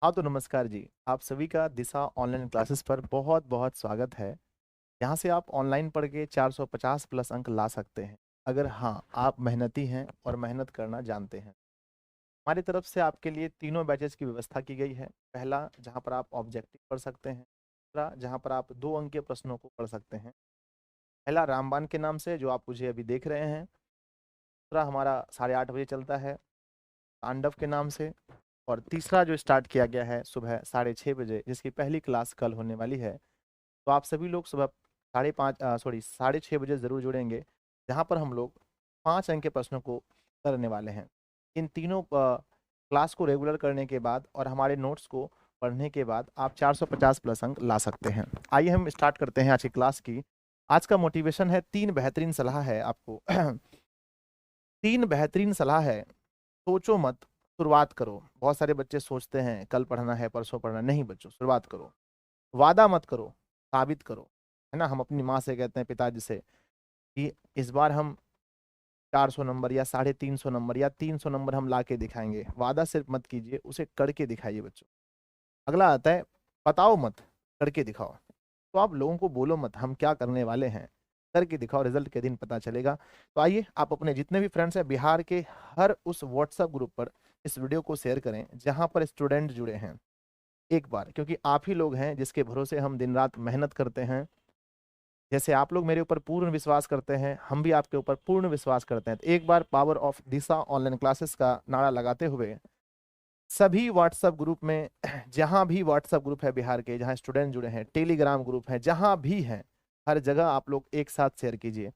हाँ तो नमस्कार जी। आप सभी का दिशा ऑनलाइन क्लासेस पर बहुत बहुत स्वागत है। यहाँ से आप ऑनलाइन पढ़ के 450 प्लस अंक ला सकते हैं, अगर हाँ आप मेहनती हैं और मेहनत करना जानते हैं। हमारी तरफ से आपके लिए तीनों बैचेस की व्यवस्था की गई है। पहला, जहाँ पर आप ऑब्जेक्टिव पढ़ सकते हैं। दूसरा, जहाँ पर आप 2 अंक के प्रश्नों को पढ़ सकते हैं। पहला रामबाण के नाम से, जो आप मुझे अभी देख रहे हैं। दूसरा हमारा 8:30 बजे चलता है तांडव के नाम से। और तीसरा जो स्टार्ट किया गया है सुबह 6:30 बजे, जिसकी पहली क्लास कल होने वाली है। तो आप सभी लोग सुबह 6:30 ज़रूर जुड़ेंगे, जहाँ पर हम लोग 5 अंक के प्रश्नों को करने वाले हैं। इन तीनों क्लास को रेगुलर करने के बाद और हमारे नोट्स को पढ़ने के बाद आप 450 प्लस अंक ला सकते हैं। आइए हम स्टार्ट करते हैं आज की क्लास की। आज का मोटिवेशन है, 3 बेहतरीन सलाह है आपको। 3 बेहतरीन सलाह है। सोचो मत, शुरुआत करो। बहुत सारे बच्चे सोचते हैं कल पढ़ना है, परसों पढ़ना। नहीं बच्चों, शुरुआत करो। वादा मत करो, साबित करो। है ना, हम अपनी माँ से कहते हैं, पिताजी से, कि इस बार हम 400 नंबर या 350 नंबर या 300 नंबर हम ला के दिखाएंगे। वादा सिर्फ मत कीजिए, उसे करके दिखाइए बच्चों। अगला आता है, बताओ मत, करके दिखाओ। तो आप लोगों को बोलो मत हम क्या करने वाले हैं, करके दिखाओ, रिजल्ट के दिन पता चलेगा। तो आइए, आप अपने जितने भी फ्रेंड्स हैं बिहार के, हर उस व्हाट्सएप ग्रुप पर इस वीडियो को शेयर करें जहां पर स्टूडेंट जुड़े हैं। एक बार, क्योंकि आप ही लोग हैं जिसके भरोसे हम दिन रात मेहनत करते हैं। जैसे आप लोग मेरे ऊपर पूर्ण विश्वास करते हैं, हम भी आपके ऊपर पूर्ण विश्वास करते हैं। तो एक बार power off Disha online classes का नारा लगाते हुए सभी व्हाट्सएप ग्रुप में, जहां भी व्हाट्सएप ग्रुप है बिहार के, जहां स्टूडेंट जुड़े हैं, टेलीग्राम ग्रुप है, जहां भी हैं, हर जगह आप लोग एक साथ शेयर कीजिए।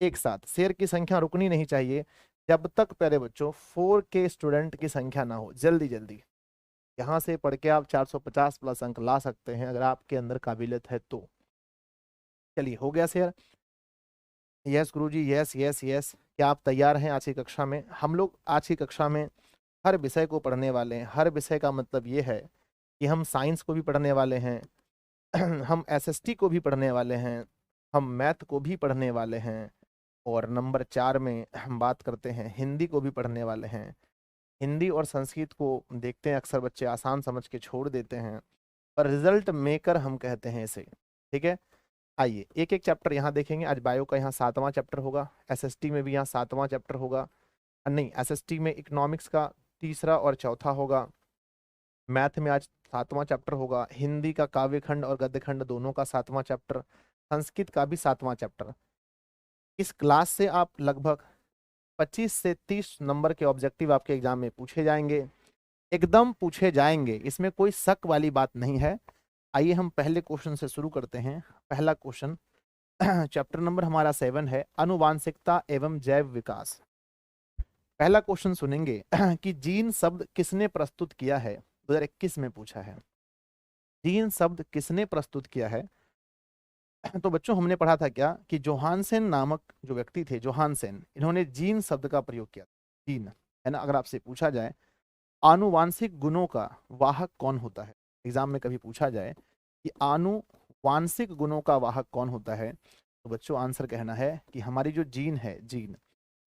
एक साथ शेयर की संख्या रुकनी नहीं चाहिए जब तक, प्यारे बच्चों, 4 के स्टूडेंट की संख्या ना हो। जल्दी जल्दी यहाँ से पढ़ के आप 450 प्लस अंक ला सकते हैं, अगर आपके अंदर काबिलियत है तो। चलिए, हो गया शेयर। यस गुरुजी, यस यस यस। क्या आप तैयार हैं? आज की कक्षा में हम लोग, आज की कक्षा में हर विषय को पढ़ने वाले हैं। हर विषय का मतलब ये है कि हम साइंस को भी पढ़ने वाले हैं, हम एसएसटी को भी पढ़ने वाले हैं, हम मैथ को भी पढ़ने वाले हैं। और नंबर 4 में हम बात करते हैं, हिंदी को भी पढ़ने वाले हैं। हिंदी और संस्कृत को देखते हैं, अक्सर बच्चे आसान समझ के छोड़ देते हैं, पर रिजल्ट मेकर हम कहते हैं इसे। ठीक है, आइए एक एक चैप्टर यहाँ देखेंगे। आज बायो का यहाँ 7वां चैप्टर होगा, एसएसटी में भी यहाँ 7वां चैप्टर होगा। नहीं, एसएसटी में इकोनॉमिक्स का तीसरा और चौथा होगा। मैथ में आज 7वां चैप्टर होगा। हिंदी का काव्यखंड और गद्यखंड दोनों का 7वां चैप्टर। संस्कृत का भी 7वां चैप्टर। इस क्लास से आप लगभग 25 से 30 नंबर के ऑब्जेक्टिव आपके एग्जाम में पूछे जाएंगे, एकदम पूछे जाएंगे, इसमें कोई शक वाली बात नहीं है। आइए हम पहले क्वेश्चन से शुरू करते हैं। पहला क्वेश्चन, चैप्टर नंबर हमारा 7 है, आनुवांशिकता एवं जैव विकास। पहला क्वेश्चन सुनेंगे कि जीन शब्द किसने प्रस्तुत किया है। 2021 में पूछा है, जीन शब्द किसने प्रस्तुत किया है। तो बच्चों, हमने पढ़ा था क्या कि जोहानसेन नामक जो व्यक्ति थे, जोहानसेन, इन्होंने जीन शब्द का प्रयोग किया। जीन, है ना। अगर आपसे पूछा जाए आनुवांशिक गुणों का वाहक कौन होता है, एग्जाम में कभी पूछा जाए कि आनुवांशिक गुणों का वाहक कौन होता है, तो बच्चों आंसर कहना है कि हमारी जो जीन है, जीन।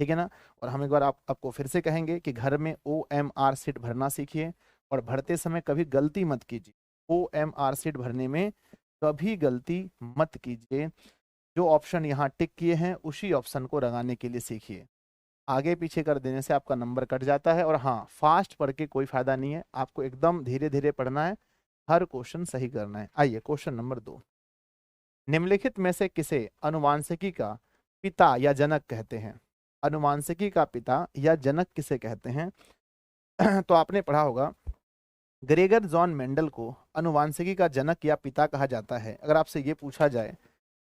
ठीक है ना। और हम एक बार आपको फिर से कहेंगे कि घर में OMR सीट भरना सीखिए, और भरते समय कभी गलती मत कीजिए। OMR सीट भरने में कभी गलती मत कीजिए। जो ऑप्शन यहाँ टिक किए हैं उसी ऑप्शन को लगाने के लिए सीखिए। आगे पीछे कर देने से आपका नंबर कट जाता है। और हाँ, फास्ट पढ़ के कोई फायदा नहीं है, आपको एकदम धीरे धीरे पढ़ना है, हर क्वेश्चन सही करना है। आइए क्वेश्चन नंबर 2, निम्नलिखित में से किसे अनुवांशिकी का पिता या जनक कहते हैं। अनुवांशिकी का पिता या जनक किसे कहते हैं। तो आपने पढ़ा होगा, ग्रेगर जॉन मेंडल को अनुवांशिकी का जनक या पिता कहा जाता है। अगर आपसे ये पूछा जाए,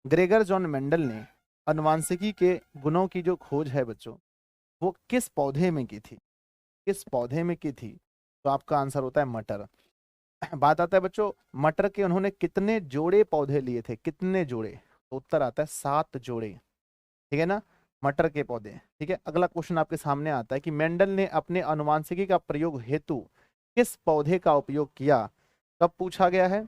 ग्रेगर जॉन मेंडल ने अनुवांशिकी के गुणों की जो खोज है बच्चों, वो किस पौधे में की थी, किस पौधे में की थी, तो आपका आंसर होता है मटर। बात आता है बच्चों, मटर के उन्होंने कितने जोड़े पौधे लिए थे, कितने जोड़े, तो उत्तर आता है 7 जोड़े। ठीक है ना, मटर के पौधे। ठीक है, अगला क्वेश्चन आपके सामने आता है कि मेंडल ने अपने अनुवांशिकी का प्रयोग हेतु किस पौधे का उपयोग किया। कब पूछा गया है,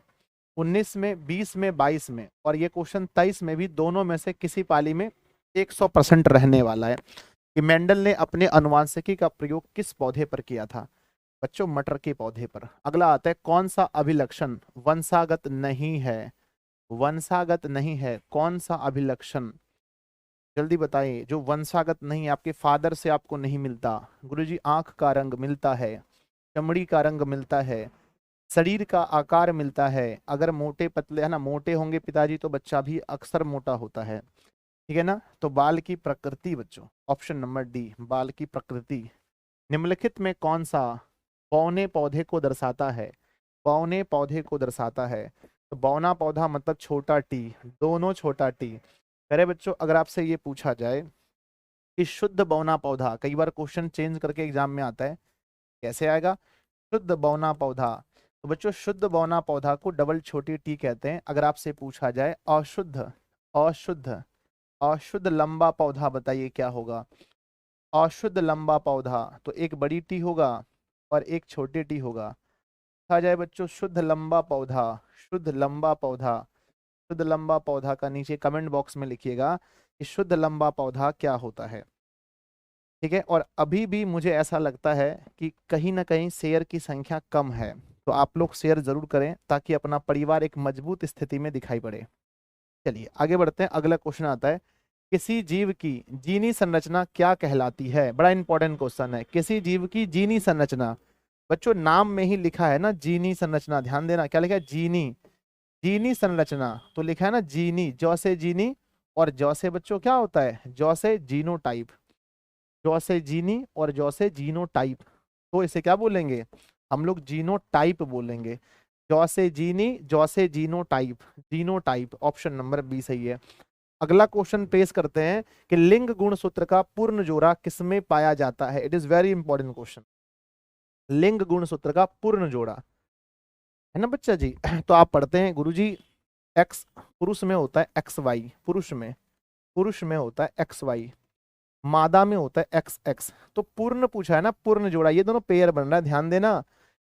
19 में, 20 में, 22 में। और ये क्वेश्चन 23 में भी, दोनों में से किसी पाली में 100% रहने वाला है कि मेंडल ने अपने अनुवांशिकी का प्रयोग किस पौधे पर किया था। बच्चों मटर के पौधे पर। अगला आता है कौन सा अभिलक्षण वंशागत नहीं है, वंशागत नहीं है, कौन सा अभिलक्षण, जल्दी बताइए, जो वंशागत नहीं है, आपके फादर से आपको नहीं मिलता। गुरुजी आंख का रंग मिलता है, चमड़ी का रंग मिलता है, शरीर का आकार मिलता है, अगर मोटे पतले है ना, मोटे होंगे पिताजी तो बच्चा भी अक्सर मोटा होता है, ठीक है ना। तो बाल की प्रकृति बच्चों, ऑप्शन नंबर डी, बाल की प्रकृति। निम्नलिखित में कौन सा बौने पौधे को दर्शाता है, बौने पौधे को दर्शाता है। तो बौना पौधा मतलब छोटा टी, दोनों छोटा टी। अरे बच्चों अगर आपसे ये पूछा जाए कि शुद्ध बौना पौधा, कई बार क्वेश्चन चेंज करके एग्जाम में आता है, कैसे आएगा, शुद्ध बौना पौधा। तो बच्चों शुद्ध बौना पौधा को डबल छोटी टी कहते हैं। अगर आपसे पूछा जाए अशुद्ध, अशुद्ध, अशुद्ध लंबा पौधा बताइए क्या होगा, अशुद्ध लंबा पौधा तो एक बड़ी टी होगा और एक छोटी टी होगा। कहा जाए बच्चों शुद्ध लंबा पौधा, शुद्ध लंबा पौधा, शुद्ध लंबा पौधा का नीचे कमेंट बॉक्स में लिखिएगा कि शुद्ध लंबा पौधा क्या होता है, ठीक है। और अभी भी मुझे ऐसा लगता है कि कहीं ना कहीं शेयर की संख्या कम है, तो आप लोग शेयर जरूर करें ताकि अपना परिवार एक मजबूत स्थिति में दिखाई पड़े। चलिए आगे बढ़ते हैं, अगला क्वेश्चन आता है किसी जीव की जीनी संरचना क्या कहलाती है। बड़ा इंपॉर्टेंट क्वेश्चन है, किसी जीव की जीनी संरचना। बच्चों नाम में ही लिखा है ना जीनी संरचना, ध्यान देना क्या लिखा है, जीनी, जीनी संरचना तो लिखा है ना जीनी, जौ से जीनी, और जौ से बच्चों क्या होता है, जौ से जीनोटाइप, जौ से जीनी और जौ से जीनोटाइप, तो इसे क्या बोलेंगे हम लोग, जीनोटाइप बोलेंगे। जौ से जीनी, जौ से genotype, genotype, option number B सही है। अगला क्वेश्चन पेश करते हैं कि लिंग गुण सूत्र का पूर्ण जोड़ा किसमें पाया जाता है। It is very important question, लिंग गुण सूत्र का पूर्ण जोड़ा, है ना बच्चा जी। तो आप पढ़ते हैं गुरुजी एक्स पुरुष में होता है एक्स वाई, पुरुष में, पुरुष में होता है एक्स वाई, मादा में होता है एक्स एक्स। तो पूर्ण पूछा है ना, पूर्ण जोड़ा, ये दोनों पेयर बन रहा है, ध्यान देना।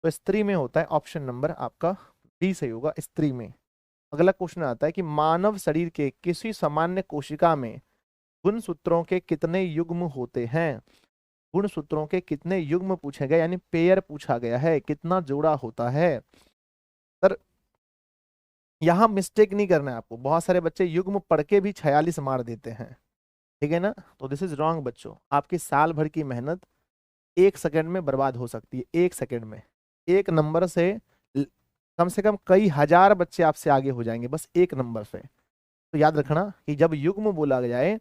तो स्त्री में होता है ऑप्शन नंबर आपका डी सही होगा, स्त्री में। अगला क्वेश्चन आता है कि मानव शरीर के किसी सामान्य कोशिका में गुण सूत्रों के कितने युग्म होते हैं। गुण सूत्रों के कितने युग्म पूछे गए, यानी पेयर पूछा गया है, कितना जोड़ा होता है। सर यहां मिस्टेक नहीं करना है आपको, बहुत सारे बच्चे युग्म पढ़ के भी 46 मार देते हैं, ठीक है ना। तो दिस इज रॉन्ग बच्चों, आपकी साल भर की मेहनत 1 सेकंड में बर्बाद हो सकती है, 1 सेकंड में। एक नंबर कम से कम कई हजार बच्चे आपसे आगे हो जाएंगे बस एक नंबर से। तो याद रखना कि जब युग्म बोला जाए,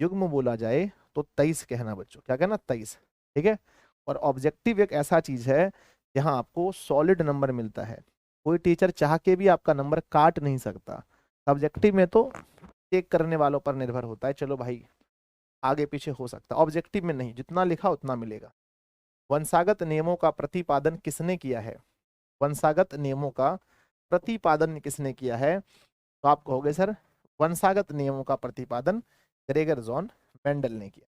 युग्म बोला जाए तो 23 कहना बच्चों, क्या कहना 23, ठीक है। और ऑब्जेक्टिव एक ऐसा चीज है जहां आपको सॉलिड नंबर मिलता है, कोई टीचर चाह के भी आपका नंबर काट नहीं सकता। ऑब्जेक्टिव में तो चेक करने वालों पर निर्भर होता है, चलो भाई आगे पीछे हो सकता है, ऑब्जेक्टिव में नहीं, जितना लिखा उतना मिलेगा। वंशागत नियमों का प्रतिपादन किसने किया है, वंशागत नियमों का प्रतिपादन किसने किया है। तो आप कहोगे सर वंशागत नियमों का प्रतिपादन ग्रेगर जॉन मेंडल ने किया।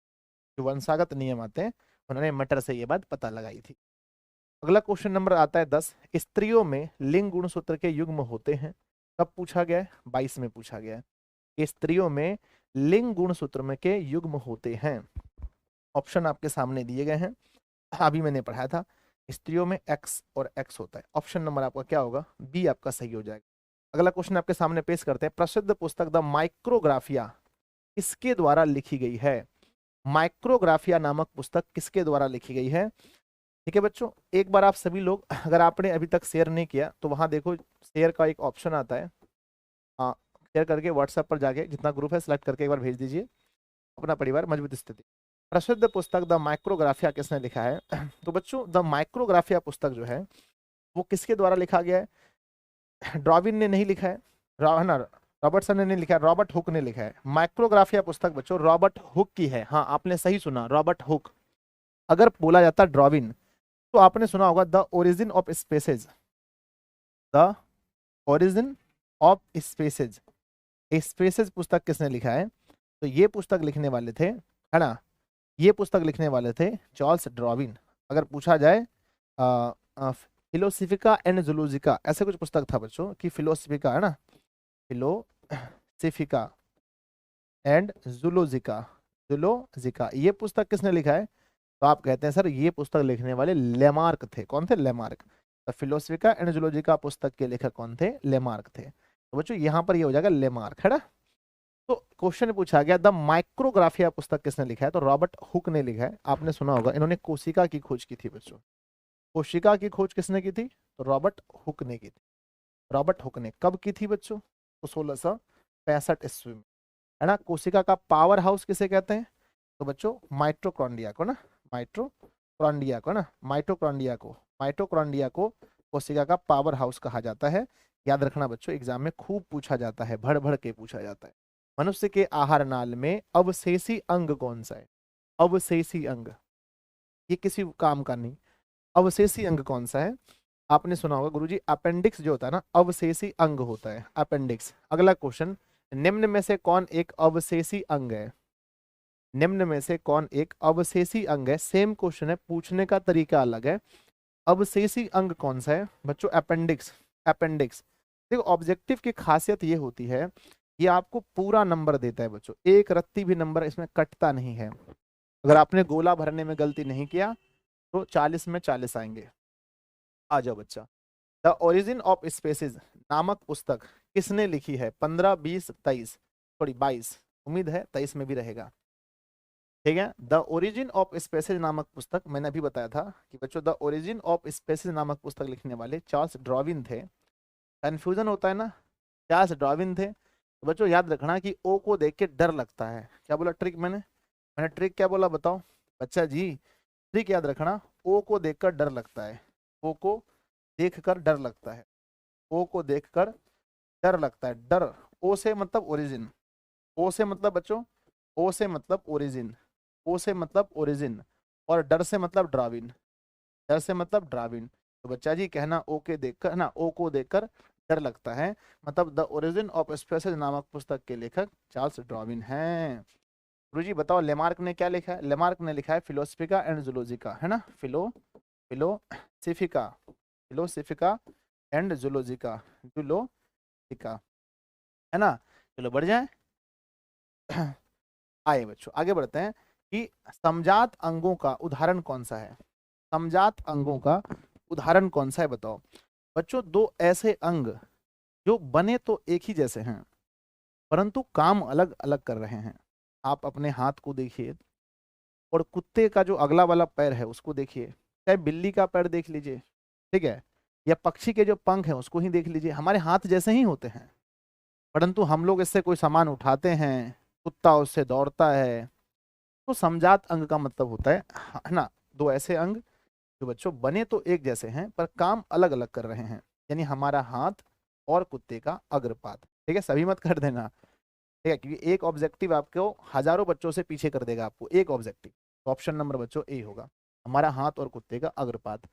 जो वंशागत नियम आते हैं उन्होंने मटर से ये बात पता लगाई थी। अगला क्वेश्चन नंबर आता है 10, स्त्रियों में लिंग गुणसूत्र के युग्म होते हैं। कब पूछा गया है, 22 में पूछा गया है कि स्त्रियों में लिंग गुणसूत्र में के युग्म होते हैं। ऑप्शन आपके सामने दिए गए हैं, अभी मैंने पढ़ाया था, स्त्रियों में एक्स और एक्स होता है। ऑप्शन नंबर आपका क्या होगा, बी आपका सही हो जाएगा। अगला क्वेश्चन आपके सामने पेश करते हैं, प्रसिद्ध पुस्तक द माइक्रोग्राफिया किसके द्वारा लिखी गई है। माइक्रोग्राफिया नामक पुस्तक किसके द्वारा लिखी गई है, ठीक है बच्चों। एक बार आप सभी लोग, अगर आपने अभी तक शेयर नहीं किया तो वहां देखो शेयर का एक ऑप्शन आता है, हाँ शेयर करके व्हाट्सएप पर जाके जितना ग्रुप है सिलेक्ट करके एक बार भेज दीजिए। अपना परिवार मजबूत स्थिति। प्रसिद्ध पुस्तक द माइक्रोग्राफिया किसने लिखा है। तो बच्चों द माइक्रोग्राफिया पुस्तक जो है वो किसके द्वारा लिखा गया है, डार्विन ने नहीं लिखा है, है ना, रॉबर्टसन ने नहीं लिखा है, रॉबर्ट हुक ने लिखा है। माइक्रोग्राफिया पुस्तक बच्चों रॉबर्ट हुक की है, हाँ आपने सही सुना, रॉबर्ट हुक। अगर बोला जाता डार्विन तो आपने सुना होगा the origin of spaces, the origin of spaces, spaces पुस्तक किसने लिखा है। तो ये पुस्तक लिखने वाले थे, है ना, ये पुस्तक लिखने वाले थे चार्ल्स डार्विन। अगर पूछा जाए फिलोसफिका एंड जूलॉजिका, ऐसे कुछ पुस्तक था बच्चों कि फिलोसफिका, है ना, फिलोसफिका एंड जूलॉजिका, जूलॉजिका, ये पुस्तक किसने लिखा है, तो आप कहते हैं सर ये पुस्तक लिखने वाले लेमार्क थे। कौन थे? लेमार्क। द फिलोसफिका एंड जूलॉजिका पुस्तक के लेखक कौन थे? लेमार्क थे। तो बच्चों यहाँ पर ये हो जाएगा लेमार्क, है ना। तो क्वेश्चन पूछा गया द माइक्रोग्राफिया पुस्तक किसने लिखा है? तो रॉबर्ट हुक ने लिखा है। आपने सुना होगा, इन्होंने कोशिका की खोज की थी बच्चों। कोशिका की खोज किसने की थी? तो रॉबर्ट हुक ने की थी। रॉबर्ट हुक ने कब की थी बच्चों? तो 1665 ईस्वी में, है ना। कोशिका का पावर हाउस किसे कहते हैं? तो बच्चों माइटोकॉन्ड्रिया को ना, माइटोकॉन्ड्रिया को ना, माइटोकॉन्ड्रिया को कोशिका का पावर हाउस कहा जाता है। याद रखना बच्चों, एग्जाम में खूब पूछा जाता है, भर भर के पूछा जाता है। मनुष्य के आहार नाल में अवशेषी अंग कौन सा है? अवशेषी अंग, ये किसी काम का नहीं। अवशेषी अंग कौन सा है? आपने सुना होगा गुरुजी, अपेंडिक्स जो होता है ना, अवशेषी अंग होता है अपेंडिक्स। अगला क्वेश्चन, निम्न में से कौन एक अवशेषी अंग है? निम्न में से कौन एक अवशेषी अंग है? सेम क्वेश्चन है, पूछने का तरीका अलग है। अवशेषी अंग कौन सा है बच्चों? अपेंडिक्स। अपेंडिक्स देखो, ऑब्जेक्टिव की खासियत ये होती है, ये आपको पूरा नंबर देता है बच्चों, एक रत्ती भी नंबर इसमें कटता नहीं है। अगर आपने गोला भरने में गलती नहीं किया तो 40 में 40 आएंगे। आ जाओ बच्चा। द ओरिजिन ऑफ स्पेसिस नामक पुस्तक किसने लिखी है? 15, 20, 23, सॉरी 22, उम्मीद है 23 में भी रहेगा। ठीक है, द ओरिजिन ऑफ स्पेसिस नामक पुस्तक, मैंने अभी बताया था कि बच्चों द ओरिजिन ऑफ स्पेसिस नामक पुस्तक लिखने वाले चार्ल्स डार्विन थे। कंफ्यूजन होता है ना, चार्ल्स डार्विन थे। तो बच्चों याद रखना कि ओ को देख के डर लगता है। क्या बोला ट्रिक? मैंने ट्रिक क्या बोला बताओ बच्चा जी? ट्रिक याद रखना, ओ को देखकर डर लगता है। ओ को देखकर डर लगता है। ओ को देखकर डर लगता है। डर, ओ से मतलब ओरिजिन, ओ से मतलब बच्चों, ओ से मतलब ओरिजिन, ओ से मतलब ओरिजिन, और डर से मतलब ड्राविन, डर से मतलब ड्राविन। तो बच्चा जी कहना ओ के देखकर ना, ओ को देखकर डर लगता है, मतलब द ओरिजिन ऑफ स्पेसिस नामक पुस्तक के लेखक चार्ल्स डार्विन हैं। गुरुजी बताओ लेमार्क ने क्या लिखा है? लेमार्क ने लिखा है फिलोसफिका एंड जूलॉजिका, है ना। फिलोसफिका, फिलोसफिका एंड जूलॉजिका, जूलॉजिका, है ना। चलो बढ़ जाए। आए बच्चों आगे बढ़ते हैं कि समजात अंगों का उदाहरण कौन सा है? समजात अंगों का उदाहरण कौन सा है बताओ बच्चों? दो ऐसे अंग जो बने तो एक ही जैसे हैं परंतु काम अलग अलग कर रहे हैं। आप अपने हाथ को देखिए और कुत्ते का जो अगला वाला पैर है उसको देखिए, चाहे बिल्ली का पैर देख लीजिए, ठीक है, या पक्षी के जो पंख हैं उसको ही देख लीजिए, हमारे हाथ जैसे ही होते हैं परंतु हम लोग इससे कोई सामान उठाते हैं, कुत्ता उससे दौड़ता है। तो समजात अंग का मतलब होता है ना, दो ऐसे अंग जो बच्चों बने तो एक जैसे हैं पर काम अलग अलग कर रहे हैं। यानी हमारा हाथ और कुत्ते का अग्रपात। ठीक है, सभी मत कर देना, ठीक है, क्योंकि एक ऑब्जेक्टिव आपको हजारों बच्चों से पीछे कर देगा, आपको एक ऑब्जेक्टिव। तो ऑप्शन नंबर बच्चों ए होगा, हमारा हाथ और कुत्ते का अग्रपात।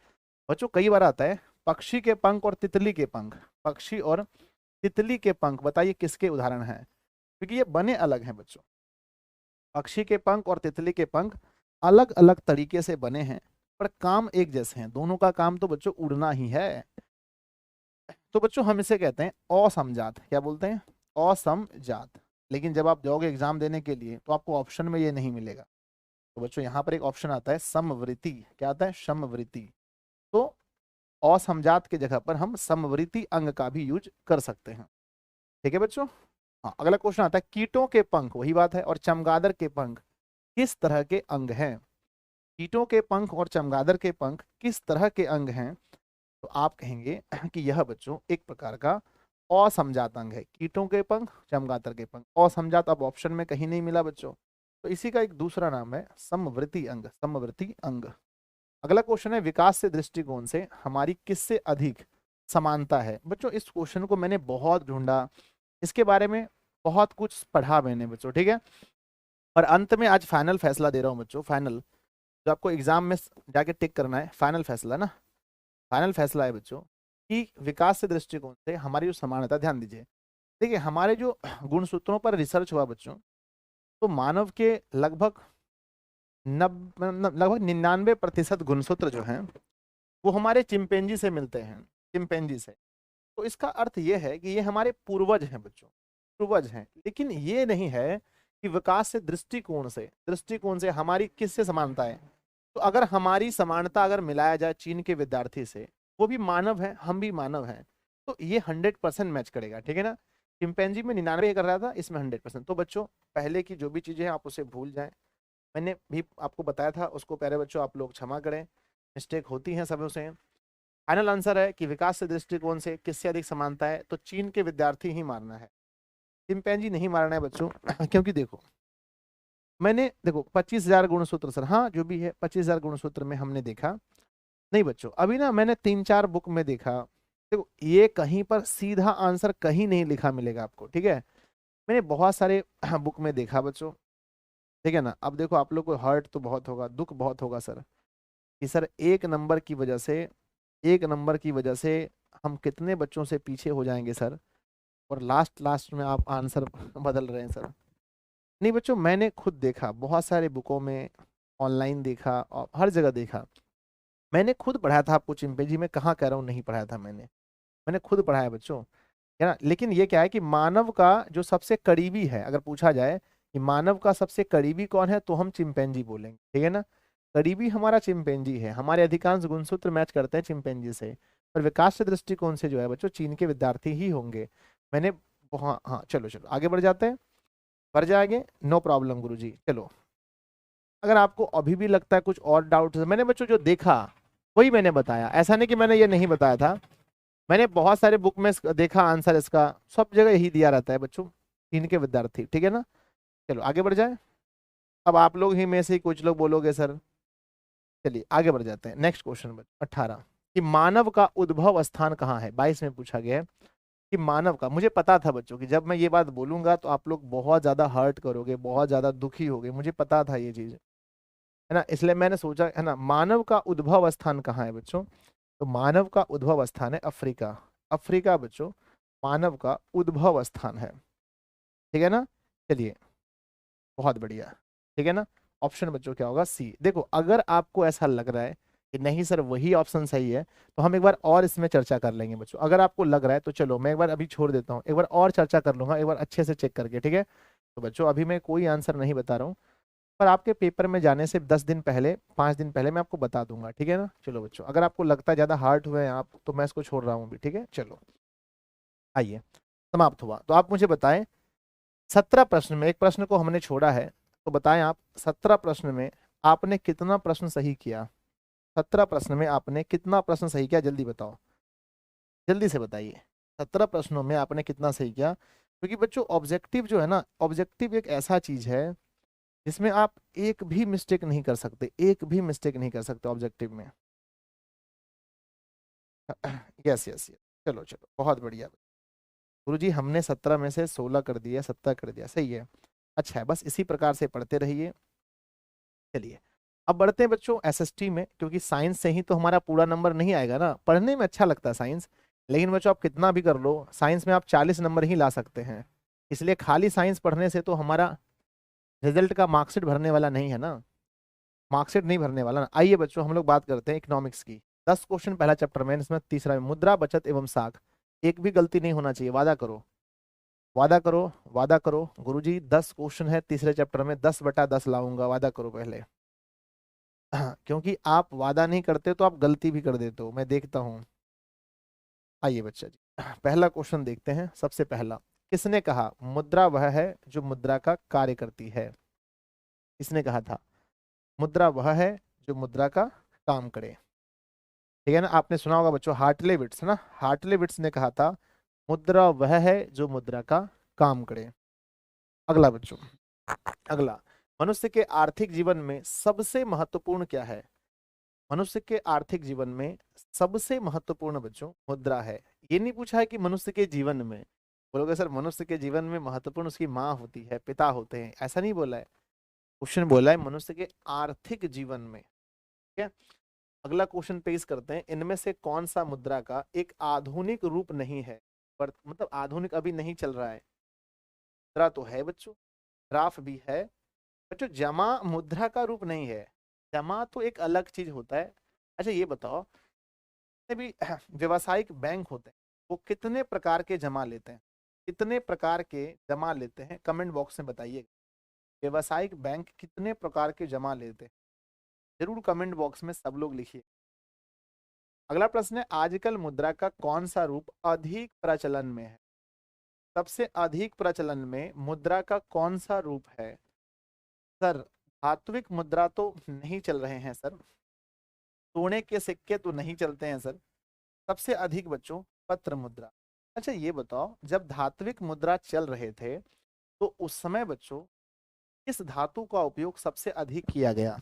बच्चों कई बार आता है पक्षी के पंख और तितली के पंख, पक्षी और तितली के पंख, बताइए किसके उदाहरण हैं? क्योंकि ये बने अलग हैं बच्चों, पक्षी के पंख और तितली के पंख अलग अलग तरीके से बने हैं पर काम एक जैसे हैं, दोनों का काम तो बच्चों उड़ना ही है। तो बच्चों हम इसे कहते हैं असमजात। क्या बोलते हैं? असमजात। लेकिन जब आप जाओगे एग्जाम देने के लिए तो आपको ऑप्शन में ये नहीं मिलेगा। तो बच्चों यहाँ पर एक ऑप्शन आता है समवृत्ति। क्या आता है? समवृत्ति। तो असमजात की जगह पर हम समवृत्ति अंग का भी यूज कर सकते हैं। ठीक है बच्चों। हाँ, अगला क्वेश्चन आता है कीटों के पंख, वही बात है, और चमगादड़ के पंख किस तरह के अंग हैं? कीटों के पंख और चमगादड़ के पंख किस तरह के अंग हैं? तो आप कहेंगे कि यह बच्चों एक प्रकार का असमजात अंग है। कीटों के पंख, चमगादड़ के पंख, असमजात अब ऑप्शन में कहीं नहीं मिला बच्चों, तो इसी का एक दूसरा नाम है समवृत्ति अंग, समवृत्ति अंग। अगला क्वेश्चन है विकास से दृष्टिकोण से हमारी किससे अधिक समानता है? बच्चों इस क्वेश्चन को मैंने बहुत ढूंढा, इसके बारे में बहुत कुछ पढ़ा मैंने बच्चों, ठीक है। और अंत में आज फाइनल फैसला दे रहा हूँ बच्चों, फाइनल जो आपको एग्जाम में जाके टिक करना है, फाइनल फैसला ना, फाइनल फैसला है बच्चों कि विकास से दृष्टिकोण से हमारी जो समानता, ध्यान दीजिए, देखिए हमारे जो गुणसूत्रों पर रिसर्च हुआ बच्चों, तो मानव के लगभग 99% गुणसूत्र जो हैं वो हमारे चिंपैंजी से मिलते हैं, चिंपैंजी से। तो इसका अर्थ ये है कि ये हमारे पूर्वज हैं बच्चों, पूर्वज हैं। लेकिन ये नहीं है कि विकास से दृष्टिकोण से हमारी किससे समानता है। तो अगर हमारी समानता अगर मिलाया जाए चीन के विद्यार्थी से, वो भी मानव है, हम भी मानव हैं, तो ये 100% मैच करेगा, ठीक है ना। चिंपैंजी में 99 कर रहा था, इसमें 100%। तो बच्चों पहले की जो भी चीजें हैं आप उसे भूल जाएं, मैंने भी आपको बताया था उसको, प्यारे बच्चों आप लोग क्षमा करें, मिस्टेक होती है सब से। फाइनल आंसर है कि विकास के दृष्टिकोण से किससे अधिक समानता है, तो चीन के विद्यार्थी ही मारना है, चिंपैंजी नहीं मारना है बच्चों। क्योंकि देखो मैंने, देखो 25,000 गुणसूत्र सर, हाँ जो भी है 25,000 गुणसूत्र में हमने देखा नहीं बच्चों, अभी ना मैंने 3-4 बुक में देखा, देखो ये कहीं पर सीधा आंसर कहीं नहीं लिखा मिलेगा आपको, ठीक है। मैंने बहुत सारे बुक में देखा बच्चों, ठीक है ना। अब देखो आप लोग को हर्ट तो बहुत होगा, दुख बहुत होगा सर, कि सर एक नंबर की वजह से, एक नंबर की वजह से हम कितने बच्चों से पीछे हो जाएंगे सर, और लास्ट लास्ट में आप आंसर बदल रहे हैं सर। नहीं बच्चों, मैंने खुद देखा बहुत सारे बुकों में, ऑनलाइन देखा और हर जगह देखा, मैंने खुद पढ़ाया था आपको चिंपैंजी में, कहाँ कह रहा हूँ नहीं पढ़ाया था मैंने, मैंने खुद पढ़ाया बच्चों, है ना। लेकिन ये क्या है कि मानव का जो सबसे करीबी है, अगर पूछा जाए कि मानव का सबसे करीबी कौन है, तो हम चिंपैंजी बोलेंगे, ठीक है ना। करीबी हमारा चिंपैंजी है, हमारे अधिकांश गुणसूत्र मैच करते हैं चिंपैंजी से, और विकास के दृष्टिकोण से जो है बच्चों चीन के विद्यार्थी ही होंगे। मैंने, हाँ हाँ चलो चलो आगे बढ़ जाते हैं, बढ़ जाएंगे, नो प्रॉब्लम गुरुजी। चलो अगर आपको अभी भी लगता है कुछ और डाउट, मैंने बच्चों जो देखा वही मैंने बताया, ऐसा नहीं कि मैंने ये नहीं बताया था, मैंने बहुत सारे बुक में देखा आंसर इसका, सब जगह यही दिया रहता है बच्चों, चीन के विद्यार्थी, ठीक है ना। चलो आगे बढ़ जाए, अब आप लोग ही में से ही कुछ लोग बोलोगे सर, चलिए आगे बढ़ जाते हैं। नेक्स्ट क्वेश्चन 18, कि मानव का उद्भव स्थान कहाँ है, 22 में पूछा गया है कि मानव का, मुझे पता था बच्चों कि जब मैं ये बात बोलूंगा तो आप लोग बहुत ज्यादा हर्ट करोगे, बहुत ज्यादा दुखी होगे, मुझे पता था ये चीज, है ना, इसलिए मैंने सोचा, है ना, मानव का उद्भव स्थान कहाँ है बच्चों, तो मानव का उद्भव स्थान है अफ्रीका, अफ्रीका बच्चों मानव का उद्भव स्थान है, ठीक है ना। चलिए बहुत बढ़िया, ठीक है ना। ऑप्शन बच्चों क्या होगा, सी। देखो अगर आपको ऐसा लग रहा है कि नहीं सर वही ऑप्शन सही है, तो हम एक बार और इसमें चर्चा कर लेंगे बच्चों, अगर आपको लग रहा है तो चलो मैं एक बार अभी छोड़ देता हूँ, एक बार और चर्चा कर लूंगा, एक बार अच्छे से चेक करके, ठीक है। तो बच्चों अभी मैं कोई आंसर नहीं बता रहा हूँ, पर आपके पेपर में जाने से 10 दिन पहले, 5 दिन पहले मैं आपको बता दूंगा, ठीक है ना। चलो बच्चों अगर आपको लगता है ज्यादा हार्ड हुए हैं आप, तो मैं इसको छोड़ रहा हूँ अभी, ठीक है। चलो आइए, समाप्त हुआ, तो आप मुझे बताएं 17 प्रश्न में, एक प्रश्न को हमने छोड़ा है, तो बताएं आप 17 प्रश्न में आपने कितना प्रश्न सही किया, 17 प्रश्न में आपने कितना प्रश्न सही किया, जल्दी बताओ, जल्दी से बताइए, 17 प्रश्नों में आपने कितना सही किया। क्योंकि बच्चों ऑब्जेक्टिव जो है ना, ऑब्जेक्टिव एक ऐसा चीज है जिसमें आप एक भी मिस्टेक नहीं कर सकते, एक भी मिस्टेक नहीं कर सकते ऑब्जेक्टिव में। यस यस यस, चलो चलो बहुत बढ़िया गुरुजी, हमने 17 में से 16 कर दिया, 17 कर दिया, सही है, अच्छा है, बस इसी प्रकार से पढ़ते रहिए। चलिए अब बढ़ते हैं बच्चों एसएसटी में, क्योंकि साइंस से ही तो हमारा पूरा नंबर नहीं आएगा ना, पढ़ने में अच्छा लगता है साइंस, लेकिन बच्चों आप कितना भी कर लो साइंस में आप 40 नंबर ही ला सकते हैं, इसलिए खाली साइंस पढ़ने से तो हमारा रिजल्ट का मार्कशीट भरने वाला नहीं है ना, मार्कशीट नहीं भरने वाला ना। आइए बच्चों हम लोग बात करते हैं इकोनॉमिक्स की, 10 क्वेश्चन पहला चैप्टर में, इसमें तीसरा में मुद्रा बचत एवं साख, एक भी गलती नहीं होना चाहिए, वादा करो, वादा करो, वादा करो गुरुजी, 10 क्वेश्चन है तीसरे चैप्टर में, 10/10 लाऊंगा, वादा करो पहले। क्योंकि आप वादा नहीं करते तो आप गलती भी कर देते हो, मैं देखता हूँ। आइए बच्चा जी, पहला क्वेश्चन देखते हैं, सबसे पहला, किसने कहा मुद्रा वह है जो मुद्रा का कार्य करती है, किसने कहा था मुद्रा वह है जो मुद्रा का काम करे, ठीक है ना। आपने सुना होगा बच्चों हार्टलेविट्स, है ना, हार्टलेविट्स ने कहा था मुद्रा वह है जो मुद्रा का काम करे। अगला बच्चों, अगला, मनुष्य के आर्थिक जीवन में सबसे महत्वपूर्ण क्या है, मनुष्य के आर्थिक जीवन में सबसे महत्वपूर्ण बच्चों मुद्रा है। ये नहीं पूछा है कि मनुष्य के जीवन में, बोलोगे सर मनुष्य के जीवन में महत्वपूर्ण उसकी माँ होती है, पिता होते हैं, ऐसा नहीं बोला है, क्वेश्चन बोला है मनुष्य के आर्थिक जीवन में, ठीक है। अगला क्वेश्चन पेश करते हैं, इनमें से कौन सा मुद्रा का एक आधुनिक रूप नहीं है, पर मतलब आधुनिक अभी नहीं चल रहा है, मुद्रा तो है बच्चों, ग्राफ भी है बच्चों, जमा मुद्रा का रूप नहीं है, जमा तो एक अलग चीज होता है। अच्छा ये बताओ, जितने भी व्यवसायिक बैंक होते हैं वो कितने प्रकार के जमा लेते हैं, कितने प्रकार के जमा लेते हैं, कमेंट बॉक्स में बताइए, व्यवसायिक बैंक कितने प्रकार के जमा लेते हैं। जरूर कमेंट बॉक्स में सब लोग लिखिए। अगला प्रश्न है, आजकल मुद्रा का कौन सा रूप अधिक प्रचलन में है? सबसे अधिक प्रचलन में मुद्रा का कौन सा रूप है? सर धात्विक मुद्रा तो नहीं चल रहे हैं सर, सोने के सिक्के तो नहीं चलते हैं सर। सबसे अधिक बच्चों पत्र मुद्रा। अच्छा ये बताओ, जब धात्विक मुद्रा चल रहे थे तो उस समय बच्चों किस धातु का उपयोग सबसे अधिक किया गया?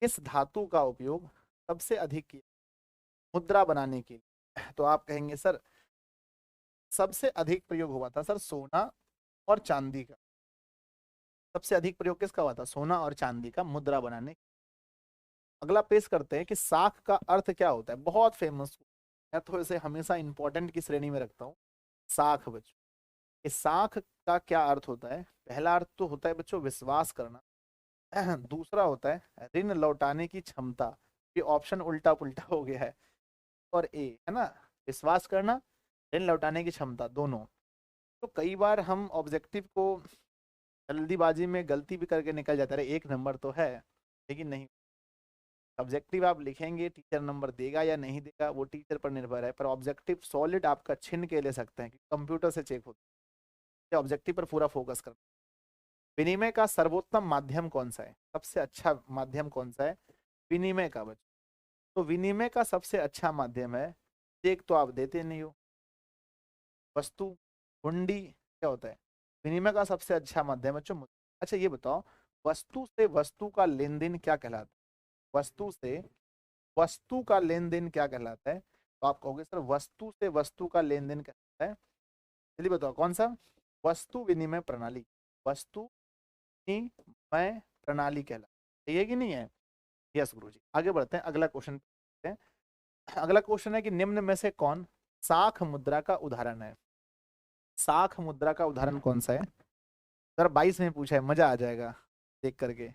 किस धातु का उपयोग सबसे अधिक किया मुद्रा बनाने के लिए? तो आप कहेंगे सर सबसे अधिक प्रयोग हुआ था सर सोना और चांदी का। सबसे अधिक प्रयोग किसका हुआ था? सोना और चांदी का मुद्रा बनाने। अगला पेश करते हैं कि साख का अर्थ क्या होता है। बहुत फेमस, मैं तो इसे हमेशा इंपॉर्टेंट की श्रेणी में रखता हूँ। साख बच्चों, इस साख का क्या अर्थ होता है? पहला अर्थ तो होता है बच्चों विश्वास करना, दूसरा होता है ऋण लौटाने की क्षमता। ये ऑप्शन उल्टा पुल्टा हो गया है, और ए है ना, विश्वास करना, ऋण लौटाने की क्षमता, दोनों। तो कई बार हम ऑब्जेक्टिव को जल्दीबाजी में गलती भी करके निकल जाता है, एक नंबर तो है, लेकिन नहीं। ऑब्जेक्टिव आप लिखेंगे, टीचर नंबर देगा या नहीं देगा वो टीचर पर निर्भर है, पर ऑब्जेक्टिव सॉलिड आपका छीन के ले सकते हैं, कंप्यूटर से चेक होता है। ऑब्जेक्टिव पर पूरा फोकस करना। विनिमय का सर्वोत्तम माध्यम कौन सा है? सबसे अच्छा माध्यम कौन सा है विनिमय का बच्चों? तो विनिमय का सबसे अच्छा माध्यम है, चेक तो आप देते नहीं हो, वस्तु, हुंडी, क्या होता है? विनिमय का सबसे अच्छा माध्यम बच्चों। अच्छा ये बताओ, वस्तु से वस्तु का लेन देन क्या कहलाता है? वस्तु से वस्तु का लेन देन क्या कहलाता है? तो आप कहोगे सर वस्तु से वस्तु का लेन देन कहलाता है, जल्दी बताओ कौन सा? वस्तु विनिमय प्रणाली। वस्तु विनिमय प्रणाली कहलाता है, कि नहीं है? यस गुरु जी। आगे बढ़ते हैं, अगला क्वेश्चन। अगला क्वेश्चन है कि निम्न में से कौन साख मुद्रा का उदाहरण है? साख मुद्रा का उदाहरण कौन सा है? सर 22 में पूछा है, मजा आ जाएगा देख करके।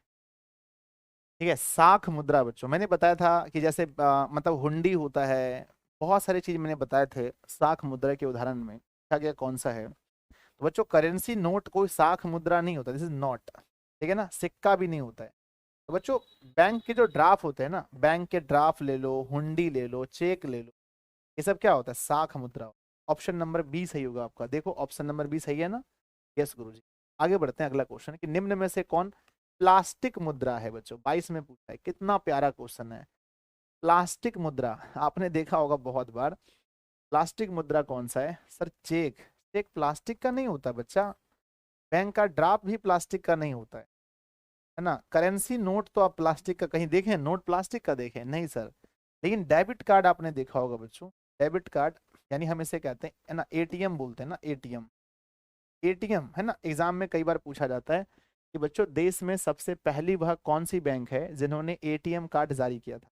ठीक है, साख मुद्रा बच्चों मैंने बताया था कि जैसे मतलब हुंडी होता है, बहुत सारी चीज मैंने बताए थे साख मुद्रा के उदाहरण में। क्या क्या कौन सा है? तो बच्चों करेंसी नोट कोई साख मुद्रा नहीं होता, दिस इज नॉट, ठीक है ना। सिक्का भी नहीं होता है। तो बच्चों बैंक के जो ड्राफ्ट होते हैं ना, बैंक के ड्राफ्ट ले लो, हुंडी ले लो, चेक ले लो, ये सब क्या होता है? साख मुद्रा। ऑप्शन नंबर बी सही होगा आपका। देखो ऑप्शन नंबर बी सही है ना? यस गुरुजी। आगे बढ़ते हैं, अगला क्वेश्चन कि निम्न में से कौन प्लास्टिक मुद्रा है? बच्चों 22 में पूछा है, कितना प्यारा क्वेश्चन है। प्लास्टिक मुद्रा आपने देखा होगा बहुत बार। प्लास्टिक मुद्रा कौन सा है? Sir check. चेक प्लास्टिक का नहीं होता बच्चा, बैंक का ड्राफ्ट भी प्लास्टिक का नहीं होता है ना। करेंसी नोट तो आप प्लास्टिक का कहीं देखें? नोट प्लास्टिक का देखें? नहीं सर। लेकिन डेबिट कार्ड आपने देखा होगा बच्चों। डेबिट कार्ड यानी हम इसे कहते हैं है ना, एटीएम बोलते हैं ना, एटीएम। एटीएम है ना, एग्जाम में कई बार पूछा जाता है कि बच्चों देश में सबसे पहली वह कौन सी बैंक है जिन्होंने एटीएम कार्ड जारी किया था?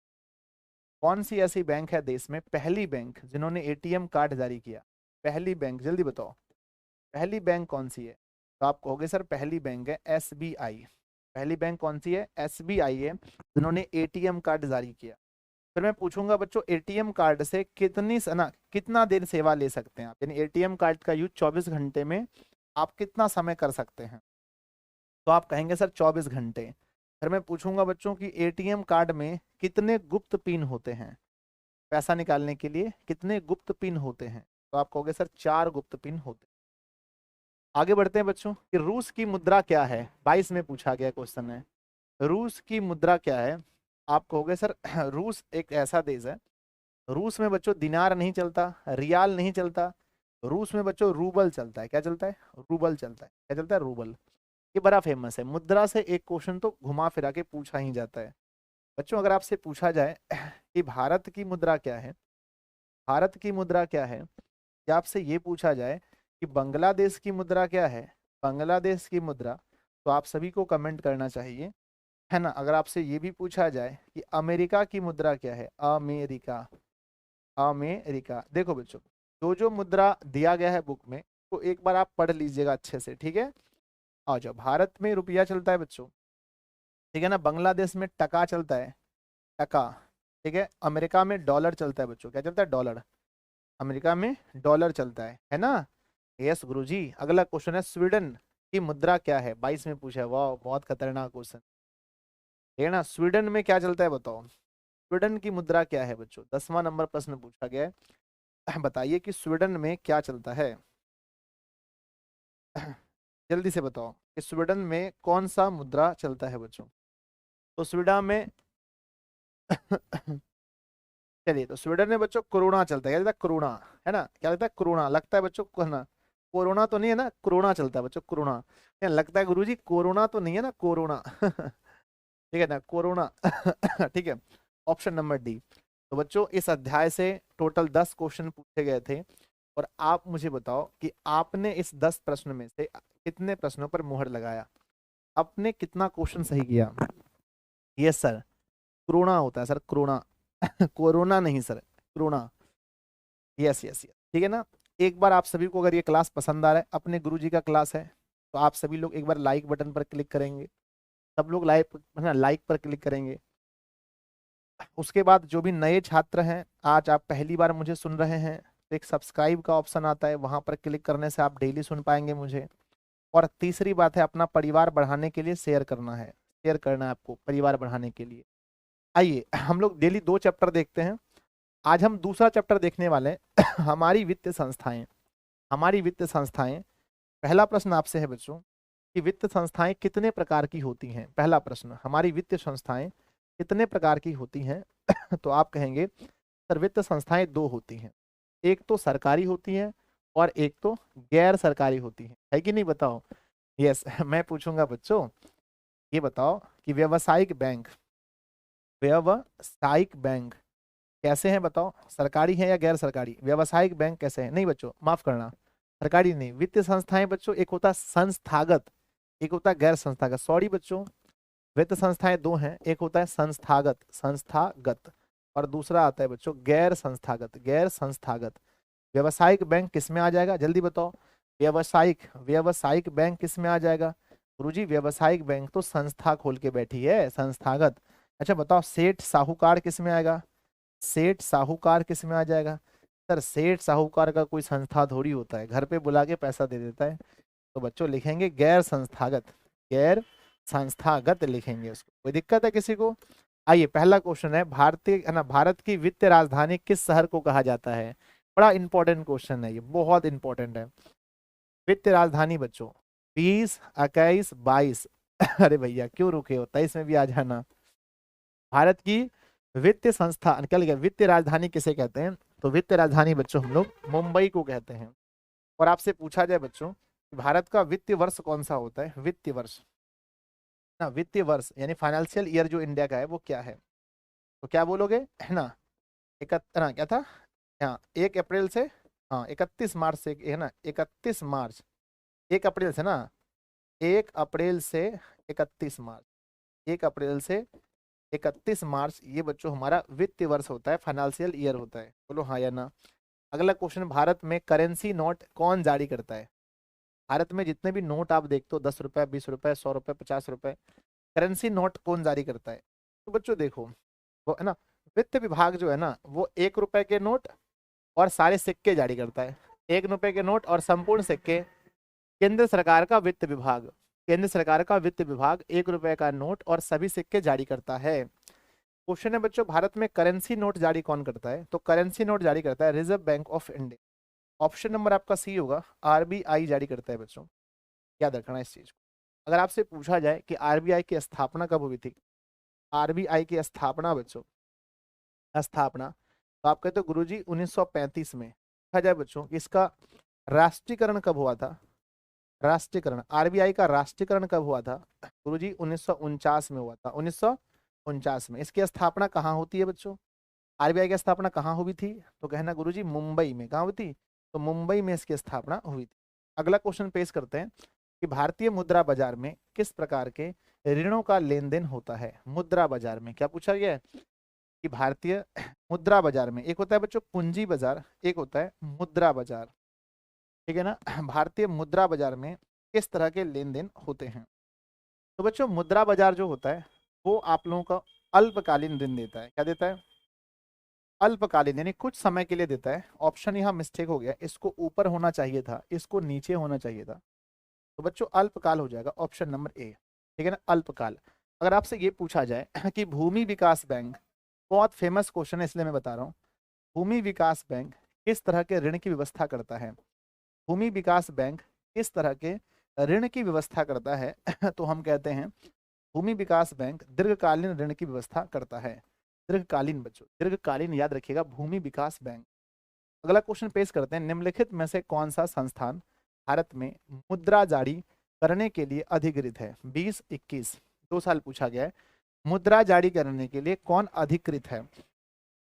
कौन सी ऐसी बैंक है देश में पहली बैंक जिन्होंने एटीएम कार्ड जारी किया? पहली बैंक जल्दी बताओ, पहली बैंक कौन सी है? तो आप कहोगे सर पहली बैंक है एसबीआई। पहली बैंक कौन सी है? एसबीआई है, जिन्होंने एटीएम कार्ड जारी किया। फिर मैं पूछूंगा बच्चों एटीएम कार्ड से कितनी ना कितना देर सेवा ले सकते हैं आप? यानी एटीएम कार्ड का यूज 24 घंटे में आप कितना समय कर सकते हैं? तो आप कहेंगे सर 24 घंटे। फिर मैं पूछूंगा बच्चों की एटीएम कार्ड में कितने गुप्त पिन होते हैं? पैसा निकालने के लिए कितने गुप्त पिन होते हैं? तो आप कहोगे सर 4 गुप्त पिन होते हैं। आगे बढ़ते हैं बच्चों कि रूस की मुद्रा क्या है? 22 में पूछा गया क्वेश्चन है, रूस की मुद्रा क्या है? आप कहोगे सर रूस एक ऐसा देश है, रूस में बच्चों दिनार नहीं चलता, रियाल नहीं चलता, रूस में बच्चों रूबल चलता है। क्या चलता है? रूबल चलता है। क्या चलता है? रूबल। ये बड़ा फेमस है। मुद्रा से एक क्वेश्चन तो घुमा फिरा के पूछा ही जाता है बच्चों। अगर आपसे पूछा जाए कि भारत की मुद्रा क्या है, भारत की मुद्रा क्या है, या आपसे ये पूछा जाए कि बांग्लादेश की मुद्रा क्या है, बांग्लादेश की मुद्रा, तो आप सभी को कमेंट करना चाहिए, है ना। अगर आपसे ये भी पूछा जाए कि अमेरिका की मुद्रा क्या है, अमेरिका, अमेरिका, देखो बच्चों जो जो मुद्रा दिया गया है बुक में तो एक बार आप पढ़ लीजिएगा अच्छे से, ठीक है। आ जाओ, भारत में रुपया चलता है बच्चों, ठीक है ना। बांग्लादेश में टका चलता है, टका, ठीक है। अमेरिका में डॉलर चलता है बच्चों। क्या चलता है? डॉलर। अमेरिका में डॉलर चलता है ना। यस गुरुजी। अगला क्वेश्चन है स्वीडन की मुद्रा क्या है? 22 में पूछा है। वाह बहुत खतरनाक क्वेश्चन। है ना। स्वीडन में क्या चलता है बताओ, स्वीडन की मुद्रा क्या है बच्चों, 10वां नंबर प्रश्न पूछा गया है। बताइए कि स्वीडन में क्या चलता है। जल्दी से बताओ कि स्वीडन में कौन सा मुद्रा चलता है बच्चों। तो स्वीडन में चलिए, तो स्वीडन में बच्चों कोरोना चलता है, क्या चलता है, कोरोना, है ना, क्या चलता है, कोरोना, लगता है बच्चों कोरोना, कोरोना तो नहीं है ना, कोरोना चलता है बच्चों, कोरोना, क्या लगता है गुरुजी, कोरोना तो नहीं है ना, कोरोना। ठीक है ना, कोरोना। ठीक है, ऑप्शन नंबर डी। तो बच्चों इस अध्याय से टोटल 10 क्वेश्चन पूछे गए थे, और आप मुझे बताओ कि आपने इस 10 प्रश्न में से कितने प्रश्नों पर मुहर लगाया, आपने कितना क्वेश्चन सही किया। यस सर, कोरोना होता है सर, कोरोना। कोरोना नहीं sir, corona. Yes yes yes, ठीक है ना। एक बार आप सभी को अगर ये क्लास पसंद आ रहा है, अपने गुरुजी का क्लास है, तो आप सभी लोग एक बार लाइक बटन पर क्लिक करेंगे, सब लोग लाइक, है ना, लाइक पर क्लिक करेंगे। उसके बाद जो भी नए छात्र हैं, आज आप पहली बार मुझे सुन रहे हैं, तो एक सब्सक्राइब का ऑप्शन आता है, वहां पर क्लिक करने से आप डेली सुन पाएंगे मुझे। और तीसरी बात है, अपना परिवार बढ़ाने के लिए शेयर करना है, शेयर करना है आपको परिवार बढ़ाने के लिए। आइए हम लोग डेली 2 चैप्टर देखते हैं। आज हम दूसरा चैप्टर देखने वाले हैं। हमारी वित्तीय संस्थाएं, हमारी वित्तीय संस्थाएं। पहला प्रश्न आपसे है बच्चों कि वित्तीय संस्थाएं कितने प्रकार की होती हैं। पहला प्रश्न, हमारी वित्तीय संस्थाएं कितने प्रकार की होती हैं। तो आप कहेंगे सर वित्तीय संस्थाएं 2 होती हैं, एक तो सरकारी होती है और एक तो गैर सरकारी होती है कि नहीं, बताओ। यस। मैं पूछूंगा बच्चों, ये बताओ कि व्यावसायिक बैंक, व्यावसायिक बैंक कैसे हैं बताओ, सरकारी है या गैर सरकारी। व्यावसायिक बैंक कैसे हैं, नहीं बच्चों माफ करना, सरकारी नहीं। वित्तीय संस्थाएं बच्चों, एक होता है संस्थागत, एक होता है गैर संस्थागत, सॉरी बच्चों। वित्तीय संस्थाएं 2 हैं, एक होता है संस्थागत, संस्थागत, और दूसरा आता है बच्चों गैर संस्थागत, गैर संस्थागत। व्यावसायिक बैंक किस में आ जाएगा, जल्दी बताओ। व्यावसायिक, व्यावसायिक बैंक किस में आ जाएगा गुरुजी, व्यावसायिक बैंक तो संस्था खोल के बैठी है, संस्थागत। अच्छा बताओ, सेठ साहूकार किस में आएगा, सेठ साहूकार किस में आ जाएगा। सर सेठ साहूकार का कोई संस्था थोड़ी होता है, घर पे बुला के पैसा दे देता है। तो बच्चों लिखेंगे गैर संस्थागत, गैर संस्थागत लिखेंगे उसको, कोई दिक्कत है किसी को। आइए पहला क्वेश्चन है, भारतीय, है ना, भारत की वित्तीय राजधानी किस शहर को कहा जाता है। बड़ा इंपॉर्टेंट क्वेश्चन है ये, बहुत इंपॉर्टेंट है। वित्तीय राजधानी बच्चों 20, 21, 22। अरे भैया क्यों रुके हो, 23 में भी आ जाना। भारत की वित्तीय संस्था, निकल गया, वित्तीय राजधानी किसे कहते हैं। तो वित्तीय राजधानी बच्चों हम लोग मुंबई को कहते हैं। और आपसे पूछा जाए बच्चों, भारत का वित्तीय वर्ष कौन सा होता है, वित्तीय वर्ष ना, वित्तीय वर्ष यानी फाइनेंशियल ईयर जो इंडिया का है वो क्या है। तो क्या बोलोगे, है ना, ना क्या था, हाँ 1 अप्रैल से, हाँ 31 मार्च से, है ना, 31 मार्च, 1 अप्रैल से ना, 1 अप्रैल से 31 मार्च, 1 अप्रैल से 31 मार्च, ये बच्चों हमारा वित्तीय वर्ष होता है, फाइनेंशियल ईयर होता है, बोलो हाँ या ना। अगला क्वेश्चन, भारत में करेंसी नोट कौन जारी करता है। भारत में जितने भी नोट आप देखते हो, 10 रुपए, 20 रुपए, 100 रुपए, 50 रुपए, करेंसी नोट कौन जारी करता है। तो बच्चों देखो, वो है ना, वित्त विभाग जो है ना, वो 1 रुपए के नोट और सारे सिक्के जारी करता है। 1 रुपए के नोट और संपूर्ण सिक्के, केंद्र सरकार का वित्त विभाग, केंद्र सरकार का वित्त विभाग 1 रुपए का नोट और सभी सिक्के जारी करता है। क्वेश्चन है बच्चों, भारत में करेंसी नोट जारी कौन करता है। तो करेंसी नोट जारी करता है reserve bank of India. Option number आपका सी होगा, आरबीआई जारी करता है बच्चों, याद रखना इस चीज को। अगर आपसे पूछा जाए कि आरबीआई की स्थापना कब हुई थी, आरबीआई की स्थापना बच्चों, स्थापना, तो आप कहते हो गुरुजी 1935 में। देखा जाए बच्चों कि इसका राष्ट्रीयकरण कब हुआ था, राष्ट्रीयकरण, आरबीआई का राष्ट्रीयकरण कब हुआ था गुरुजी, 1949 में हुआ था, 1949 में। इसकी स्थापना कहाँ होती है बच्चों, आरबीआई की स्थापना कहाँ हुई थी। तो कहना गुरुजी मुंबई में, कहाँ हुई थी, तो मुंबई में इसकी स्थापना हुई थी। अगला क्वेश्चन पेश करते हैं कि भारतीय मुद्रा बाजार में किस प्रकार के ऋणों का लेन देन होता है। मुद्रा बाजार में क्या पूछा गया है कि भारतीय मुद्रा बाजार में, एक होता है बच्चों पूंजी बाजार, एक होता है मुद्रा बाजार, ठीक है ना। भारतीय मुद्रा बाजार में किस तरह के लेन देन होते हैं। तो बच्चों मुद्रा बाजार जो होता है वो आप लोगों का अल्पकालीन दिन देता है, क्या देता है, अल्पकालीन, यानी कुछ समय के लिए देता है। ऑप्शन यहाँ मिस्टेक हो गया, इसको ऊपर होना चाहिए था, इसको नीचे होना चाहिए था। तो बच्चों अल्पकाल हो जाएगा, ऑप्शन नंबर ए, ठीक है ना, अल्पकाल। अगर आपसे ये पूछा जाए कि भूमि विकास बैंक, बहुत फेमस क्वेश्चन है इसलिए मैं बता रहा हूँ, भूमि विकास बैंक किस तरह के ऋण की व्यवस्था करता है? भूमि विकास बैंक किस तरह के ऋण की व्यवस्था करता है? तो हम कहते हैं भूमि विकास बैंक दीर्घकालीन ऋण की व्यवस्था करता है। दीर्घकालीन बच्चों, दीर्घकालीन याद रखिएगा, भूमि विकास बैंक। अगला क्वेश्चन पेश करते हैं, निम्नलिखित में से कौन सा संस्थान भारत में मुद्रा जारी करने के लिए अधिकृत है? 2021 2 साल पूछा गया है, मुद्रा जारी करने के लिए कौन अधिकृत है?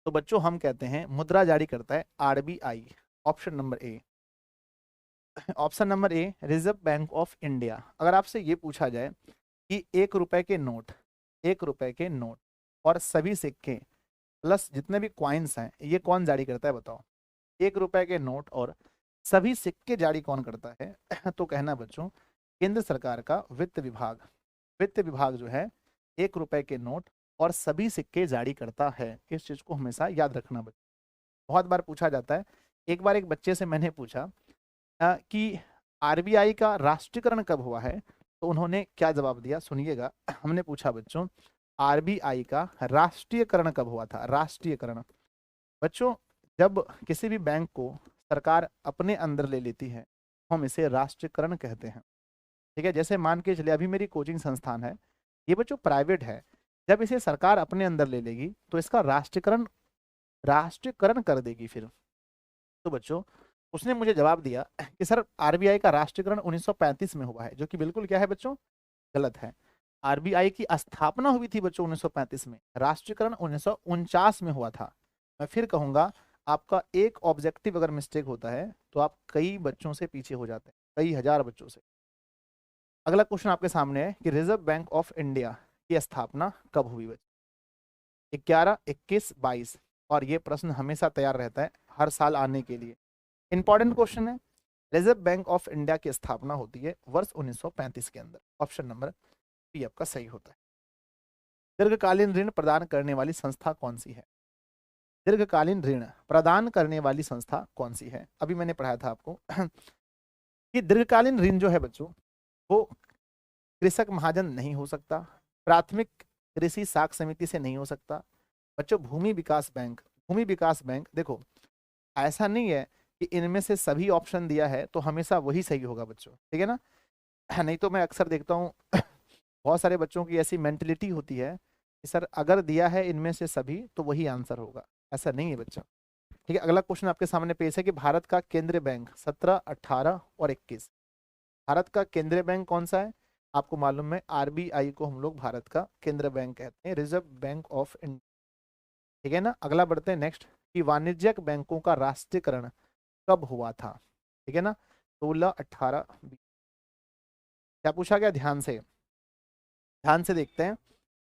तो बच्चों हम कहते हैं मुद्रा जारी करता है RBI. Option number A, option number a reserve bank of India. अगर आपसे ये पूछा जाए कि 1 रुपए के नोट, 1 रुपए के नोट और सभी सिक्के प्लस जितने भी क्वाइंस हैं, ये कौन जारी करता है बताओ? 1 रुपए के नोट और सभी सिक्के जारी कौन करता है? तो कहना बच्चों केंद्र सरकार का वित्त विभाग। वित्त विभाग जो है 1 रुपए के नोट और सभी सिक्के जारी करता है। इस चीज को हमेशा याद रखना बच्चों, बहुत बार पूछा जाता है। एक बार एक बच्चे से मैंने पूछा कि आरबीआई का राष्ट्रीयकरण कब हुआ है? तो उन्होंने क्या जवाब दिया सुनिएगा। हमने पूछा बच्चों आरबीआई का राष्ट्रीयकरण कब हुआ था? राष्ट्रीयकरण बच्चों जब किसी भी बैंक को सरकार अपने अंदर ले लेती है हम इसे राष्ट्रीयकरण कहते हैं। ठीक है, जैसे मान के चलिए अभी मेरी कोचिंग संस्थान है, ये बच्चों प्राइवेट है, जब इसे सरकार अपने अंदर ले लेगी तो इसका राष्ट्रीयकरण कर देगी फिर। तो बच्चों उसने मुझे जवाब दिया कि सर आरबीआई का राष्ट्रीयकरण 1935 में हुआ है, जो कि बिल्कुल क्या है बच्चों? गलत है। आरबीआई की स्थापना हुई थी बच्चों 1935 में, राष्ट्रीयकरण 1949 में हुआ था। मैं फिर कहूंगा आपका एक ऑब्जेक्टिव अगर मिस्टेक होता है तो आप कई बच्चों से पीछे हो जाते हैं, कई हजार बच्चों से। अगला क्वेश्चन आपके सामने है कि रिजर्व बैंक ऑफ इंडिया की स्थापना कब हुई बच्चों? 11, 21, 22। और ये प्रश्न हमेशा तैयार रहता है हर साल आने के लिए, इंपॉर्टेंट क्वेश्चन है। रिजर्व बैंक ऑफ इंडिया की स्थापना होती है वर्ष 1935 के अंदर। ऑप्शन नंबर बी आपका सही होता है। दीर्घकालीन ऋण प्रदान करने वाली संस्था कौन सी है? दीर्घकालीन ऋण प्रदान करने वाली संस्था कौन सी है? अभी मैंने पढ़ाया था आपको कि दीर्घकालीन ऋण जो है बच्चों वो कृषक महाजन नहीं हो सकता, प्राथमिक कृषि साख समिति से नहीं हो सकता बच्चों। भूमि विकास बैंक, भूमि विकास बैंक देखो ऐसा नहीं है कि इनमें से सभी ऑप्शन दिया है तो हमेशा वही सही होगा बच्चों, ठीक है ना? नहीं तो मैं अक्सर देखता हूँ बहुत सारे बच्चों की ऐसी मेंटलिटी होती है कि सर अगर दिया है इनमें से सभी तो वही आंसर होगा, ऐसा नहीं है बच्चा। ठीक है, अगला क्वेश्चन आपके सामने पेश है कि भारत का केंद्रीय बैंक 17, 18 और 21। भारत का केंद्रीय बैंक कौन सा है? आपको मालूम है आरबीआई को हम लोग भारत का केंद्रीय बैंक कहते हैं, रिजर्व बैंक ऑफ इंडिया। ठीक है ना, अगला बढ़ते हैं नेक्स्ट कि वाणिज्यिक बैंकों का राष्ट्रीयकरण कब हुआ था? ठीक है ना, 16, 18, 20। क्या पूछा गया? ध्यान से, ध्यान से देखते हैं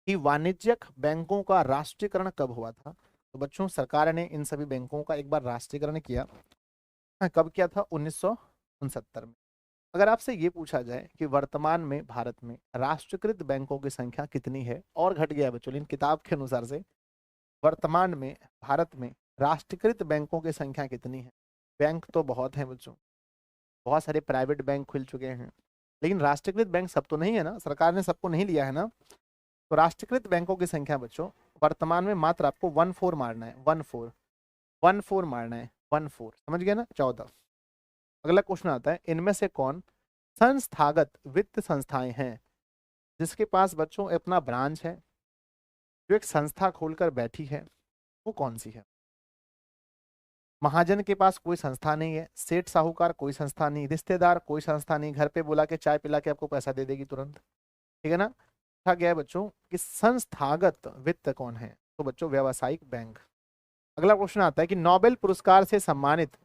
कि वाणिज्यिक बैंकों का राष्ट्रीयकरण कब हुआ था। तो बच्चों सरकार ने इन सभी बैंकों का एक बार राष्ट्रीयकरण किया। कब किया था? 1969 में। अगर आपसे ये पूछा जाए कि वर्तमान में भारत में राष्ट्रीयकृत बैंकों की संख्या कितनी है, और घट गया बच्चों, लेकिन किताब के अनुसार से वर्तमान में भारत में राष्ट्रीयकृत बैंकों की संख्या कितनी है? बैंक तो बहुत हैं बच्चों, बहुत सारे प्राइवेट बैंक खुल चुके हैं, लेकिन राष्ट्रीयकृत बैंक सब तो नहीं है ना, सरकार ने सबको नहीं लिया है ना। तो राष्ट्रीयकृत बैंकों की संख्या बच्चों वर्तमान में मात्र आपको 14 मारना है, 14, 14 मारना है, 14, समझ गए ना? 14। अगला क्वेश्चन आता है इनमें से कौन संस्थागत वित्त संस्थाएं हैं जिसके पास बच्चों अपना ब्रांच है, जो एक संस्था खोलकर बैठी है, वो कौन सी है? महाजन के पास कोई संस्था नहीं है, सेठ साहूकार कोई संस्था नहीं, रिश्तेदार कोई संस्था नहीं, घर पे बुला के चाय पिला के आपको पैसा दे देगी तुरंत। ठीक है ना? कहा गया है बच्चों कि संस्थागत वित्त कौन है? तो बच्चों व्यावसायिक बैंक। अगला क्वेश्चन आता है कि नोबेल पुरस्कार से सम्मानित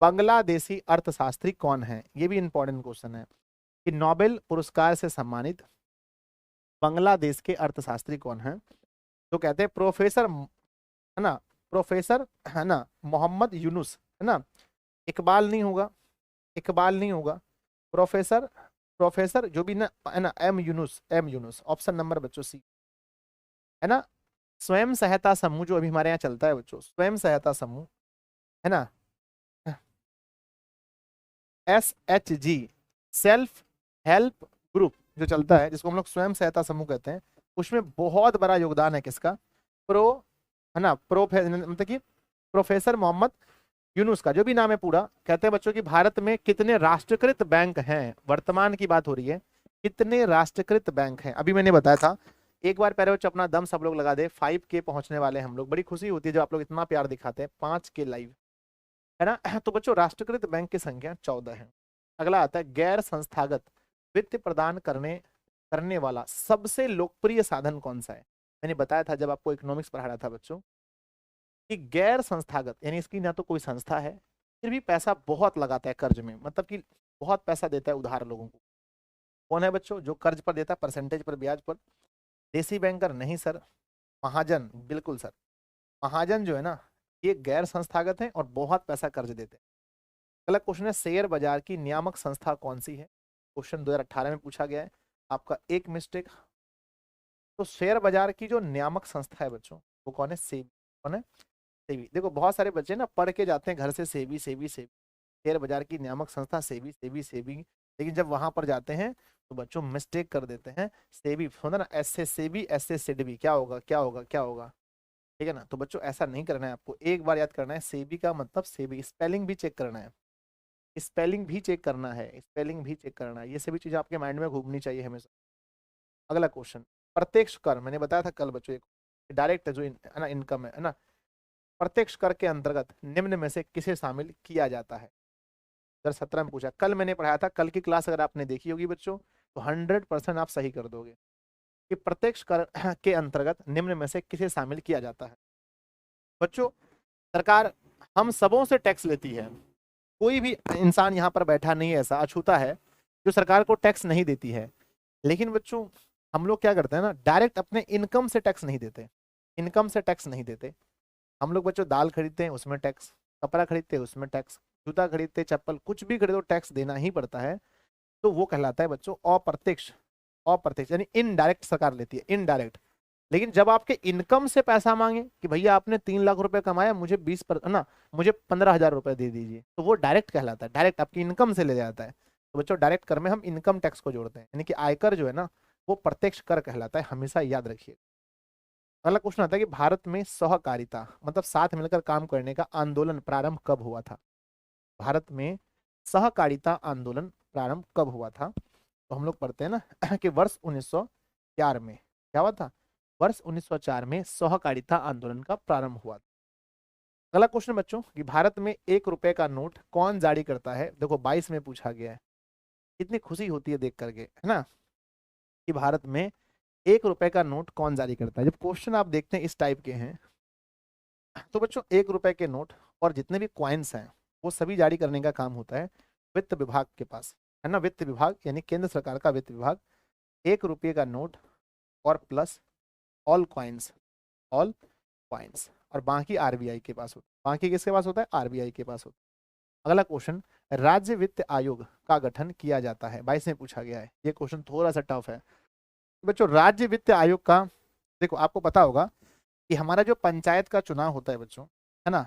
बांग्लादेशी अर्थशास्त्री कौन है? ये भी इंपॉर्टेंट क्वेश्चन है कि नोबेल पुरस्कार से सम्मानित बांग्लादेश के अर्थशास्त्री कौन है? तो कहते हैं प्रोफेसर, है ना, प्रोफेसर, है ना, मोहम्मद यूनुस, है ना, इकबाल नहीं होगा, इकबाल नहीं होगा, प्रोफेसर, प्रोफेसर जो भी ना, है ना, M Yunus, M Yunus. Option number बच्चों सी, है ना। स्वयं सहायता समूह जो अभी हमारे यहाँ चलता है बच्चों, स्वयं सहायता समूह, है ना, SHG, सेल्फ हेल्प ग्रुप जो चलता है, जिसको हम लोग स्वयं सहायता समूह कहते हैं, उसमें बहुत बड़ा योगदान है किसका? प्रो, है ना, मतलब कि प्रोफेसर मोहम्मद यूनुस का, जो भी नाम है पूरा। कहते हैं बच्चों कि भारत में कितने राष्ट्रीयकृत बैंक हैं, वर्तमान की बात हो रही है, कितने राष्ट्रीयकृत बैंक हैं। अभी मैंने बताया था, एक बार पहले बच्चों अपना दम सब लोग लगा दे, 5K पहुंचने वाले हैं हम लोग। बड़ी खुशी होती है जब आप लोग इतना प्यार दिखाते हैं, 5K लाइव, है ना। तो बच्चों राष्ट्रीयकृत बैंक की संख्या 14 है। अगला आता है गैर संस्थागत वित्त प्रदान करने वाला सबसे लोकप्रिय साधन कौन सा है। मैंने बताया था जब आपको इकोनॉमिक्स पढ़ा रहा था बच्चों, कि गैर संस्थागत यानी इसकी ना तो कोई संस्था है, फिर भी पैसा बहुत लगाता है कर्ज में, मतलब कि बहुत पैसा देता है उधार लोगों को। कौन है बच्चों जो कर्ज पर देता है, परसेंटेज पर, ब्याज पर? देसी बैंकर नहीं सर, महाजन, बिल्कुल सर। महाजन जो है ना, ये गैर संस्थागत है और बहुत पैसा कर्ज देते हैं। अगला क्वेश्चन है शेयर बाजार की नियामक संस्था कौन सी है। क्वेश्चन 2018 में पूछा गया है, आपका एक मिस्टेक। तो शेयर बाजार की जो नियामक संस्था है बच्चों, वो कौन है? सेबी। कौन है? सेबी। देखो बहुत सारे बच्चे ना पढ़ के जाते हैं घर से सेबी सेबी सेबी, शेयर बाजार की नियामक संस्था सेबी सेबी सेबी, लेकिन जब वहां पर जाते हैं तो बच्चों मिस्टेक कर देते हैं। सेबी होता ना, ऐसे सेबी ऐसे सिडबी, क्या होगा क्या होगा क्या होगा, ठीक है ना। तो बच्चों ऐसा नहीं करना है आपको, एक बार याद करना है, सेबी का मतलब सेबी, स्पेलिंग भी चेक करना है, स्पेलिंग भी चेक करना है, स्पेलिंग भी चेक करना है, ये सभी चीजें आपके माइंड में घूमनी चाहिए हमेशा। अगला क्वेश्चन, प्रत्यक्ष कर, मैंने बताया था कल बच्चों, एक डायरेक्ट जो है ना इनकम है ना, प्रत्यक्ष कर के अंतर्गत निम्न में से किसे शामिल किया जाता है। 2017 में पूछा, कल मैंने पढ़ाया था, कल की क्लास अगर आपने देखी होगी बच्चों तो 100% आप सही कर दोगे कि प्रत्यक्ष कर के अंतर्गत निम्न में से किसे शामिल किया जाता है। बच्चों सरकार हम सबों से टैक्स लेती है, कोई भी इंसान यहाँ पर बैठा नहीं है ऐसा अछूता है जो सरकार को टैक्स नहीं देती है। लेकिन बच्चों हम लोग क्या करते हैं ना, डायरेक्ट अपने इनकम से टैक्स नहीं देते, इनकम से टैक्स नहीं देते। हम लोग बच्चों दाल खरीदते हैं उसमें टैक्स, कपड़ा खरीदते हैं उसमें टैक्स, जूता खरीदते, चप्पल कुछ भी खरीदो टैक्स देना ही पड़ता है। तो वो कहलाता है बच्चों अप्रत्यक्ष, अप्रत्यक्ष यानी इनडायरेक्ट सरकार लेती है, इनडायरेक्ट। लेकिन जब आपके इनकम से पैसा मांगे कि भैया आपने 3 लाख रुपए कमाया, मुझे 20 पर ना, मुझे 15,000 रुपए दे दीजिए, तो वो डायरेक्ट कहलाता है, डायरेक्ट आपकी इनकम से ले जाता है। तो बच्चों डायरेक्ट कर में हम इनकम टैक्स को जोड़ते हैं, यानी कि आयकर जो है ना वो प्रत्यक्ष कर कहलाता है, हमेशा याद रखिए। अगला क्वेश्चन आता है कि भारत में सहकारिता मतलब साथ मिलकर काम करने का आंदोलन प्रारंभ कब हुआ था। भारत में सहकारिता आंदोलन प्रारंभ कब हुआ था? तो हम लोग पढ़ते हैं ना कि वर्ष 1904 में। क्या हुआ था? वर्ष 1904 में सहकारिता आंदोलन का प्रारंभ हुआ था। अगला क्वेश्चन बच्चों कि भारत में 1 रुपए का नोट कौन जारी करता है। देखो 22 में पूछा गया है, कितनी खुशी होती है देख करके, है ना, कि भारत में 1 रुपए का नोट कौन जारी करता है। जब क्वेश्चन आप देखते हैं इस टाइप के हैं, तो बच्चों 1 रुपए के नोट और जितने भी क्वाइंस हैं वो सभी जारी करने का काम होता है वित्त विभाग के पास, है ना। वित्त विभाग यानी केंद्र सरकार का वित्त विभाग 1 रुपये का नोट और plus all coins, all coins, और बाकी आरबीआई के पास होता है। बाकी किसके पास होता है? आरबीआई के पास होता है। अगला क्वेश्चन, राज्य वित्त आयोग का गठन किया जाता है। 22 में पूछा गया है, ये क्वेश्चन थोड़ा सा टफ है बच्चों। राज्य वित्त आयोग का, देखो आपको पता होगा कि हमारा जो पंचायत का चुनाव होता है बच्चों, है ना,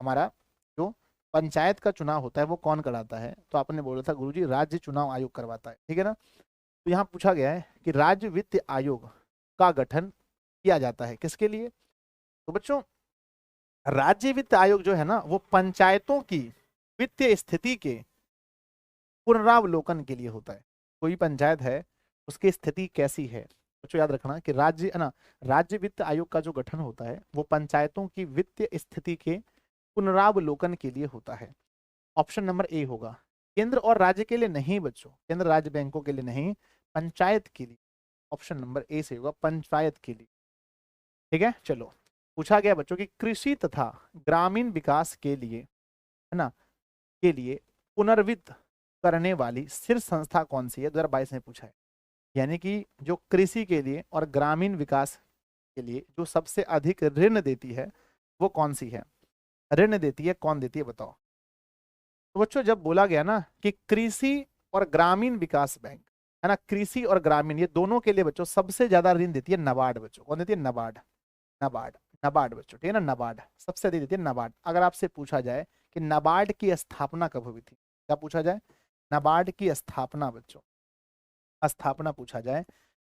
हमारा जो पंचायत का चुनाव होता है वो कौन कराता है? तो आपने बोला था गुरुजी राज्य चुनाव आयोग करवाता है, ठीक है ना। तो यहाँ पूछा गया है कि राज्य वित्त आयोग का गठन किया जाता है किसके लिए? तो बच्चों राज्य वित्त आयोग जो है ना वो पंचायतों की वित्तीय स्थिति के पुनरावलोकन के लिए होता है। कोई पंचायत है उसकी स्थिति कैसी है, बच्चों याद रखना कि राज्य, है ना, राज्य वित्त आयोग का जो गठन होता है वो पंचायतों की वित्तीय स्थिति के पुनरावलोकन के लिए होता है। ऑप्शन नंबर ए होगा। केंद्र और राज्य के लिए नहीं बच्चों, केंद्र राज्य बैंकों के लिए नहीं, पंचायत के लिए। ऑप्शन नंबर ए से होगा, पंचायत के लिए, ठीक है। चलो पूछा गया बच्चों कि कृषि तथा ग्रामीण विकास के लिए, है ना, के लिए पुनर्वित्त करने वाली शीर्ष संस्था कौन सी है? 2022 में पूछा है। यानी कि जो कृषि के लिए और ग्रामीण विकास के लिए जो सबसे अधिक ऋण देती है वो कौन सी है? ऋण देती है, कौन देती है बताओ। तो बच्चों जब बोला गया ना कि कृषि और ग्रामीण विकास बैंक, है ना, कृषि और ग्रामीण ये दोनों के लिए बच्चों सबसे ज्यादा ऋण देती है नबार्ड। बच्चों कौन देती है? नबार्ड, नबार्ड, नबार्ड बच्चों, ठीक है ना, नबार्ड सबसे अधिक देती है नबार्ड। अगर आपसे पूछा जाए कि नबार्ड की स्थापना कब हुई थी, क्या पूछा जाए? नबार्ड की स्थापना बच्चों, स्थापना पूछा जाए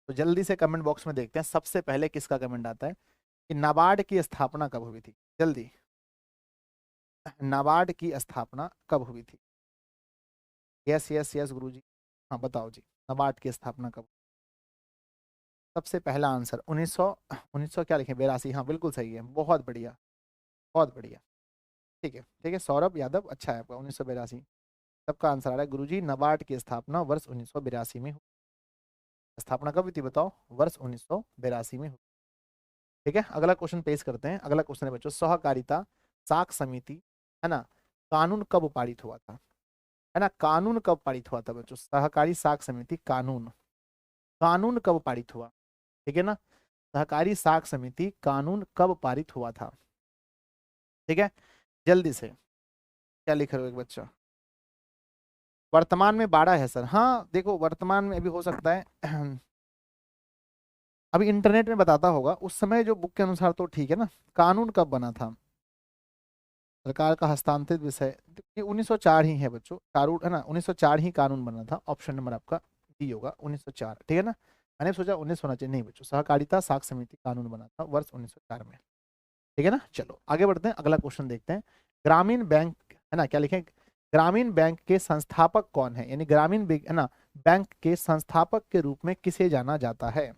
तो जल्दी से कमेंट बॉक्स में देखते हैं सबसे पहले किसका कमेंट आता है कि नाबार्ड की स्थापना कब हुई थी। जल्दी, नाबार्ड की स्थापना कब हुई थी? यस यस यस गुरुजी, हाँ बताओ जी, नाबार्ड की स्थापना कब? सबसे पहला आंसर 1900 क्या लिखें, 82। हाँ बिल्कुल सही है, बहुत बढ़िया, बहुत बढ़िया। ठीक है सौरभ यादव, अच्छा है आपका 1982। सबका आंसर आ रहा है गुरुजी, नाबार्ड की स्थापना वर्ष 1982 में हुई। स्थापना कब हुई थी बताओ? वर्ष 1982 में हुई। ठीक है, अगला क्वेश्चन पेश करते हैं। अगला क्वेश्चन है बच्चों, सहकारिता साख समिति, है ना, कानून कब पारित हुआ था? है ना, कानून कब पारित हुआ था बच्चों? सहकारी साख समिति कानून, कानून कब पारित हुआ? ठीक है ना, सहकारी साख समिति कानून कब पारित हुआ था? ठीक है, जल्दी से, क्या लिख रहे हो एक बच्चा? वर्तमान में 12 है सर। हाँ देखो, वर्तमान में अभी हो सकता है अभी इंटरनेट में बताता होगा, उस समय जो बुक के अनुसार तो ठीक है ना। कानून कब बना था? सरकार का हस्तांतरित विषय, ये 1904 ही है बच्चों, चारू है ना, 1904 ही कानून बना था। ऑप्शन नंबर आपका डी होगा 1904, ठीक है ना। मैंने सोचा 19 होना चाहिए, नहीं बच्चों, सहकारिता साख समिति कानून बना था वर्ष 1904 में। ठीक है ना, चलो आगे बढ़ते हैं, अगला क्वेश्चन देखते हैं। ग्रामीण बैंक, है ना, क्या लिखें, ग्रामीण बैंक के संस्थापक कौन है? यानी ग्रामीण बैंक, है ना, बैंक के संस्थापक के रूप में किसे जाना जाता है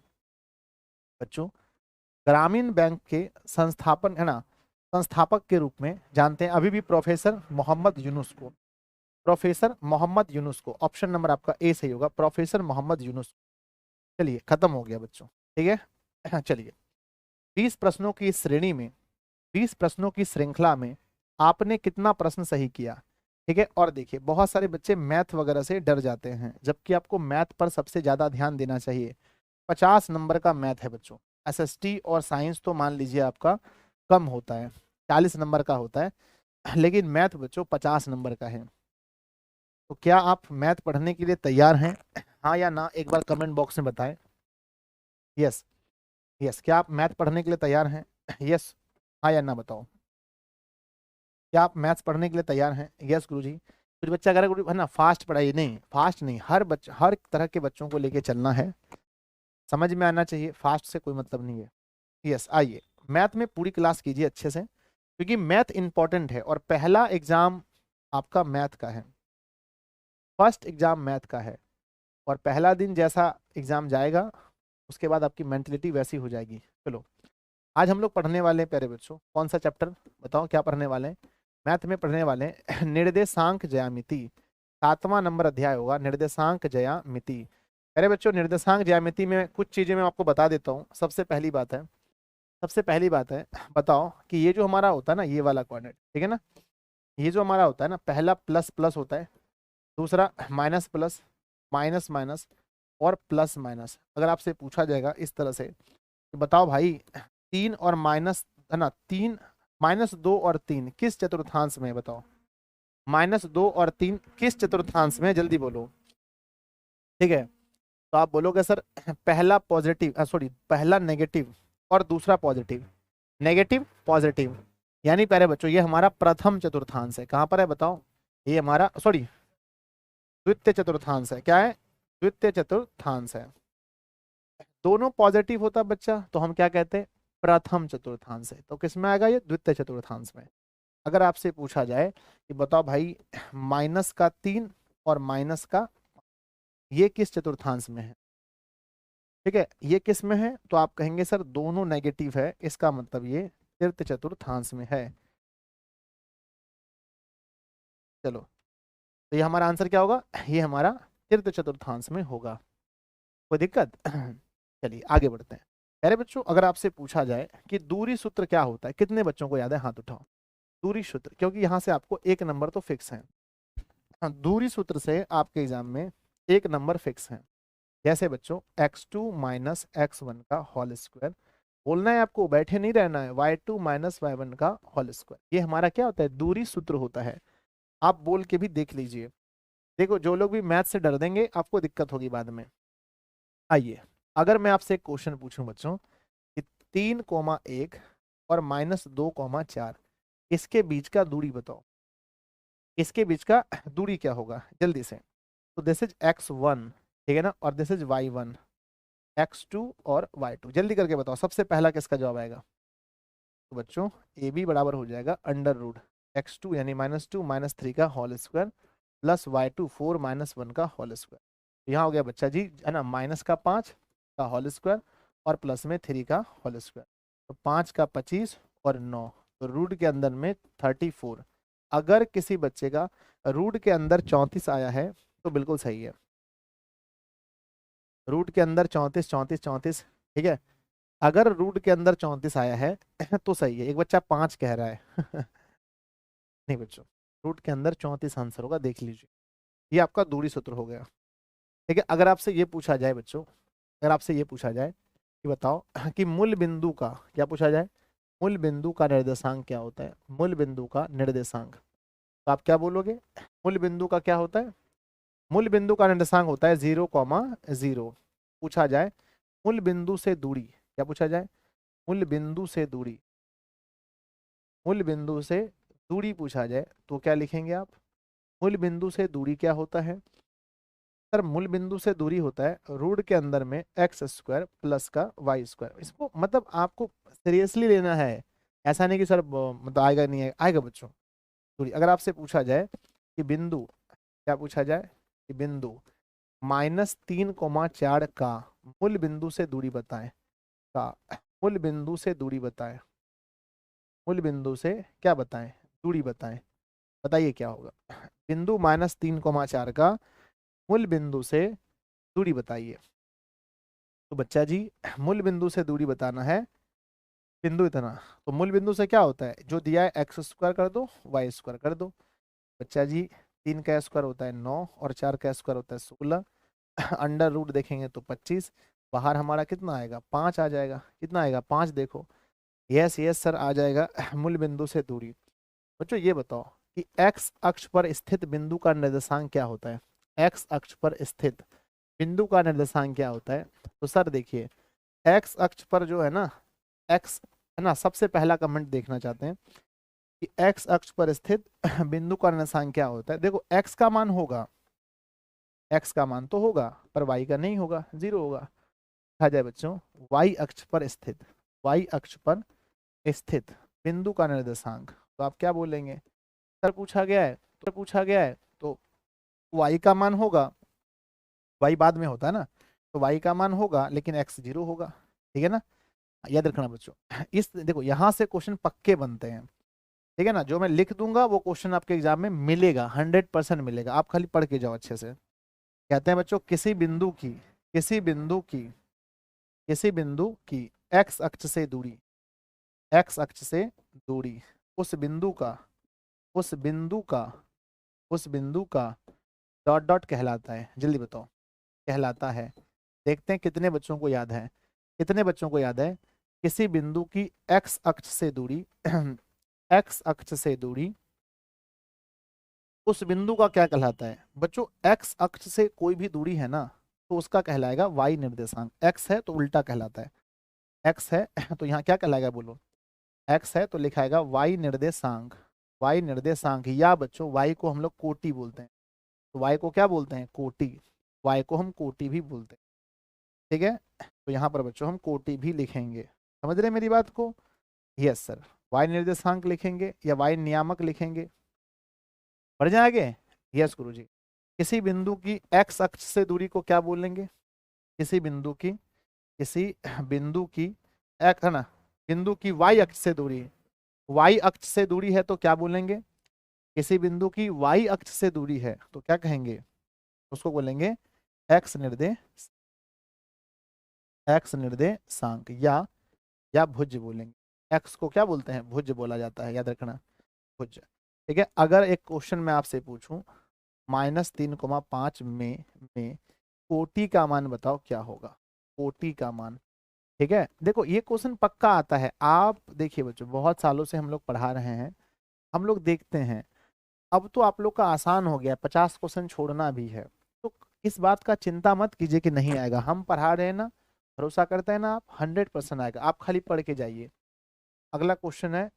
बच्चों? ग्रामीण बैंक के संस्थापन, है ना, संस्थापक के रूप में जानते हैं अभी भी प्रोफेसर मोहम्मद यूनुस को। प्रोफेसर मोहम्मद यूनुस को, ऑप्शन नंबर आपका ए सही होगा, प्रोफेसर मोहम्मद यूनुस। चलिए खत्म हो गया बच्चों, ठीक है चलिए, 20 प्रश्नों की इस श्रेणी में, 20 प्रश्नों की श्रृंखला में आपने कितना प्रश्न सही किया? ठीक है, और देखिए बहुत सारे बच्चे मैथ वगैरह से डर जाते हैं, जबकि आपको मैथ पर सबसे ज्यादा ध्यान देना चाहिए। 50 नंबर का मैथ है बच्चों। एसएसटी और साइंस तो मान लीजिए आपका कम होता है, 40 नंबर का होता है, लेकिन मैथ बच्चों 50 नंबर का है। तो क्या आप मैथ पढ़ने के लिए तैयार हैं? हाँ या ना, एक बार कमेंट बॉक्स में बताएं। यस, यस, क्या आप मैथ पढ़ने के लिए तैयार हैं? यस, हाँ या ना बताओ। क्या आप मैथ्स पढ़ने के लिए तैयार हैं? यस गुरुजी। कुछ बच्चा अगर है ना फास्ट पढ़ाई, नहीं फास्ट नहीं, हर बच्चा, हर तरह के बच्चों को लेके चलना है, समझ में आना चाहिए, फास्ट से कोई मतलब नहीं है। यस, आइए मैथ में पूरी क्लास कीजिए अच्छे से, क्योंकि मैथ इंपॉर्टेंट है और पहला एग्जाम आपका मैथ का है, फर्स्ट एग्जाम मैथ का है। और पहला दिन जैसा एग्जाम जाएगा, उसके बाद आपकी मेंटलिटी वैसी हो जाएगी। चलो, आज हम लोग पढ़ने वाले हैं प्यारे बच्चों, कौन सा चैप्टर बताओ, क्या पढ़ने वाले हैं? मैथ में पढ़ने वाले हैं निर्देशांक ज्यामिति। 7वां नंबर अध्याय होगा निर्देशांक ज्यामिति। प्यारे बच्चों, निर्देशांक ज्यामिति में कुछ चीजें मैं आपको बता देता हूँ। सबसे पहली बात है, सबसे पहली बात है, बताओ कि ये जो हमारा होता है ना, ये वाला कोऑर्डिनेट, ठीक है ना, ये जो हमारा होता है ना, पहला प्लस प्लस होता है, दूसरा माइनस प्लस, माइनस माइनस, और प्लस माइनस। अगर आपसे पूछा जाएगा इस तरह से कि बताओ भाई, 3 और माइनस, है ना, 3, -2 और 3 किस चतुर्थांश में है? बताओ, -2 और 3 किस चतुर्थांश में है? जल्दी बोलो। ठीक है, तो आप बोलोगे सर पहला पॉजिटिव, सॉरी पहला नेगेटिव और दूसरा पॉजिटिव, नेगेटिव पॉजिटिव, यानी प्यारे बच्चों ये हमारा प्रथम चतुर्थांश है। कहाँ पर है बताओ? ये हमारा, सॉरी, द्वितीय चतुर्थांश है। क्या है? द्वितीय चतुर्थांश है। दोनों पॉजिटिव होता बच्चा तो हम क्या कहते हैं? प्रथम चतुर्थांश है। तो किस में आएगा? ये द्वितीय चतुर्थांश में। अगर आपसे पूछा जाए कि बताओ भाई, -3 और माइनस का, ये किस चतुर्थांश में है? ठीक है, ये किस में है? तो आप कहेंगे सर दोनों नेगेटिव है, इसका मतलब ये तृतीय चतुर्थांश में है। चलो, तो ये हमारा आंसर क्या होगा? ये हमारा तृतीय चतुर्थांश में होगा। कोई दिक्कत? चलिए आगे बढ़ते हैं। अरे बच्चों, अगर आपसे पूछा जाए कि दूरी सूत्र क्या होता है, कितने बच्चों को याद है? हाथ उठाओ। दूरी सूत्र, क्योंकि यहाँ से आपको 1 नंबर तो फिक्स है। हाँ, दूरी सूत्र से आपके एग्जाम में 1 नंबर फिक्स है। जैसे बच्चों, x2 माइनस x1 का होल स्क्वायर, बोलना है आपको, बैठे नहीं रहना है, y2 माइनस y1 का होल स्क्वायर। ये हमारा क्या होता है? दूरी सूत्र होता है। आप बोल के भी देख लीजिए। देखो, जो लोग भी मैथ से डर देंगे आपको दिक्कत होगी बाद में। आइए, अगर मैं आपसे एक क्वेश्चन पूछूं बच्चों कि 3,1 और -2,4, इसके बीच का दूरी बताओ, इसके बीच का दूरी क्या होगा? जल्दी से। तो दिस इज x1, ठीक है ना, और दिस इज y1, x2 और y2। जल्दी करके बताओ सबसे पहला किसका जवाब आएगा। तो बच्चों ए बी बराबर हो जाएगा अंडर रूट x2 यानी -2 -3 का होल स्क्वायर प्लस y2 4 -1 का होल स्क्वायर। यहाँ हो गया बच्चा जी है ना, माइनस का 5 का होल स्क्वायर और प्लस में 3 का होल स्क्वायर। तो 5 का 25 और 9, तो रूट के अंदर में 34। अगर किसी बच्चे का रूट के अंदर 34 आया है तो बिल्कुल सही है। रूट के अंदर 34 34 34, ठीक है। अगर रूट के अंदर 34 आया है तो सही है। एक बच्चा 5 कह रहा है नहीं बच्चों, रूट के अंदर 34 आंसर होगा, देख लीजिए। ये आपका दूरी सूत्र हो गया। ठीक है, अगर आपसे ये पूछा जाए बच्चों, अगर आपसे ये पूछा जाए कि बताओ कि मूल बिंदु का, क्या पूछा जाए, मूल बिंदु का निर्देशांक क्या होता है, मूल बिंदु का निर्देशांक, तो आप क्या बोलोगे। मूल बिंदु का क्या होता है, मूल बिंदु का निर्देशांक होता है 0,0। पूछा जाए मूल बिंदु से दूरी, क्या पूछा जाए, मूल बिंदु से दूरी, मूल बिंदु से दूरी पूछा जाए तो क्या लिखेंगे आप। मूल बिंदु से दूरी क्या होता है सर, मूल बिंदु से दूरी होता है रूट के अंदर में एक्स स्क्वायर प्लस का वाई स्क्वायर। इसको मतलब आपको सीरियसली लेना है, ऐसा नहीं कि सर मतलब आएगा नहीं आएगा, आएगा बच्चों। दूरी अगर आपसे पूछा जाए कि बिंदु, क्या पूछा जाए कि बिंदु -3,4 का मूल बिंदु से दूरी बताएं, का मूल बिंदु से दूरी बताएं, मूल बिंदु से क्या बताएं, दूरी बताएं, बताइए क्या होगा। बिंदु -3,4 का मूल बिंदु से दूरी बताइए। तो बच्चा जी मूल बिंदु से दूरी बताना है, बिंदु इतना, तो मूल बिंदु से क्या होता है, जो दिया है एक्स स्क्वायर कर दो वाई स्क्वायर कर दो। बच्चा जी 3 का स्क्वायर होता है 9 और 4 का स्क्वायर होता है 16, अंडर रूट देखेंगे तो 25, बाहर हमारा कितना आएगा 5 आ जाएगा, कितना आएगा 5 देखो। यस यस सर आ जाएगा मूल बिंदु से दूरी। बच्चों ये बताओ कि एक्स अक्ष पर स्थित बिंदु का निर्देशांक क्या होता है, एक्स अक्ष पर स्थित बिंदु का निर्देशांक क्या होता है। तो सर देखिए एक्स अक्ष पर जो है ना, एक्स है ना, सबसे पहला कमेंट देखना चाहते हैं कि एक्स अक्ष पर स्थित बिंदु का निर्देशांक क्या होता है। देखो एक्स का मान होगा, एक्स का मान तो होगा पर वाई का नहीं होगा, जीरो होगा। कहा जाए बच्चों वाई अक्ष पर स्थित, वाई अक्ष पर स्थित बिंदु का निर्देशांक, तो आप क्या बोलेंगे। सर पूछा गया है, तो पूछा गया है तो वाई का मान होगा, वाई बाद में होता है ना, तो वाई का मान होगा लेकिन एक्स जीरो होगा, ठीक है ना। याद रखना बच्चों, इस देखो यहाँ से क्वेश्चन पक्के बनते हैं, ठीक है ना। जो मैं लिख दूंगा वो क्वेश्चन आपके एग्जाम में मिलेगा, 100% मिलेगा, आप खाली पढ़ के जाओ अच्छे से। कहते हैं बच्चों किसी बिंदु की, किसी बिंदु की, किसी बिंदु की एक्स अक्ष से दूरी, एक्स अक्ष से दूरी उस बिंदु का, उस बिंदु का, उस बिंदु का डॉट डॉट कहलाता है। जल्दी बताओ, कहलाता है। देखते हैं कितने बच्चों को याद है, कितने बच्चों को याद है। किसी बिंदु की एक्स अक्ष से दूरी एक्स अक्ष से दूरी उस बिंदु का क्या कहलाता है। बच्चों एक्स अक्ष से कोई भी दूरी है ना तो उसका कहलाएगा वाई निर्देशांक। एक्स है तो उल्टा कहलाता है, एक्स है तो यहाँ क्या कहलाएगा बोलो, एक्स है तो लिखाएगा वाई निर्देशांक, वाई निर्देशांक। या बच्चों वाई को हम लोग कोटि बोलते हैं, तो वाई को क्या बोलते हैं कोटि, वाई को हम कोटि भी बोलते हैं, ठीक है। तो यहाँ पर बच्चों हम कोटि भी लिखेंगे, समझ रहे हैं मेरी बात को। यस सर, वाई निर्देशांक लिखेंगे या वाई नियामक लिखेंगे। बढ़ जाए आगे। यस गुरु जी। किसी बिंदु की एक्स अक्ष से दूरी को क्या बोलेंगे, किसी बिंदु की, किसी बिंदु की एक है ना, बिंदु की वाई अक्ष से दूरी, वाई अक्ष से दूरी है तो क्या बोलेंगे, किसी बिंदु की वाई अक्ष से दूरी है तो क्या कहेंगे, उसको बोलेंगे एक्स निर्देश, एक्स निर्देशांक या भुज बोलेंगे। एक्स को क्या बोलते हैं, भुज बोला जाता है, याद रखना भुज। ठीक है, अगर एक क्वेश्चन मैं आपसे पूछूं -3,5 में कोटि का मान बताओ क्या होगा, कोटि का मान। ठीक है, देखो ये क्वेश्चन पक्का आता है। आप देखिए बच्चों बहुत सालों से हम लोग पढ़ा रहे हैं, हम लोग देखते हैं। अब तो आप लोग का आसान हो गया, 50 क्वेश्चन छोड़ना भी है, तो इस बात का चिंता मत कीजिए कि नहीं आएगा। हम पढ़ा रहे हैं ना, भरोसा करते हैं ना आप, 100% आएगा, आप खाली पढ़ के जाइए। अगला क्वेश्चन है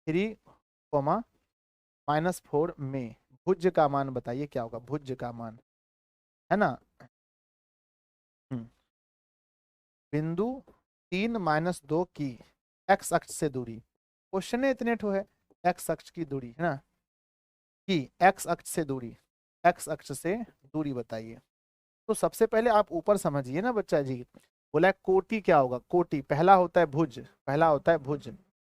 3,-4 में भुज का मान बताइए क्या होगा, भुज का मान, है ना। बिंदु 3 - 2 की एक्स अक्ष से दूरी। क्वेश्चन इतने ठो है, एक्स अक्ष की दूरी है ना, कि एक्स अक्ष से दूरी, एक्स अक्ष से दूरी बताइए। तो सबसे पहले आप ऊपर समझिए ना बच्चा जी, बोला है कोटि क्या होगा, कोटि पहला होता है भुज, पहला होता है भुज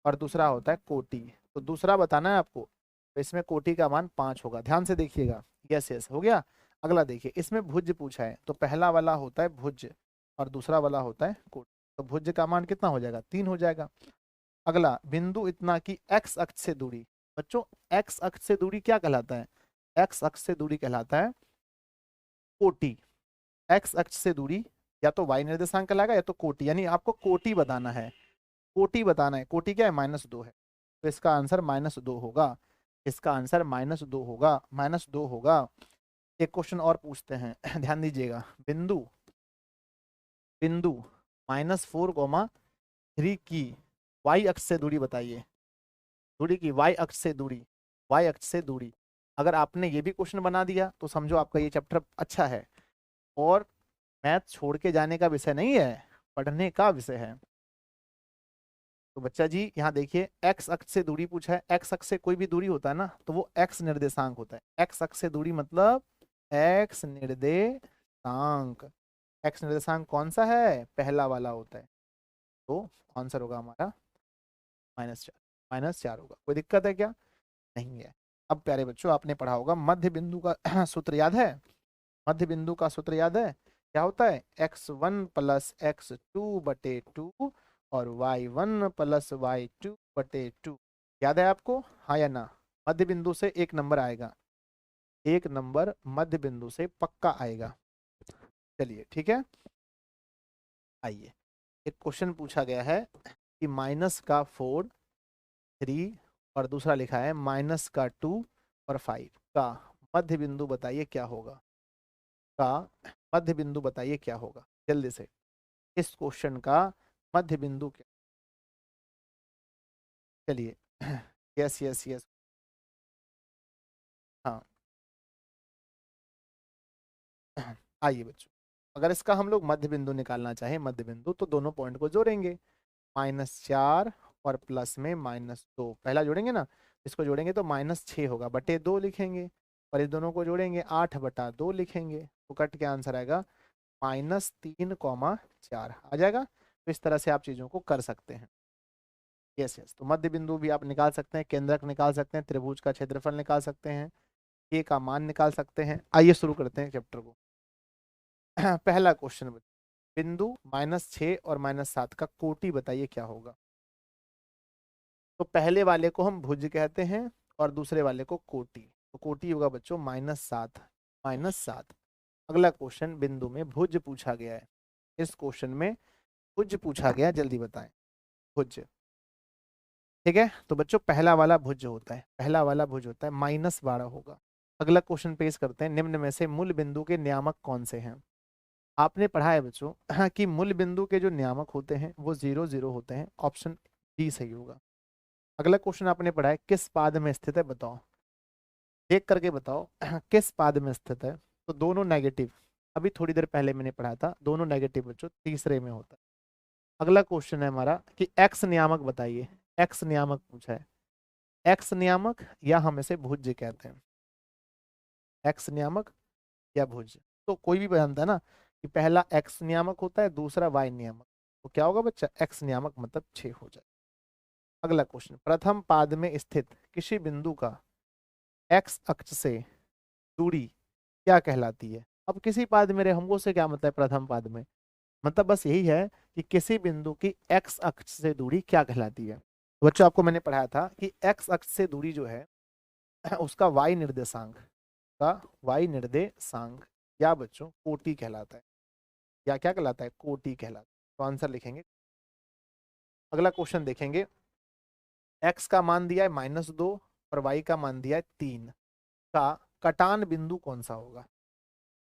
और दूसरा होता है कोटि। तो दूसरा बताना है आपको, तो इसमें कोटि का मान 5 होगा, ध्यान से देखिएगा। यस यस हो गया। अगला देखिए, इसमें भुज पूछा है, तो पहला वाला होता है भुज और दूसरा वाला होता है कोटि। तो भुज का मान कितना हो जाएगा, 3 हो जाएगा। अगला, बिंदु इतना की एक्स अक्ष से दूरी। बच्चों एक्स अक्ष से दूरी क्या कहलाता है, एक्स अक्ष से दूरी कहलाता है कोटि। एक्स अक्ष से दूरी या तो वाई निर्देशांक कहलाएगा या तो कोटि, यानी आपको कोटि बताना है, कोटि बताना है। कोटि क्या है, -2 है, तो इसका आंसर -2 होगा, इसका आंसर -2 होगा, -2 होगा। एक क्वेश्चन और पूछते हैं ध्यान दीजिएगा। बिंदु बिंदु -4, 3 की वाई अक्ष से दूरी बताइए, दूरी की वाई अक्ष से दूरी, वाई अक्ष से दूरी। अगर आपने ये भी क्वेश्चन बना दिया तो समझो आपका ये चैप्टर अच्छा है, और मैथ छोड़ के जाने का विषय नहीं है, पढ़ने का विषय है। तो बच्चा जी यहाँ देखिए, एक्स अक्ष से दूरी पूछा है, एक्स अक्ष से कोई भी दूरी होता है ना तो वो एक्स निर्देशांक होता है। एक्स अक्ष से दूरी मतलब एक्स निर्देशांक, एक्स निर्देशांक कौन सा है, पहला वाला होता है। तो आंसर होगा हमारा -4, -4 होगा। कोई दिक्कत है क्या, नहीं है। अब प्यारे बच्चों आपने पढ़ा होगा मध्य बिंदु का सूत्र याद है, मध्य बिंदु का सूत्र याद है, क्या होता है, x1 + x2/2 और y1 + y2/2। याद है आपको, हाँ या ना। मध्य बिंदु से एक नंबर आएगा, एक नंबर मध्य बिंदु से पक्का आएगा। चलिए ठीक है, आइए एक क्वेश्चन पूछा गया है कि -4, 3 और दूसरा लिखा है -2 और 5 का मध्य बिंदु बताइए क्या होगा, का मध्य बिंदु बताइए क्या होगा, जल्दी से। इस क्वेश्चन का मध्य बिंदु क्या, चलिए यस यस यस, हाँ आइए बच्चों, अगर इसका हम लोग मध्य बिंदु निकालना चाहें, मध्य बिंदु, तो दोनों पॉइंट को जोड़ेंगे, -4 और प्लस में -2, पहला जोड़ेंगे ना, इसको जोड़ेंगे तो -6 होगा, बटे 2 लिखेंगे, और इस दोनों को जोड़ेंगे 8/2 लिखेंगे, तो कट के आंसर आएगा -3, 4 आ जाएगा। तो इस तरह से आप चीजों को कर सकते हैं। यस यस, तो मध्य बिंदु भी आप निकाल सकते हैं, केंद्रक निकाल सकते हैं, त्रिभुज का क्षेत्रफल निकाल सकते हैं, ए का मान निकाल सकते हैं। आइए शुरू करते हैं चैप्टर को पहला क्वेश्चन, बिंदु -6 और -7 का कोटि बताइए क्या होगा। तो पहले वाले को हम भुज कहते हैं और दूसरे वाले को कोटि, तो कोटि होगा बच्चों -7, -7। अगला क्वेश्चन, बिंदु में भुज पूछा गया है, इस क्वेश्चन में भुज पूछा गया, जल्दी बताएं, भुज। ठीक है, तो बच्चों पहला वाला भुज होता है, पहला वाला भुज होता है -12 होगा। अगला क्वेश्चन पेश करते हैं, निम्न में से मूल बिंदु के नियामक कौन से हैं। आपने पढ़ा है बच्चों हाँ, कि मूल बिंदु के जो नियामक होते हैं वो 0 0 होते हैं, ऑप्शन डी सही होगा। अगला क्वेश्चन आपने पढ़ा है, किस पाद में स्थित है, बताओ, देख करके बताओ किस पाद में स्थित है। तो दोनों नेगेटिव, अभी थोड़ी देर पहले मैंने पढ़ा था, दोनों नेगेटिव बच्चों तीसरे में होता है। अगला क्वेश्चन है हमारा कि एक्स नियामक बताइए, एक्स नियामक पूछा है, एक्स नियामक या हम इसे भुज कहते हैं, एक्स नियामक या भुज। तो कोई भी जानता है ना कि पहला एक्स नियामक होता है, दूसरा वाई नियामक, तो क्या होगा बच्चा, एक्स नियामक मतलब 6 हो जाए। अगला क्वेश्चन, प्रथम पाद में स्थित किसी बिंदु का एक्स अक्ष से दूरी क्या कहलाती है। अब किसी पाद में रे, हमको से क्या मतलब है प्रथम पाद में, मतलब बस यही है कि किसी बिंदु की एक्स अक्ष से दूरी क्या कहलाती है। तो बच्चों आपको मैंने पढ़ाया था कि एक्स अक्ष से दूरी जो है उसका वाई निर्देशांक, का वाई निर्देशांक या बच्चों कोटि कहलाता है, या क्या कहलाता है, कोटि कहलाता है। तो आंसर लिखेंगे। अगला क्वेश्चन देखेंगे, एक्स का मान दिया है -2 और वाई का मान दिया है 3 का कटान बिंदु कौन सा होगा।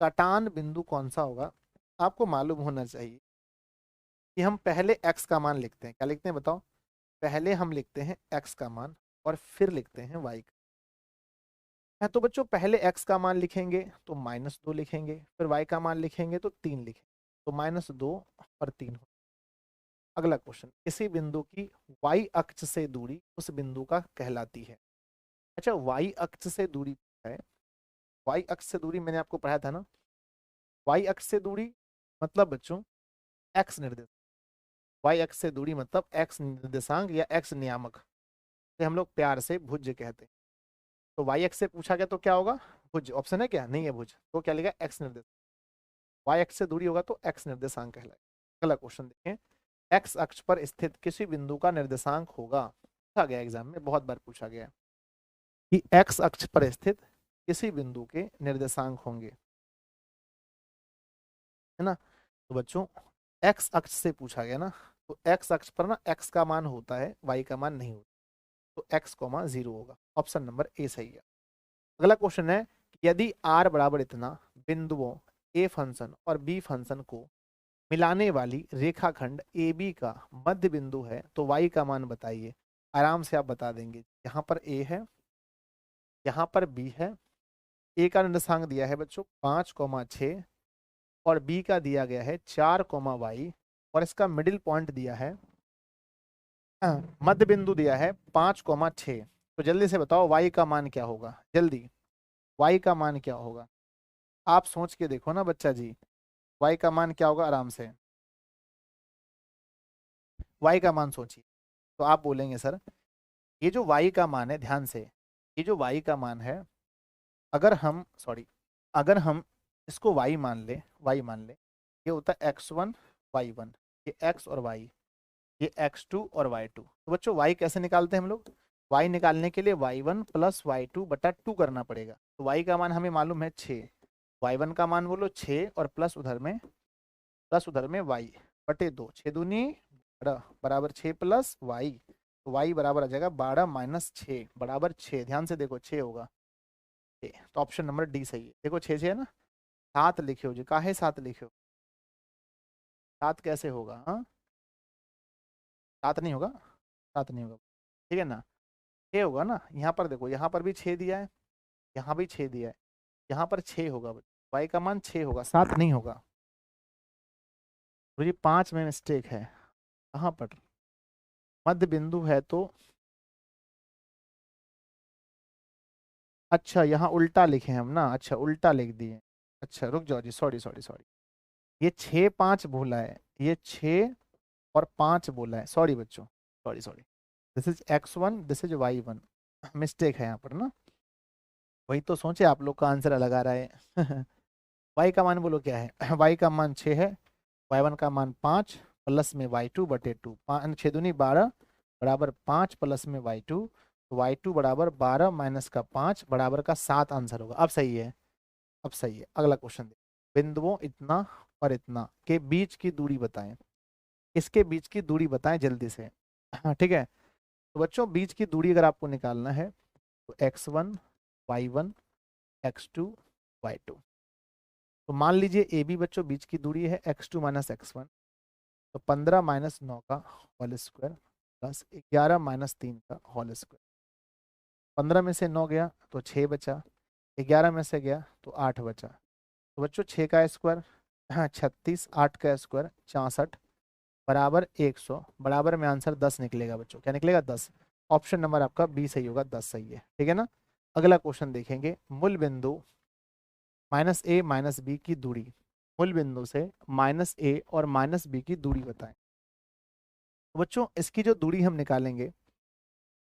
कटान बिंदु कौन सा होगा, आपको मालूम होना चाहिए कि हम पहले एक्स का मान लिखते हैं, क्या लिखते हैं बताओ, पहले हम लिखते हैं एक्स का मान और फिर लिखते हैं वाई का। है तो बच्चों पहले एक्स का मान लिखेंगे तो -2 लिखेंगे, फिर वाई का मान लिखेंगे तो 3 लिखेंगे, तो -2 और 3 अगला क्वेश्चन, किसी बिंदु की y अक्ष से दूरी उस बिंदु का कहलाती है। अच्छा, y अक्ष से दूरी है, y अक्ष से दूरी मैंने आपको पढ़ाया था ना, y अक्ष से दूरी मतलब बच्चों x निर्देशांक, y अक्ष से दूरी मतलब x निर्देशांक या x नियामक, से हम लोग प्यार से भुज कहते हैं। तो y अक्ष से पूछा गया तो क्या होगा, भुज। ऑप्शन है क्या, नहीं है भुज, तो क्या लिखा, x निर्देशांक। y अक्ष से दूरी होगा तो x निर्देशांक कहलाएगा। अगला क्वेश्चन देखें, x अक्ष पर स्थित किसी बिंदु का निर्देशांक होगा। पूछा गया एग्जाम में, बहुत बार पूछा गया कि x अक्ष पर स्थित किसी बिंदु के निर्देशांक होंगे, है ना। तो बच्चों x अक्ष से पूछा गया ना, तो x अक्ष पर ना x का मान होता है, y का मान नहीं होता, तो x, 0 होगा। ऑप्शन नंबर ए सही है। अगला क्वेश्चन है, यदि r बराबर इतना बिंदुओं a फंक्शन और b फंक्शन को मिलाने वाली रेखाखंड AB का मध्य बिंदु है तो y का मान बताइए। आराम से आप बता देंगे, यहाँ पर a है, यहाँ पर b है। a का निर्देशांक दिया है बच्चों 5,6 और b का दिया गया है 4,y और इसका मिडिल पॉइंट दिया है, मध्य बिंदु दिया है 5,6। तो जल्दी से बताओ y का मान क्या होगा, जल्दी y का मान क्या होगा। आप सोच के देखो ना बच्चा जी, y का मान क्या होगा, आराम से y का मान सोचिए। तो आप बोलेंगे सर ये जो y का मान है, ध्यान से, ये जो y का मान है, अगर हम अगर हम इसको y मान ले, ये होता है x1 y1, ये x और y, ये x2 और y2। तो बच्चों y कैसे निकालते हैं हम लोग, y निकालने के लिए y1 प्लस y2 बटा 2 करना पड़ेगा। तो y का मान हमें मालूम है 6, y1 का मान बोलो 6 और प्लस उधर में y बटे 2, 6 दूनी 12 बराबर 6 प्लस y, तो y बराबर आ जाएगा 12 माइनस 6 बराबर 6। ध्यान से देखो 6 होगा, 6। तो ऑप्शन नंबर डी सही है। देखो 6 है ना, 7 लिखे हो जी, काहे 7 लिखे हो, 7 कैसे होगा, हाँ 7 नहीं होगा, 7 नहीं होगा, ठीक है ना, 6 होगा ना। यहाँ पर देखो, यहाँ पर भी 6 दिया है, यहाँ भी 6 दिया है, यहाँ पर 6 होगा, y का मान 6 होगा, 7 नहीं होगा। तो ये 5 में मिस्टेक है, कहाँ पर, मध्य बिंदु है तो, अच्छा यहाँ उल्टा लिखे हैं हम ना, अच्छा उल्टा लिख दिए, अच्छा रुक जाओ जी, सॉरी सॉरी सॉरी, ये 6 5 बोला है, ये 6 और 5 बोला है, सॉरी बच्चों, sorry sorry, this is x1, this is y1, mistake है यहाँ पर ना। वही तो सोचे आप लोग का आंसर अलग आ रहा है। y का मान बोलो क्या है, y का मान 6 है, y1 का मान 5 प्लस में y2 बटे 2, 6 दूनी 12 बराबर 5 प्लस में y2, तो y2 बराबर 12 माइनस का 5 बराबर का 7 आंसर होगा। अब सही है, अब सही है। अगला क्वेश्चन, बिंदुओं इतना और इतना के बीच की दूरी बताएं, इसके बीच की दूरी बताएं जल्दी से। हाँ ठीक है, तो बच्चों बीच की दूरी अगर आपको निकालना है तो x1 y1 x2 y2। तो मान लीजिए ए बी बच्चों बीच की दूरी है x2 माइनस x1, तो 15 माइनस 9 का होल स्क्वायर प्लस 11 माइनस 3 का होल स्क्वायर। 15 में से 9 गया तो 6 बचा, 11 में से गया तो 8 बचा। तो बच्चों 6 का स्क्वायर, हाँ 36, 8 का स्क्वायर 64 बराबर 100, बराबर में आंसर 10 निकलेगा बच्चों, क्या निकलेगा 10। ऑप्शन नंबर आपका बी सही होगा, 10 सही है, ठीक है ना। अगला क्वेश्चन देखेंगे, मूल बिंदु माइनस ए माइनस बी की दूरी, मूल बिंदु से माइनस ए और माइनस बी की दूरी बताएं। तो बच्चों इसकी जो दूरी हम निकालेंगे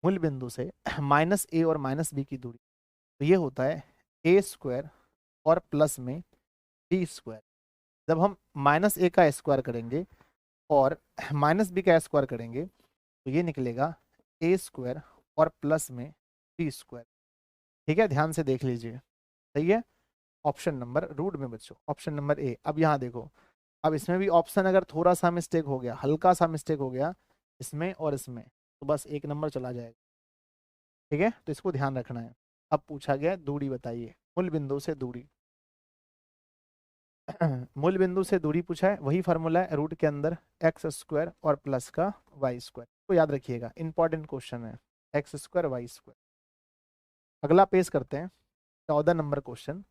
मूल बिंदु से माइनस ए और माइनस बी की दूरी, तो ये होता है ए स्क्वायर और प्लस में बी स्क्वायर। जब हम माइनस ए का स्क्वायर करेंगे और माइनस बी का स्क्वायर करेंगे तो ये निकलेगा ए स्क्वायर और प्लस में बी स्क्वायर, ठीक है, ध्यान से देख लीजिए, सही है। ऑप्शन नंबर रूट में बच्चों, ऑप्शन नंबर ए। अब यहाँ देखो, अब इसमें भी ऑप्शन अगर थोड़ा सा मिस्टेक हो गया, हल्का सा मिस्टेक हो गया इसमें और इसमें, तो बस एक नंबर चला जाएगा, ठीक है, तो इसको ध्यान रखना है। अब पूछा गया दूरी बताइए, मूल बिंदु से दूरी। मूल बिंदु से दूरी पूछा है, वही फार्मूला है रूट के अंदर एक्स स्क्वायर और प्लस का वाई स्क्वायर, तो याद रखिएगा, इंपॉर्टेंट क्वेश्चन है, एक्स स्क्वायर वाई स्क्वायर। अगला पेश करते हैं 14 नंबर क्वेश्चन,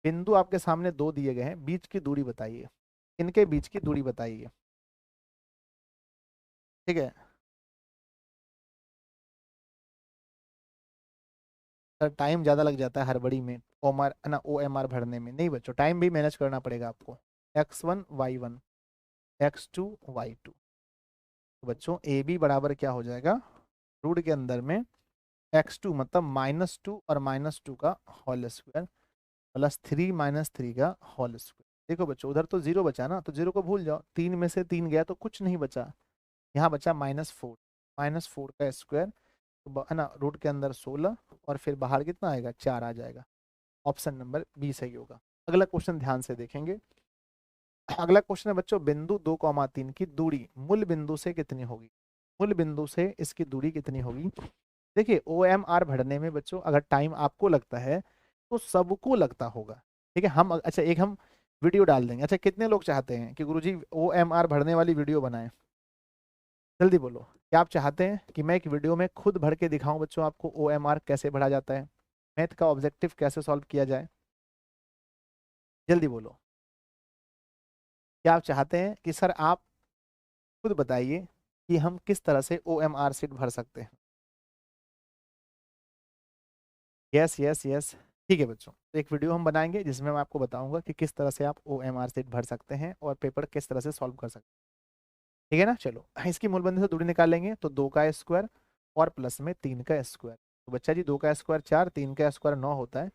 बिंदु आपके सामने दो दिए गए हैं, बीच की दूरी बताइए, इनके बीच की दूरी बताइए। ठीक है सर, टाइम ज़्यादा लग जाता है हड़बड़ी में ओमआर ना OMR भरने में। नहीं बच्चों, टाइम भी मैनेज करना पड़ेगा आपको। x1 y1 x2 y2, तो बच्चों ए बी बराबर क्या हो जाएगा, रूट के अंदर में x2 मतलब -2 और -2 का होल स्क्वायर प्लस 3 -3 का होल स्क्वायर। देखो बच्चों उधर तो जीरो बचा ना, तो जीरो को भूल जाओ, 3 में से 3 गया तो कुछ नहीं बचा, यहाँ बचा -4, -4 का स्क्वायर, है ना, रूट के अंदर 16 और फिर बाहर कितना आएगा, 4 आ जाएगा। ऑप्शन नंबर बी सही होगा। अगला क्वेश्चन ध्यान से देखेंगे। अगला क्वेश्चन है बच्चों, बिंदु 2,3 की दूरी मूल बिंदु से कितनी होगी। मूल बिंदु से इसकी दूरी कितनी होगी। देखिए OMR भरने में बच्चों अगर टाइम आपको लगता है तो सबको लगता होगा। ठीक है, हम अच्छा एक हम वीडियो डाल देंगे। अच्छा कितने लोग चाहते हैं कि गुरुजी OMR भरने वाली वीडियो बनाएं, जल्दी बोलो। क्या आप चाहते हैं कि मैं एक वीडियो में खुद भर के दिखाऊं बच्चों आपको OMR कैसे भरा जाता है, मैथ का ऑब्जेक्टिव कैसे सॉल्व किया जाए, जल्दी बोलो। क्या आप चाहते हैं कि सर आप खुद बताइए कि हम किस तरह से OMR शीट भर सकते हैं। यस यस यस, ठीक है बच्चों, तो एक वीडियो हम बनाएंगे जिसमें मैं आपको बताऊंगा कि किस तरह से आप OMR शीट भर सकते हैं और पेपर किस तरह से सॉल्व कर सकते हैं। ठीक है ना, चलो इसकी मूलबिंदु से दूरी निकाल लेंगे, तो 2 का स्क्वायर और प्लस में 3 का स्क्वायर। तो बच्चा जी 2 का स्क्वायर 4, 3 का स्क्वायर 9 होता है,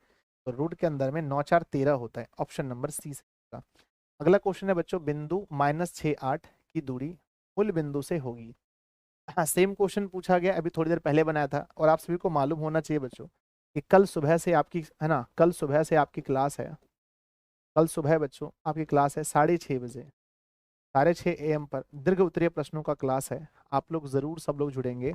तो रूट के अंदर में 9 4 13 होता है। ऑप्शन नंबर सी से होगा। अगला क्वेश्चन है बच्चों, बिंदु -6 8 की दूरी मूल बिंदु से होगी। हाँ सेम क्वेश्चन पूछा गया, अभी थोड़ी देर पहले बनाया था, और आप सभी को मालूम होना चाहिए बच्चों कि कल सुबह से आपकी, है ना, कल सुबह से आपकी क्लास है। कल सुबह बच्चों आपकी क्लास है 6:30 बजे, 6:30 AM पर दीर्घ उत्तरीय प्रश्नों का क्लास है। आप लोग जरूर सब लोग जुड़ेंगे।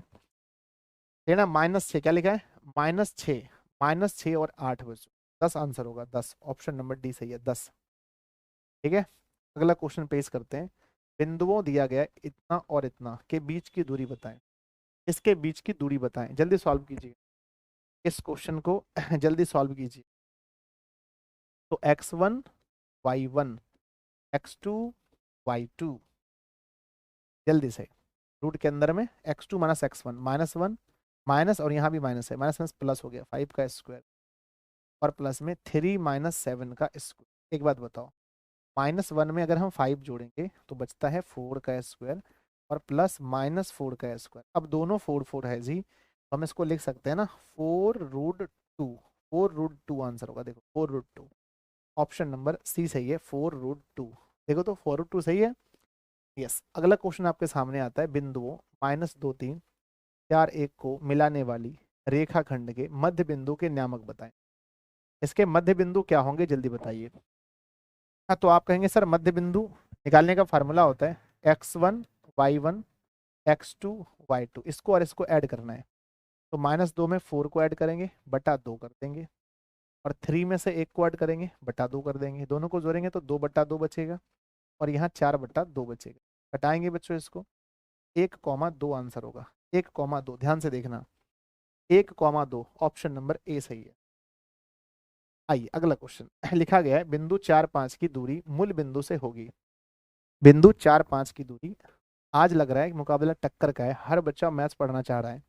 ये ना -6 क्या लिखा है, -6, -6 और 8 बच्चों 10 आंसर होगा, 10। ऑप्शन नंबर डी सही है, 10। ठीक है, अगला क्वेश्चन पेश करते हैं। बिंदुओं दिया गया है, इतना और इतना के बीच की दूरी बताएं। इसके बीच की दूरी बताएं, जल्दी सॉल्व कीजिए इस क्वेश्चन को जल्दी सॉल्व कीजिए। तो x1 y1 x2 y2, जल्दी से रूट के अंदर में x2 माइनस x1 -1 माइनस, और यहाँ भी माइनस है, माइनस माइनस प्लस हो गया, 5 का स्क्वायर और प्लस में 3 -7 का स्क्वायर। एक बात बताओ, -1 में अगर हम 5 जोड़ेंगे तो बचता है 4 का स्क्वायर और प्लस -4 का स्क्वायर। अब दोनों 4 4 है जी, तो हम इसको लिख सकते हैं ना 4√2, 4√2 आंसर होगा। देखो 4√2, ऑप्शन नंबर सी सही है, 4√2। देखो तो 4√2 सही है। यस, अगला क्वेश्चन आपके सामने आता है, बिंदुओं -2 3 4 1 को मिलाने वाली रेखाखंड के मध्य बिंदु के नामक बताएं। इसके मध्य बिंदु क्या होंगे, जल्दी बताइए। हाँ तो आप कहेंगे सर मध्य बिंदु निकालने का फार्मूला होता है x1 y1 x2 y2, इसको और इसको ऐड करना है। तो -2 में 4 को ऐड करेंगे, बटा 2 कर देंगे, और 3 में से 1 को ऐड करेंगे, बटा 2 कर देंगे, दोनों को जोड़ेंगे तो 2/2 बचेगा, और यहाँ 4/2 बचेगा। घटाएंगे बच्चों इसको, 1,2 आंसर होगा, 1,2। ध्यान से देखना, 1,2, ऑप्शन नंबर ए सही है। आइए अगला क्वेश्चन लिखा गया है, बिंदु 4 5 की दूरी मूल बिंदु से होगी। बिंदु 4 5 की दूरी, आज लग रहा है कि मुकाबला टक्कर का है, हर बच्चा मैथ्स पढ़ना चाह रहा है।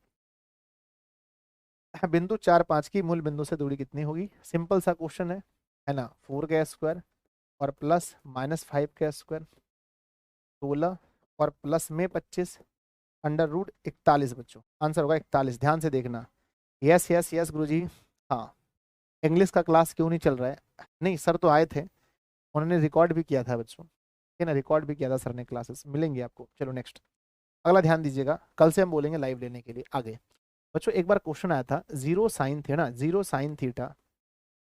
बिंदु 4 5 की मूल बिंदु से दूरी कितनी होगी, सिंपल सा क्वेश्चन है ना, 4 का स्क्वायर और प्लस -5 का स्क्वायर, 16 और प्लस में 25, √41 बच्चों, आंसर होगा 41। ध्यान से देखना। यस यस यस गुरुजी, हाँ। इंग्लिश का क्लास क्यों नहीं चल रहा है, नहीं सर तो आए थे, उन्होंने रिकॉर्ड भी किया था बच्चों, ठीक है ना, रिकॉर्ड भी किया था सर ने, क्लासेस मिलेंगी आपको। चलो नेक्स्ट, अगला ध्यान दीजिएगा, कल से हम बोलेंगे लाइव लेने के लिए आगे। बच्चों एक बार क्वेश्चन आया था, जीरो साइन थे ना, जीरो साइन थीटा,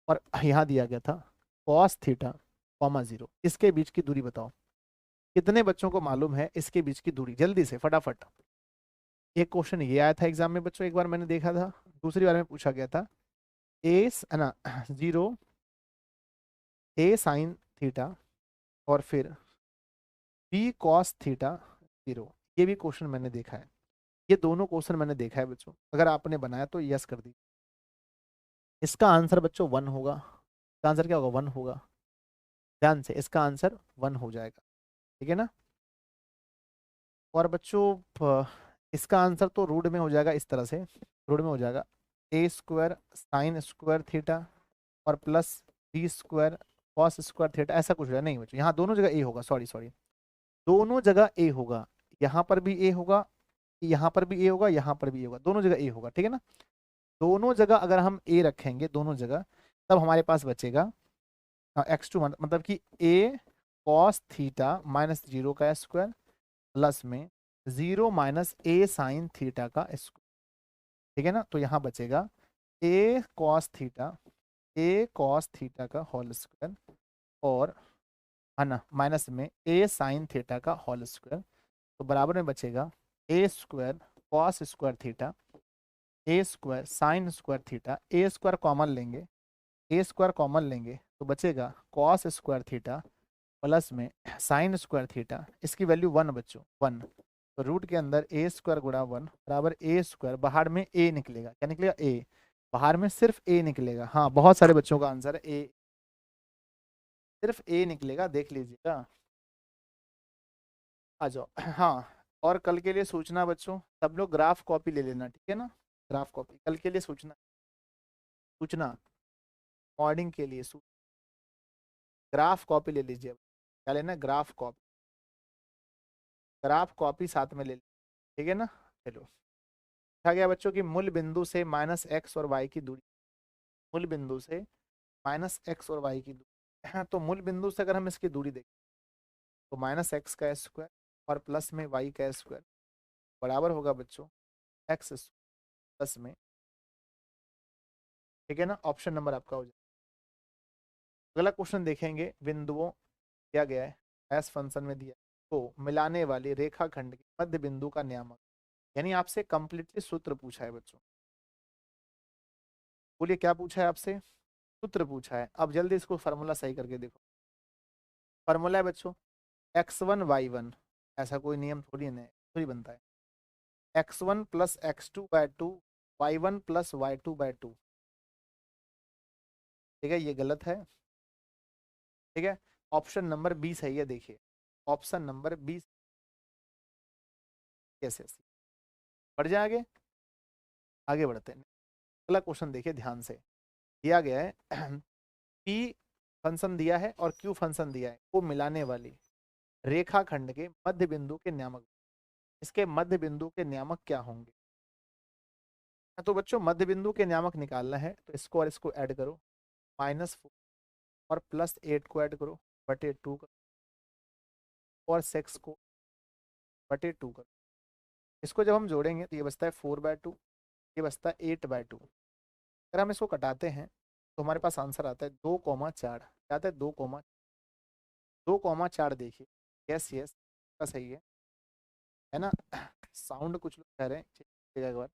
और यहाँ दिया गया था कॉस थीटा कॉमा 0, इसके बीच की दूरी बताओ। कितने बच्चों को मालूम है इसके बीच की दूरी, जल्दी से फटाफट। एक क्वेश्चन ये आया था एग्जाम में बच्चों, एक बार मैंने देखा था, दूसरी बार में पूछा गया था, ए ना 0 ए साइन थीटा और फिर बी कॉस थीटा 0, ये भी क्वेश्चन मैंने देखा है। ये दोनों क्वेश्चन मैंने देखा है बच्चों, अगर आपने बनाया तो यस कर दी। इसका आंसर बच्चों 1 होगा, इसका आंसर क्या होगा, 1 होगा। ध्यान से, इसका आंसर 1 हो जाएगा, ठीक है ना। और बच्चों इसका आंसर तो रूट में हो जाएगा, इस तरह से रूट में हो जाएगा A square sine square theta और plus B square cos square theta, ऐसा कुछ है नहीं बच्चों, यहाँ दोनों जगह ए होगा, सॉरी सॉरी, दोनों जगह ए होगा, यहाँ पर भी ए होगा, यहाँ पर भी ए होगा, यहाँ पर भी ए होगा, दोनों जगह ए होगा, ठीक है ना। दोनों जगह अगर हम ए रखेंगे दोनों जगह, तब हमारे पास बचेगा x2 मतलब कि a कॉस थीटा माइनस 0 का स्क्वायर प्लस में 0 माइनस a साइन थीटा का स्क्वायर, ठीक है ना। तो यहाँ बचेगा a कॉस थीटा का होल स्क्वायर और है ना माइनस में a साइन थीटा का होल स्क्वायर, तो बराबर में बचेगा a square cos square theta a square sine square theta, a square common लेंगे, a स्क्वायर कॉमन लेंगे तो बचेगा कॉस स्क्वायर थीटा प्लस में साइन स्क्वायर थीटा, इसकी वैल्यू 1 बच्चों 1, तो रूट के अंदर ए स्क्वायर गुणा 1 बराबर ए स्क्वायर, बाहर में ए निकलेगा, क्या निकलेगा ए, बाहर में सिर्फ ए निकलेगा। हाँ बहुत सारे बच्चों का आंसर है ए, सिर्फ ए निकलेगा, देख लीजिएगा। आ जाओ हाँ, और कल के लिए सूचना बच्चों, सब लोग ग्राफ कॉपी ले लेना, ठीक है ना। ग्राफ कॉपी कल के लिए सूचना, सूचना मॉर्निंग के लिए ग्राफ कॉपी ले लीजिए, क्या लेना, ग्राफ कॉपी, ग्राफ कॉपी साथ में ले लीजिए, ठीक है ना। चलो कहा गया बच्चों कि मूल बिंदु से माइनस एक्स और वाई की दूरी, मूल बिंदु से माइनस एक्स और वाई की दूरी तो मूल बिंदु से अगर हम इसकी दूरी देखें तो माइनस एक्स का स्क्वायर और प्लस में वाई का स्क्वायर बराबर होगा बच्चों एक्स प्लस में, ठीक है ना। ऑप्शन नंबर आपका हो जाए। अगला क्वेश्चन देखेंगे, बिंदुओं दिया गया है एस फंक्शन में दिया तो मिलाने वाली रेखाखंड के मध्य बिंदु का नियामक, यानी आपसे कंप्लीटली सूत्र पूछा है बच्चों, बोलिए क्या पूछा है आपसे, सूत्र पूछा है। अब जल्दी इसको फार्मूला सही करके देखो, फार्मूला है बच्चों x1 y1, ऐसा कोई नियम थोड़ी नहीं थोड़ी बनता है, x1 plus x2/2 y1 plus y2/2, ठीक है ये गलत है, ठीक है। ऑप्शन नंबर 20 सही है, देखिए ऑप्शन नंबर 20 कैसे, बढ़ जाए आगे, आगे बढ़ते हैं। अगला क्वेश्चन देखिए ध्यान से, दिया गया है p फंक्शन दिया है और q फंक्शन दिया है, को मिलाने वाली रेखाखंड के मध्य बिंदु के नियामक, इसके मध्य बिंदु के नियामक क्या होंगे। तो बच्चों मध्य बिंदु के नियामक निकालना है तो इसको और इसको ऐड करो, -4 और +8 को ऐड करो बटे 2 और 6 को बटे 2 करो, इसको जब हम जोड़ेंगे तो ये बचता है 4/2, ये बचता है 8/2। अगर हम इसको कटाते हैं तो हमारे पास आंसर आता है 2,4, क्या आता है 2,4, देखिए यस यस का सही है ना साउंड कुछ लोग कह रहे हैं, ठीक है एक बार।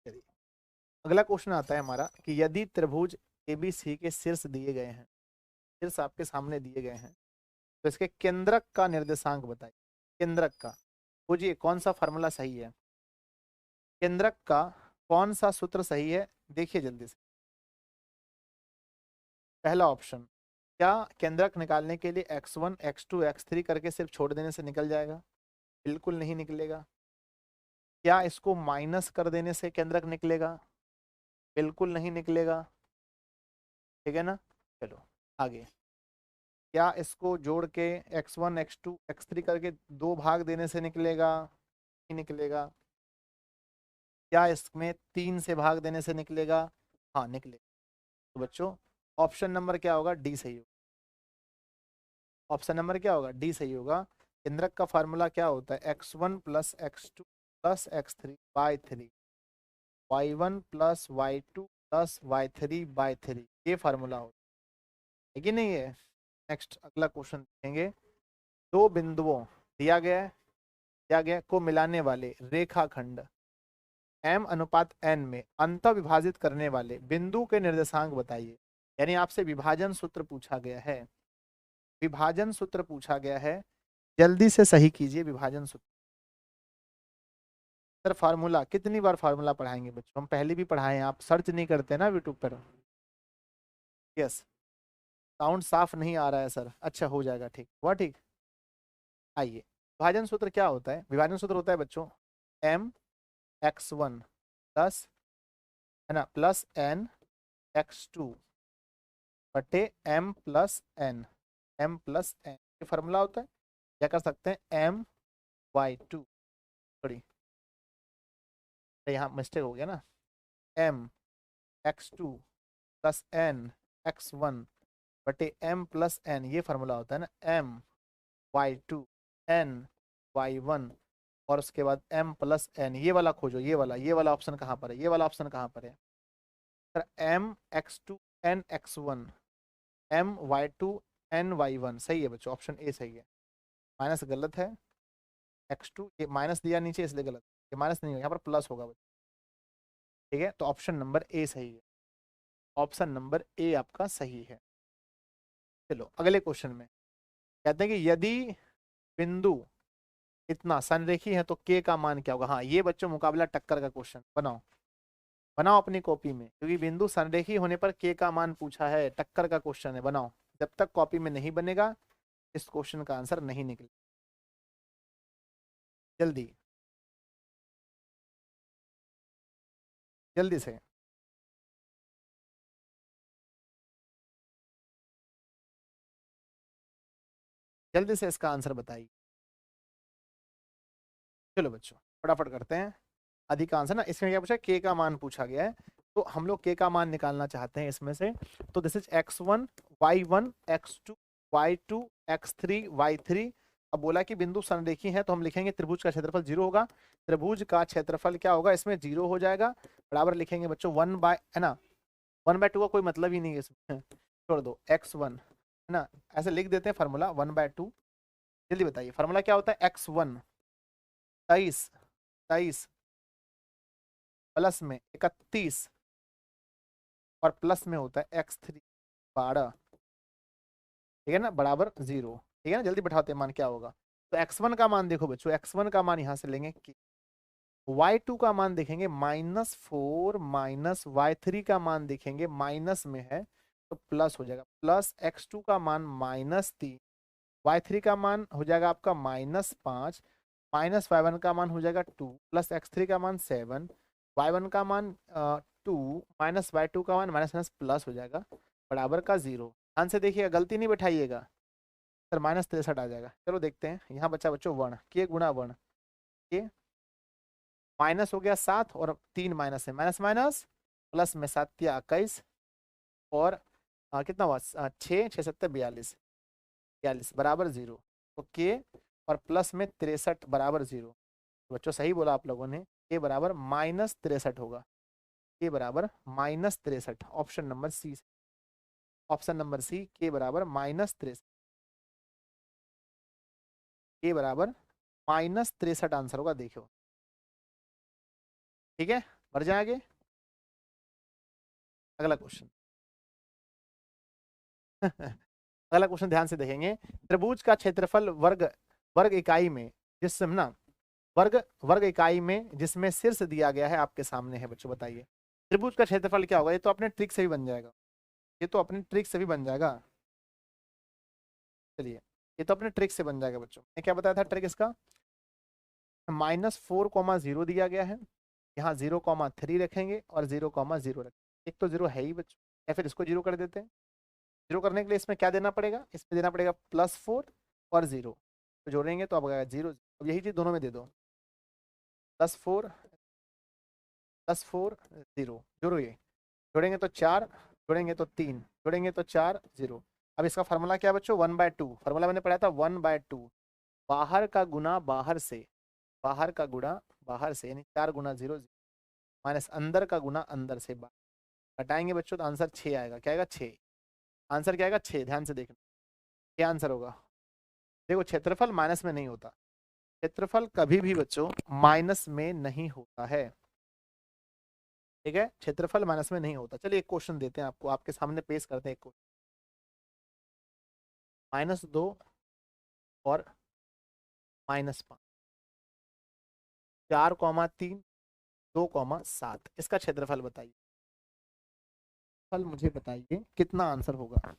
चलिए अगला क्वेश्चन आता है हमारा कि यदि त्रिभुज ABC के शीर्ष दिए गए हैं, शीर्ष आपके सामने दिए गए हैं, तो इसके केंद्रक का निर्देशांक बताइए, केंद्रक का बुझिए कौन सा फार्मूला सही है, केंद्रक का कौन सा सूत्र सही है, देखिए जल्दी से। पहला ऑप्शन, क्या केंद्रक निकालने के लिए x1 x2 x3 करके सिर्फ छोड़ देने से निकल जाएगा, बिल्कुल नहीं निकलेगा। क्या इसको माइनस कर देने से केंद्रक निकलेगा, बिल्कुल नहीं निकलेगा, ठीक है ना। चलो आगे, क्या इसको जोड़ के x1 x2 x3 करके 2 भाग देने से निकलेगा, नहीं निकलेगा। क्या इसमें 3 से भाग देने से निकलेगा, हाँ निकलेगा। तो बच्चों ऑप्शन नंबर क्या होगा, डी सही होगा, ऑप्शन नंबर क्या होगा, डी सही होगा। केंद्रक का फार्मूला क्या होता है, x1 plus x2 plus x3/3, y1 plus y2 plus y3/3, ये फार्मूला होता है कि नहीं है। नेक्स्ट अगला क्वेश्चन देखेंगे, दो बिंदुओं दिया गया है, दिया गया को मिलाने वाले रेखाखंड m/n में अंत विभाजित करने वाले बिंदु के निर्देशांक बताइए, यानी आपसे विभाजन सूत्र पूछा गया है, विभाजन सूत्र पूछा गया है, जल्दी से सही कीजिए विभाजन सूत्र। सर फार्मूला कितनी बार फार्मूला पढ़ाएंगे बच्चों, हम पहले भी पढ़ाए हैं, आप सर्च नहीं करते ना यूट्यूब पर। यस साउंड साफ नहीं आ रहा है सर, अच्छा हो जाएगा, ठीक हुआ ठीक। आइए विभाजन सूत्र क्या होता है? विभाजन सूत्र होता है बच्चों mx1 प्लस, है ना, प्लस n(x2) बटे m+n ये फॉर्मूला होता है। क्या कर सकते हैं my2, सॉरी यहाँ मिस्टेक हो गया ना, m(x2) प्लस n(x1) बटे m+n ये फॉर्मूला होता है ना, my2 ny1 और उसके बाद m+n। ये वाला खोजो, ये वाला ऑप्शन कहाँ पर है? ये वाला ऑप्शन कहाँ पर है sir? mx2 nx1 my2 ny1 सही है बच्चों, ऑप्शन ए सही है। माइनस गलत है, x2 ये माइनस दिया नीचे इसलिए गलत, ये माइनस नहीं होगा, यहाँ पर प्लस होगा बच्चों। ठीक है, तो ऑप्शन नंबर ए सही है, ऑप्शन नंबर ए आपका सही है। चलो अगले क्वेश्चन में कहते हैं कि यदि बिंदु इतना संरेखी है तो के का मान क्या होगा? हाँ ये बच्चों मुकाबला टक्कर का क्वेश्चन बनाओ, बनाओ अपनी कॉपी में, क्योंकि बिंदु संरेखी होने पर के का मान पूछा है, टक्कर का क्वेश्चन है, बनाओ। जब तक कॉपी में नहीं बनेगा इस क्वेश्चन का आंसर नहीं निकले। जल्दी जल्दी से, जल्दी से इसका आंसर बताइए। चलो बच्चों फटाफट करते हैं। अधिकांश है ना, इसमें क्या पूछा? के का मान पूछा गया है, तो हम लोग के का मान निकालना चाहते हैं इसमें से। तो this is x1 y1 x2 y2 x3 y3। अब बोला कि बिंदु संरेखी है तो हम लिखेंगे त्रिभुज का क्षेत्रफल 0 होगा। त्रिभुज का क्षेत्रफल क्या होगा? इसमें 0 हो जाएगा, बराबर लिखेंगे बच्चों 1 बाय, है ना, 1/2 का कोई मतलब ही नहीं है इसमें छोड़ दो, x1 है ना, ऐसे लिख देते हैं फार्मूला 1/2। जल्दी बताइए फार्मूला क्या होता है? x1 23 23 प्लस में 31 और प्लस में होता है x3 12, ठीक है ना, बराबर 0। ठीक है ना, जल्दी बैठाते हैं मान क्या होगा। तो x1 का मान देखो बच्चों, x1 का मान यहाँ से लेंगे कि y2 का मान देखेंगे -4 माइनस y3 का मान देखेंगे माइनस में है तो प्लस हो जाएगा, प्लस x2 का मान -3, y3 का मान हो जाएगा आपका -5, माइनस y1 का मान हो जाएगा 2, प्लस x3 का मान 7, y1 का मान 2 माइनस y2 का मान माइनस माइनस प्लस हो जाएगा, बराबर का 0। ध्यान से देखिएगा, गलती नहीं बैठाइएगा सर, -63 आ जाएगा। चलो देखते हैं, यहाँ बच्चा बच्चों 1 के गुणा 1 के, माइनस हो गया 7 और 3 माइनस है, माइनस माइनस प्लस में 7 या 21 और कितना हुआ 6 6 7 42 42 बराबर 0। तो के और प्लस में 63 बराबर 0। बच्चों सही बोला आप लोगों ने, के बराबर -63 होगा, के बराबर -63, option number C, option number C के बराबर -63, के बराबर -63 आंसर होगा, देखो। ठीक है, बढ़ जाएंगे अगला क्वेश्चन अगला क्वेश्चन ध्यान से देखेंगे। त्रिभुज का क्षेत्रफल वर्ग वर्ग इकाई में, जिसमें ना वर्ग वर्ग इकाई में जिसमें शीर्ष दिया गया है आपके सामने है बच्चों, बताइए त्रिभुज का क्षेत्रफल क्या होगा? ये तो अपने ट्रिक से भी बन जाएगा, ये तो अपने ट्रिक से भी बन जाएगा। चलिए ये तो अपने ट्रिक से बन जाएगा बच्चों। मैं क्या बताया था ट्रिक इसका? -4,0 दिया गया है, यहाँ 0,3 रखेंगे और 0,0 रखेंगे। एक तो 0 है ही बच्चों, या फिर इसको 0 कर देते हैं। 0 करने के लिए इसमें क्या देना पड़ेगा? इसमें देना पड़ेगा +4 और 0, तो जोड़ेंगे तो अब आएगा 0। अब यही चीज़ दोनों में दे दो, +4 +4 0, जोड़ो ये, जोड़ेंगे तो 4, जोड़ेंगे तो 3, जोड़ेंगे तो 4 0। अब इसका फार्मूला क्या है बच्चों? 1/2, फार्मूला मैंने पढ़ा था 1/2, बाहर का गुना बाहर से, बाहर का गुणा बाहर से, यानी 4 गुना 0 माइनस अंदर का गुना अंदर से, घटाएंगे बच्चों तो आंसर 6 आएगा। क्या आएगा? 6, आंसर क्या आएगा? 6। ध्यान से देखना क्या आंसर होगा। देखो क्षेत्रफल माइनस में नहीं होता, क्षेत्रफल कभी भी बच्चों माइनस में नहीं होता है, ठीक है, क्षेत्रफल माइनस में नहीं होता। चलिए एक क्वेश्चन देते हैं आपको, आपके सामने पेश करते हैं एक क्वेश्चन। -2 और -5, 4,3 2,7, इसका क्षेत्रफल बताइए। फल मुझे बताइए कितना आंसर होगा।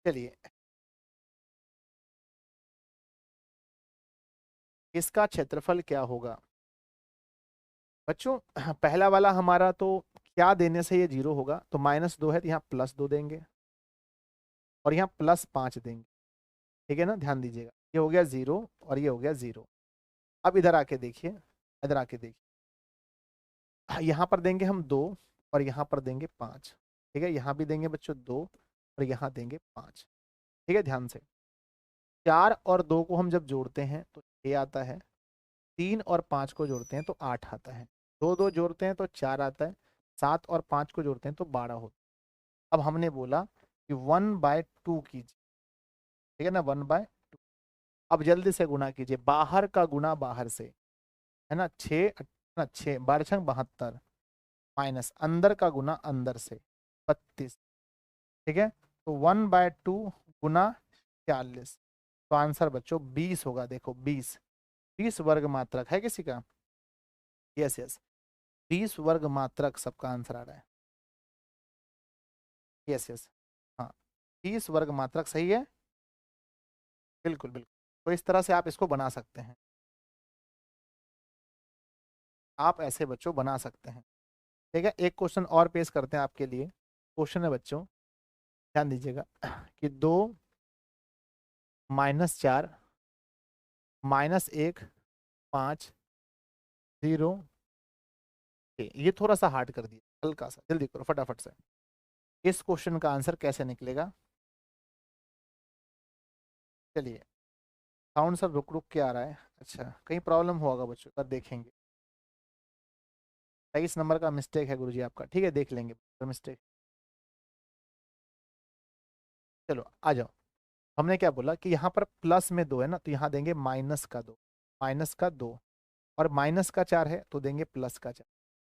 चलिए इसका क्षेत्रफल क्या होगा बच्चों? पहला वाला हमारा तो क्या देने से ये 0 होगा, तो -2 है तो यहाँ +2 देंगे और यहाँ +5 देंगे। ठीक है ना, ध्यान दीजिएगा, ये हो गया 0 और ये हो गया 0। अब इधर आके देखिए, इधर आके देखिए, यहाँ पर देंगे हम 2 और यहाँ पर देंगे 5। ठीक है, यहाँ भी देंगे बच्चों 2 और यहाँ देंगे 5। ठीक है, ध्यान से 4 और 2 को हम जब जोड़ते हैं तो 6 आता है, 3 और 5 को जोड़ते हैं तो 8 आता है, 2 जोड़ते हैं तो 4 आता है, 7 और 5 को जोड़ते हैं तो 12 होता है। अब हमने बोला कि 1/2 कीजिए। ठीक है ना, 1/2। अब जल्दी से गुना कीजिए, बाहर का गुना बाहर से, है ना, 6 12 छंग 72 माइनस अंदर का गुना अंदर से 32। ठीक है, तो 1/2 गुना 40, तो आंसर बच्चों 20 होगा। देखो 20 वर्ग मात्रक है किसी का? यस यस, 20 वर्ग मात्रक सबका आंसर आ रहा है। यस यस, हाँ, 20 वर्ग मात्रक सही है, बिल्कुल बिल्कुल। तो इस तरह से आप इसको बना सकते हैं, आप ऐसे बच्चों बना सकते हैं। ठीक है, एक क्वेश्चन और पेश करते हैं आपके लिए। क्वेश्चन है बच्चों, ध्यान दीजिएगा कि 2 -4 -1 5 0। ये थोड़ा सा हार्ड कर दिया, हल्का सा, जल्दी करो फटाफट से। इस क्वेश्चन का आंसर कैसे निकलेगा? चलिए, साउंड सर रुक रुक के आ रहा है, अच्छा कहीं प्रॉब्लम होगा बच्चों, पर देखेंगे। 23 नंबर का मिस्टेक है गुरुजी आपका, ठीक है देख लेंगे मिस्टेक। चलो आ जाओ, हमने क्या बोला कि यहाँ पर प्लस में 2 है ना, तो यहाँ देंगे -2, -2, और -4 है तो देंगे +4।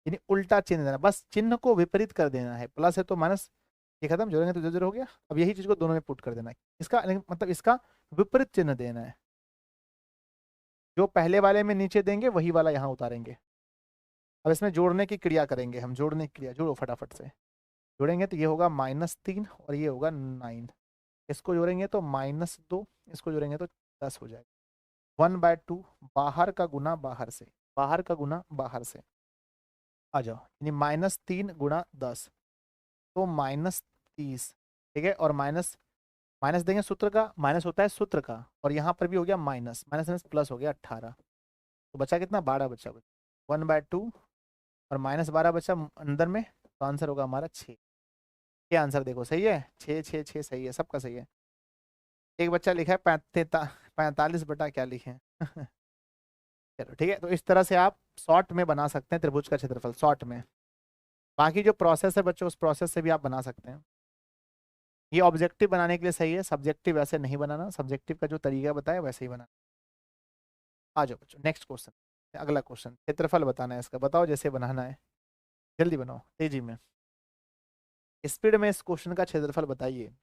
यानी उल्टा चिन्ह देना, बस चिन्ह को विपरीत कर देना है, प्लस है तो माइनस, ये खत्म, जोड़ेंगे तो 0 हो गया। अब यही चीज को दोनों में पुट कर देना है, इसका मतलब इसका विपरीत चिन्ह देना है। जो पहले वाले में नीचे देंगे वही वाला यहाँ उतारेंगे। अब इसमें जोड़ने की क्रिया करेंगे हम, जोड़ने की क्रिया, जोड़ो फटाफट से। जोड़ेंगे तो ये होगा -3 और ये होगा 9, इसको जोड़ेंगे तो -2, इसको जोड़ेंगे तो 10 हो जाएगा। 1/2 बाहर का गुना बाहर से, बाहर का गुना बाहर से आ जाओ, यानी -3 गुणा 10 तो -30। ठीक है, और माइनस माइनस देंगे, सूत्र का माइनस होता है सूत्र का, और यहाँ पर भी हो गया माइनस, माइनस माइनस प्लस हो गया 18। तो बचा कितना? 12 बचा। 1/2 और -12 बचा अंदर में, तो आंसर होगा हमारा 6। ये आंसर देखो सही है, 6 6 6 सही है, सबका सही है। एक बच्चा लिखा है 45 बटा क्या लिखे हैं चलो ठीक है, तो इस तरह से आप शॉर्ट में बना सकते हैं त्रिभुज का क्षेत्रफल, शॉर्ट में। बाकी जो प्रोसेस है बच्चों, उस प्रोसेस से भी आप बना सकते हैं। ये ऑब्जेक्टिव बनाने के लिए सही है, सब्जेक्टिव वैसे नहीं बनाना, सब्जेक्टिव का जो तरीका बताया वैसे ही बनाना। आ जाओ बच्चों, नेक्स्ट क्वेश्चन, अगला क्वेश्चन, क्षेत्रफल बताना है इसका, बताओ जैसे बनाना है, जल्दी बनाओ तेजी में, स्पीड में इस क्वेश्चन का क्षेत्रफल बताइए।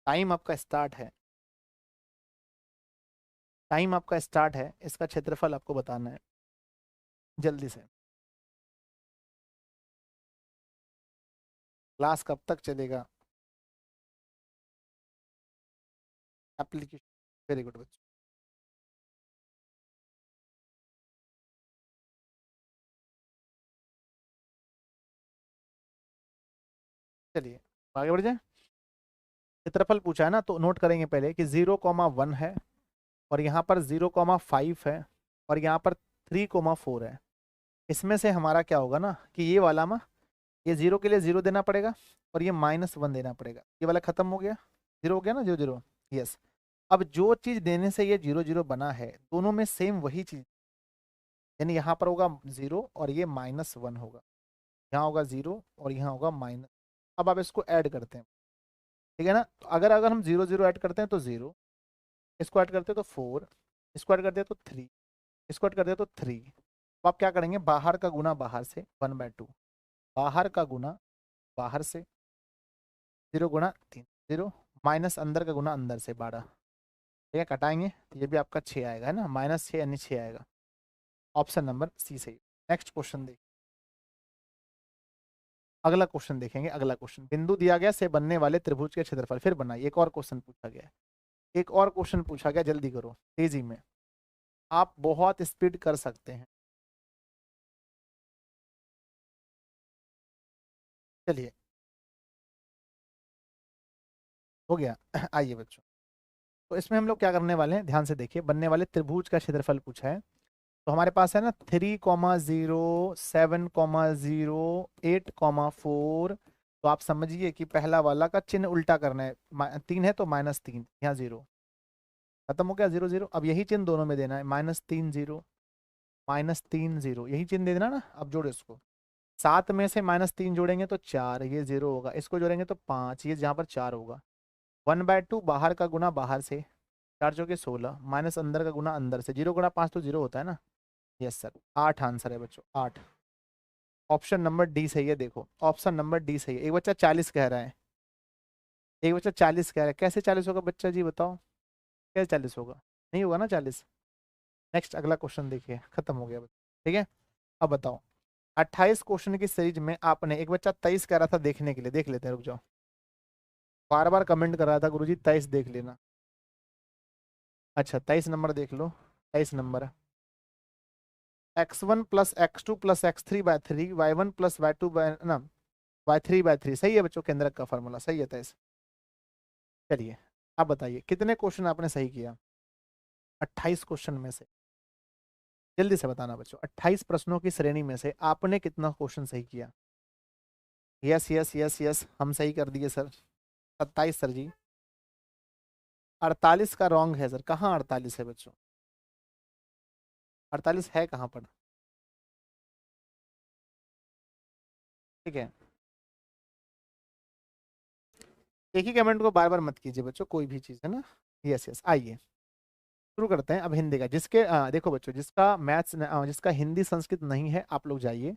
टाइम आपका स्टार्ट है, टाइम आपका स्टार्ट है, इसका क्षेत्रफल आपको बताना है जल्दी से। क्लास कब तक चलेगा? एप्लीकेशन, वेरी गुड बच्चों। चलिए आगे बढ़ जाए। क्षेत्रफल पूछा है ना, तो नोट करेंगे पहले कि 0,1 है, और यहाँ पर 0,5 है, और यहाँ पर 3,4 है। इसमें से हमारा क्या होगा ना कि ये वाला में, ये 0 के लिए 0 देना पड़ेगा और ये -1 देना पड़ेगा, ये वाला खत्म हो गया, 0 हो गया ना, 0 0। यस, अब जो चीज देने से ये 0 0 बना है, दोनों में सेम वही चीज, यानी यहाँ पर होगा 0 और ये -1 होगा, यहाँ होगा 0 और यहाँ होगा माइनस। अब आप इसको ऐड करते हैं, ठीक है ना, तो अगर अगर हम 0 0 ऐड करते हैं तो 0, इसको ऐड करते हैं तो 4, इसको ऐड करते हैं तो 3, इसको ऐड करते हैं तो 3। अब आप क्या करेंगे, बाहर का गुना बाहर से 1/2, बाहर का गुना बाहर से 0 गुणा 3 0, माइनस अंदर का गुना अंदर से 12। ठीक है, कटाएंगे तो ये भी आपका 6 आएगा, है ना, -6 यानी 6 आएगा। ऑप्शन नंबर सी सही। नेक्स्ट क्वेश्चन देख, अगला क्वेश्चन देखेंगे। अगला क्वेश्चन, बिंदु दिया गया से बनने वाले त्रिभुज के क्षेत्रफल, फिर बनाइए। एक और क्वेश्चन पूछा गया, एक और क्वेश्चन पूछा गया, जल्दी करो तेजी में। आप बहुत स्पीड कर सकते हैं। चलिए हो गया। आइए बच्चों, तो इसमें हम लोग क्या करने वाले हैं, ध्यान से देखिए। बनने वाले त्रिभुज का क्षेत्रफल पूछा है। तो हमारे पास है ना 3,0, 7,0, 8,4। तो आप समझिए कि पहला वाला का चिन्ह उल्टा करना है। 3 है तो -3, यहाँ 0 खत्म हो गया, 0 0। अब यही चिन्ह दोनों में देना है, -3 0, -3 0, यही चिन्ह दे देना ना। अब जोड़े उसको, 7 में से -3 जोड़ेंगे तो 4, ये 0 होगा। इसको जोड़ेंगे तो 5, ये जहाँ पर 4 होगा। 1/2 बाहर का गुना बाहर से, 4 चौके 16, माइनस अंदर का गुना अंदर से, 0 गुना 5 तो 0 होता है ना। यस सर, 8 आंसर है बच्चों, 8। ऑप्शन नंबर डी सही है। देखो ऑप्शन नंबर डी सही है। एक बच्चा 40 कह रहा है, एक बच्चा 40 कह रहा है। कैसे 40 होगा बच्चा जी बताओ, कैसे 40 होगा? नहीं होगा ना 40। नेक्स्ट अगला क्वेश्चन देखिए, खत्म हो गया बच्चा। ठीक है, अब बताओ। 28 क्वेश्चन की सीरीज में आपने, एक बच्चा 23 कह रहा था, देखने के लिए देख लेते हैं, रुक जाओ। बार बार कमेंट कर रहा था गुरुजी 23 देख लेना। अच्छा 23 नंबर देख लो। 23 number, x1 plus x2 plus x3/3, y1 plus y2 by ना y3/3, सही है बच्चों। केंद्रक का फॉर्मूला सही है 23। चलिए अब बताइए कितने क्वेश्चन आपने सही किया 28 क्वेश्चन में से? जल्दी से बताना बच्चों, 28 प्रश्नों की श्रेणी में से आपने कितना क्वेश्चन सही किया? यस यस यस यस, हम सही कर दिए सर। 27 सर जी। 48 का रॉन्ग है सर। कहाँ 48 है बच्चों? 48 है कहाँ पर? ठीक है, एक ही कमेंट को बार बार मत कीजिए बच्चों, कोई भी चीज़ है ना। यस यस, आइए शुरू करते हैं अब हिंदी का। जिसके देखो बच्चों, जिसका मैथ्स जिसका हिंदी संस्कृत नहीं है, आप लोग जाइए,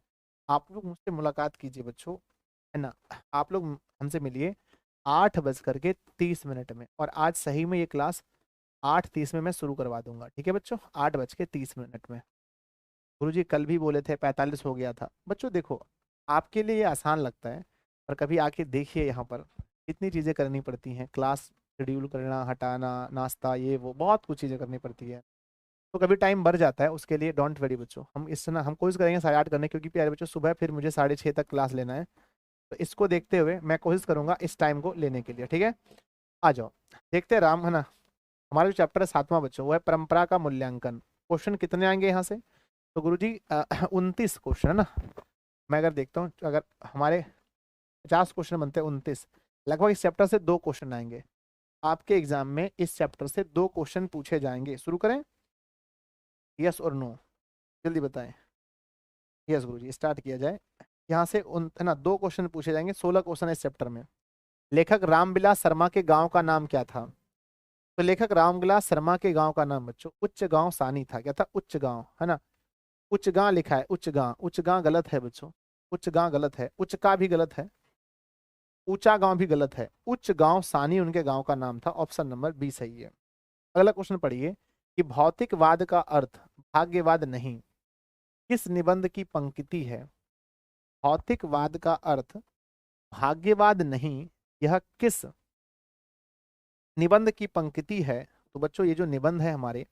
आप लोग मुझसे मुलाकात कीजिए बच्चों, है ना। आप लोग हमसे मिलिए 8:30 में, और आज सही में ये क्लास 8:30 में मैं शुरू करवा दूंगा। ठीक है बच्चों, 8:30 में। गुरुजी कल भी बोले थे 45 हो गया था। बच्चों देखो, आपके लिए ये आसान लगता है, पर कभी आके देखिए यहाँ पर कितनी चीज़ें करनी पड़ती हैं। क्लास शेड्यूल करना, हटाना, नाश्ता, ये वो बहुत कुछ चीज़ें करनी पड़ती है। तो कभी टाइम बढ़ जाता है, उसके लिए डोंट वरी बच्चों। हम इस ना हम कोशिश करेंगे 8:30 करने, क्योंकि प्यारे बच्चों सुबह फिर मुझे 6:30 तक क्लास लेना है। तो इसको देखते हुए मैं कोशिश करूंगा इस टाइम को लेने के लिए। ठीक है, आ जाओ देखते हैं राम, है ना। हमारा जो चैप्टर है 7वां बच्चों, वो है परंपरा का मूल्यांकन। क्वेश्चन कितने आएंगे यहाँ से? तो गुरुजी 29 क्वेश्चन है ना। मैं अगर देखता हूँ, अगर हमारे 50 क्वेश्चन बनते हैं, 29 लगभग इस चैप्टर से 2 क्वेश्चन आएंगे। आपके एग्जाम में इस चैप्टर से 2 क्वेश्चन पूछे जाएंगे। शुरू करें, यस और नो, जल्दी बताएं। यस गुरुजी, स्टार्ट किया जाए। यहाँ से उन है ना 2 क्वेश्चन पूछे जाएंगे। 16 क्वेश्चन है इस चैप्टर में। लेखक रामविलास शर्मा के गांव का नाम क्या था? तो लेखक रामविलास शर्मा के गांव का नाम बच्चों उच्च गांव सानी था। क्या था? उच्च गांव, है ना। उच्च गांव लिखा है, उच्च गांव, उच्च गांव गलत है बच्चों। उच्च गांव गलत है, उच्च का भी गलत है, ऊंचा गांव भी गलत है। उच्च गांव सानी उनके गांव का नाम था। ऑप्शन नंबर बी सही है। अगला क्वेश्चन पढ़िए कि भौतिकवाद का अर्थ भाग्यवाद नहीं, किस निबंध की पंक्ति है? भौतिकवाद का अर्थ भाग्यवाद नहीं, यह किस निबंध की पंक्ति है? तो बच्चों ये जो निबंध है हमारे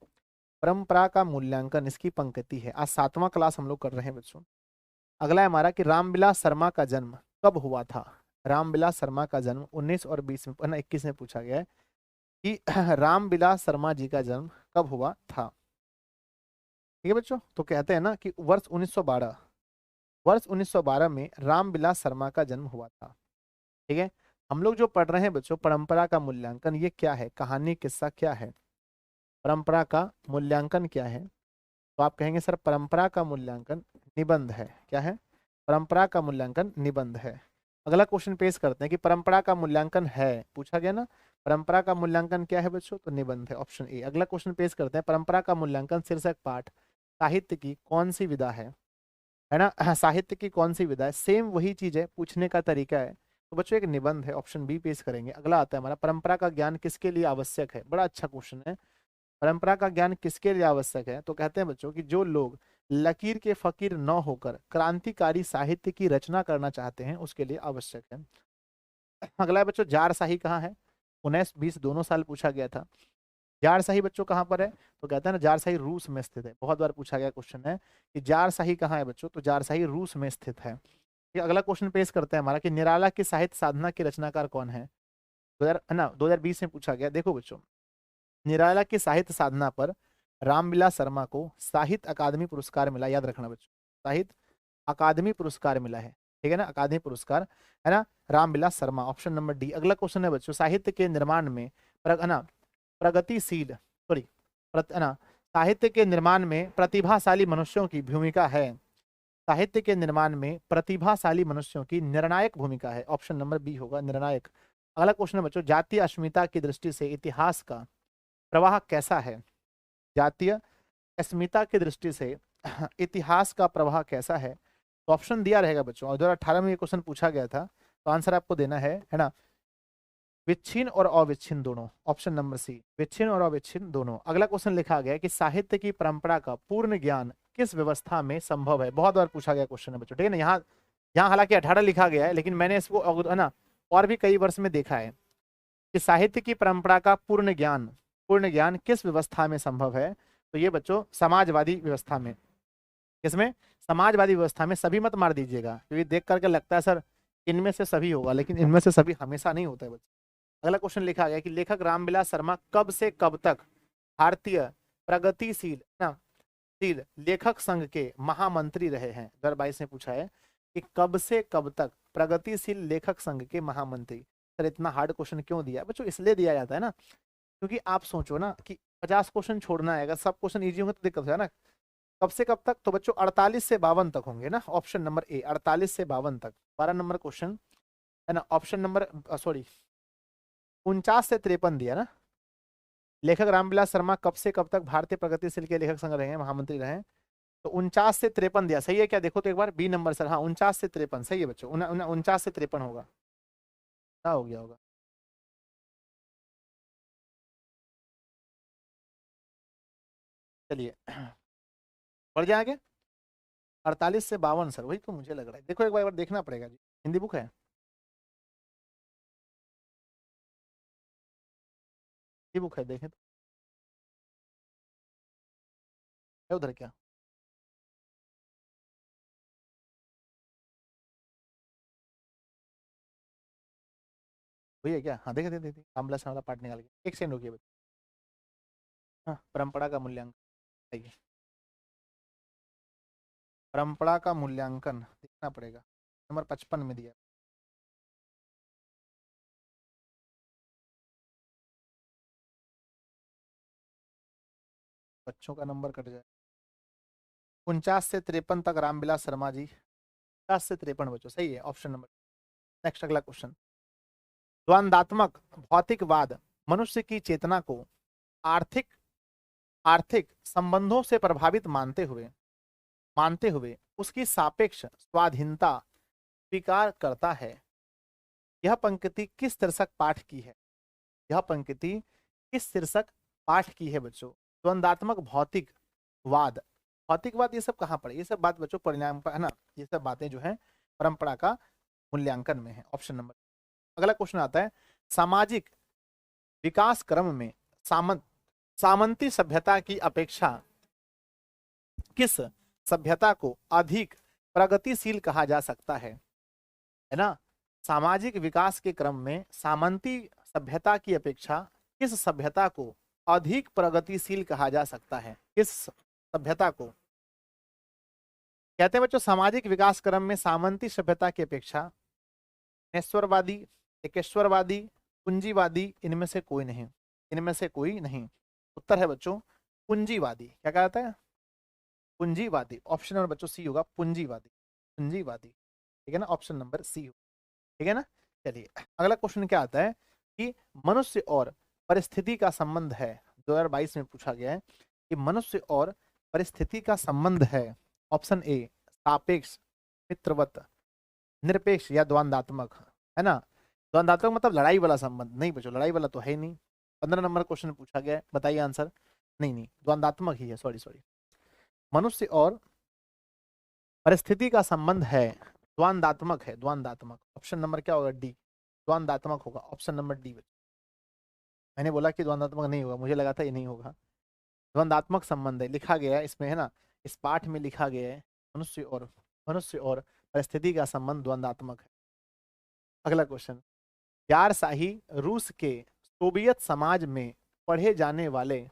परंपरा का मूल्यांकन, इसकी पंक्ति है। आज 7वां क्लास हम लोग कर रहे हैं बच्चों। अगला है हमारा कि रामविलास शर्मा का जन्म कब हुआ था? रामविलास शर्मा का जन्म 19 और 20 में ना 21 में पूछा गया है कि रामविलास शर्मा जी का जन्म कब हुआ था। ठीक है बच्चों, तो कहते हैं ना कि वर्ष 1912, वर्ष 1912 में रामविलास शर्मा का जन्म हुआ था। ठीक है, हम लोग जो पढ़ रहे हैं बच्चों परंपरा का मूल्यांकन, ये क्या है? कहानी, किस्सा क्या है? परंपरा का मूल्यांकन क्या है? तो आप कहेंगे सर परंपरा का मूल्यांकन निबंध है। क्या है? परंपरा का मूल्यांकन निबंध है। अगला क्वेश्चन पेश करते हैं कि परंपरा का मूल्यांकन है, पूछा गया ना। परंपरा का मूल्यांकन क्या है बच्चों? तो निबंध है, ऑप्शन ए। अगला क्वेश्चन पेश करते हैं, परंपरा का मूल्यांकन शीर्षक पाठ साहित्य की कौन सी विधा है ना। साहित्य की कौन सी विधा है? सेम वही चीज है, पूछने का तरीका है। तो बच्चों एक निबंध है, ऑप्शन बी पेश करेंगे। अगला आता है हमारा, परंपरा का ज्ञान किसके लिए आवश्यक है? बड़ा अच्छा क्वेश्चन है। परंपरा का ज्ञान किसके लिए आवश्यक है? तो कहते हैं बच्चों कि जो लोग लकीर के फकीर न होकर क्रांतिकारी साहित्य की रचना करना चाहते हैं, उसके लिए आवश्यक है। अगला है बच्चों, जार शाही कहाँ है? 19 20 दोनों साल पूछा गया था। जारशाही बच्चों कहाँ पर है? तो कहते हैं ना जारशाही रूस में स्थित है। बहुत बार पूछा गया क्वेश्चन है कि जारशाही कहाँ है बच्चों, तो जारशाही रूस में स्थित है। ये अगला क्वेश्चन पेश करते हैं हमारा कि निराला की साहित्य साधना के रचनाकार कौन है? 2000 है ना 2020 में पूछा गया। देखो बच्चों, निराला की साहित्य साधना पर रामविलास शर्मा को साहित्य अकादमी पुरस्कार मिला। याद रखना बच्चों, साहित्य अकादमी पुरस्कार मिला है, ठीक है ना, अकादमी पुरस्कार, है ना, Ramvilas Sharma, option number D. अगला क्वेश्चन है बच्चों, साहित्य के निर्माण में है ना प्रगतिशील सॉरी है ना साहित्य के निर्माण में प्रतिभाशाली मनुष्यों की भूमिका है। साहित्य के निर्माण में प्रतिभाशाली मनुष्यों की निर्णायक भूमिका है, ऑप्शन नंबर बी होगा, निर्णायक। अगला क्वेश्चन है बच्चों, जातीय अस्मिता की दृष्टि से इतिहास का प्रवाह कैसा है? जातीय अस्मिता की दृष्टि से इतिहास का प्रवाह कैसा है? तो ऑप्शन दिया रहेगा बच्चों, और 2018 में ये क्वेश्चन पूछा गया था, तो आंसर आपको देना है ना, विच्छिन्न और अविच्छिन्न दोनों, ऑप्शन नंबर सी, विच्छिन्न और अविच्छिन्न दोनों। अगला क्वेश्चन लिखा गया है कि साहित्य की परंपरा का पूर्ण ज्ञान किस व्यवस्था में संभव है? बहुत बार पूछा गया क्वेश्चन है बच्चों, ठीक है ना। यहाँ यहाँ हालांकि 18 लिखा गया है, लेकिन मैंने इसको है ना और भी कई वर्ष में देखा है कि साहित्य की परंपरा का पूर्ण ज्ञान किस व्यवस्था में संभव है? तो ये बच्चों समाजवादी व्यवस्था में। किसमें? समाजवादी व्यवस्था में। सभी मत मार दीजिएगा, क्योंकि देख करके लगता है सर इनमें से सभी होगा, लेकिन इनमें से सभी हमेशा नहीं होता है बच्चों। अगला क्वेश्चन लिखा गया कि लेखक रामविलास शर्मा कब से कब तक भारतीय प्रगतिशील ना शील लेखक संघ के महामंत्री रहे हैं? 2022 में पूछा है कि कब से कब तक प्रगतिशील लेखक संघ के महामंत्री। सर इतना हार्ड क्वेश्चन क्यों दिया है बच्चों? इसलिए दिया जाता है ना, क्योंकि आप सोचो ना कि 50 क्वेश्चन छोड़ना है, अगर सब क्वेश्चन इजी होंगे तो दिक्कत है ना। कब से कब तक? तो बच्चों 48 से 52 तक होंगे ना, ऑप्शन नंबर ए, 48 से 52 तक। 12 नंबर क्वेश्चन है ना, ऑप्शन नंबर सॉरी 49 से 53 दिया ना। लेखक रामविलास शर्मा कब से कब तक भारतीय प्रगतिशील के लेखक संघ रहे हैं, महामंत्री रहे हैं? तो 49 से 53 दिया, सही है क्या? देखो तो एक बार बी नंबर सर, हाँ 49 से 53 सही है बच्चों, 49 से 53 होगा, क्या हो गया होगा? चलिए बढ़ जाएंगे, 48 से 52 सर, वही तो मुझे लग रहा है। देखो एक बार देखना पड़ेगा जी, हिंदी बुक है, हिंदी बुक है, देखें तो है उधर क्या? वही है क्या? हाँ देखे थे, रामविलास वाला पार्ट निकाल के, एक सेकंड रुकिए बच्चों। हाँ परंपरा का मूल्यांकन, सही है, परंपरा का मूल्यांकन देखना पड़ेगा, नंबर 55 में दिया। बच्चों का नंबर कट जाए। 49 से 53 तक रामविलास शर्मा जी, 50 से 53 बच्चों, सही है, ऑप्शन नंबर। नेक्स्ट अगला क्वेश्चन, द्वंदात्मक भौतिकवाद मनुष्य की चेतना को आर्थिक आर्थिक संबंधों से प्रभावित मानते हुए उसकी सापेक्ष स्वाधीनता स्वीकार करता है। यह पंक्ति किस शीर्षक पाठ की है? यह पंक्ति किस शीर्षक पाठ की है बच्चों? द्वंदात्मक भौतिकवाद, भौतिकवाद ये सब कहाँ पढ़े? ये सब बात बच्चों परिणाम का है ना, ये सब बातें जो है परंपरा का मूल्यांकन में है, ऑप्शन नंबर। अगला क्वेश्चन आता है, सामाजिक विकास क्रम में सामंती सभ्यता की अपेक्षा किस सभ्यता को अधिक प्रगतिशील कहा जा सकता है ना? सामाजिक विकास के क्रम में सामंती सभ्यता की अपेक्षा किस सभ्यता को अधिक प्रगतिशील कहा जा सकता है? किस सभ्यता को कहते हैं बच्चों सामाजिक विकास क्रम में सामंती सभ्यता की अपेक्षा? नेश्वरवादी, एकेश्वरवादी, पूंजीवादी, इनमें से कोई नहीं, इनमें से कोई नहीं। उत्तर है बच्चों पूंजीवादी। क्या कहता है? पूंजीवादी, ऑप्शन नंबर बच्चों सी होगा, पूंजीवादी, पूंजीवादी, ठीक है ना, ऑप्शन नंबर सी, ठीक है ना। चलिए अगला क्वेश्चन क्या आता है कि मनुष्य और परिस्थिति का संबंध है, 2022 में पूछा गया है कि मनुष्य और परिस्थिति का संबंध है, ऑप्शन ए सापेक्ष, मित्रवत, निरपेक्ष या द्वंदात्मक, है ना। द्वंदात्मक मतलब लड़ाई वाला संबंध नहीं बच्चों, लड़ाई वाला तो है ही नहीं। 15 नंबर क्वेश्चन पूछा गया है, बताइए आंसर। नहीं नहीं द्वंदात्मक ही है, सॉरी सॉरी, मनुष्य और परिस्थिति का संबंध है, द्वंदात्मक है, द्वंदात्मक, ऑप्शन नंबर क्या होगा? डी, द्वंदात्मक होगा, ऑप्शन नंबर डी। मैंने बोला कि द्वंद्वात्मक नहीं होगा, मुझे लगा था ये नहीं होगा। द्वंद्वात्मक संबंध है, लिखा गया है इसमें, है ना, इस पाठ में लिखा गया है मनुष्य और परिस्थिति का संबंध द्वंद्वात्मक है। अगला क्वेश्चन, यार शाही रूस के सोवियत समाज में पढ़े जाने वाले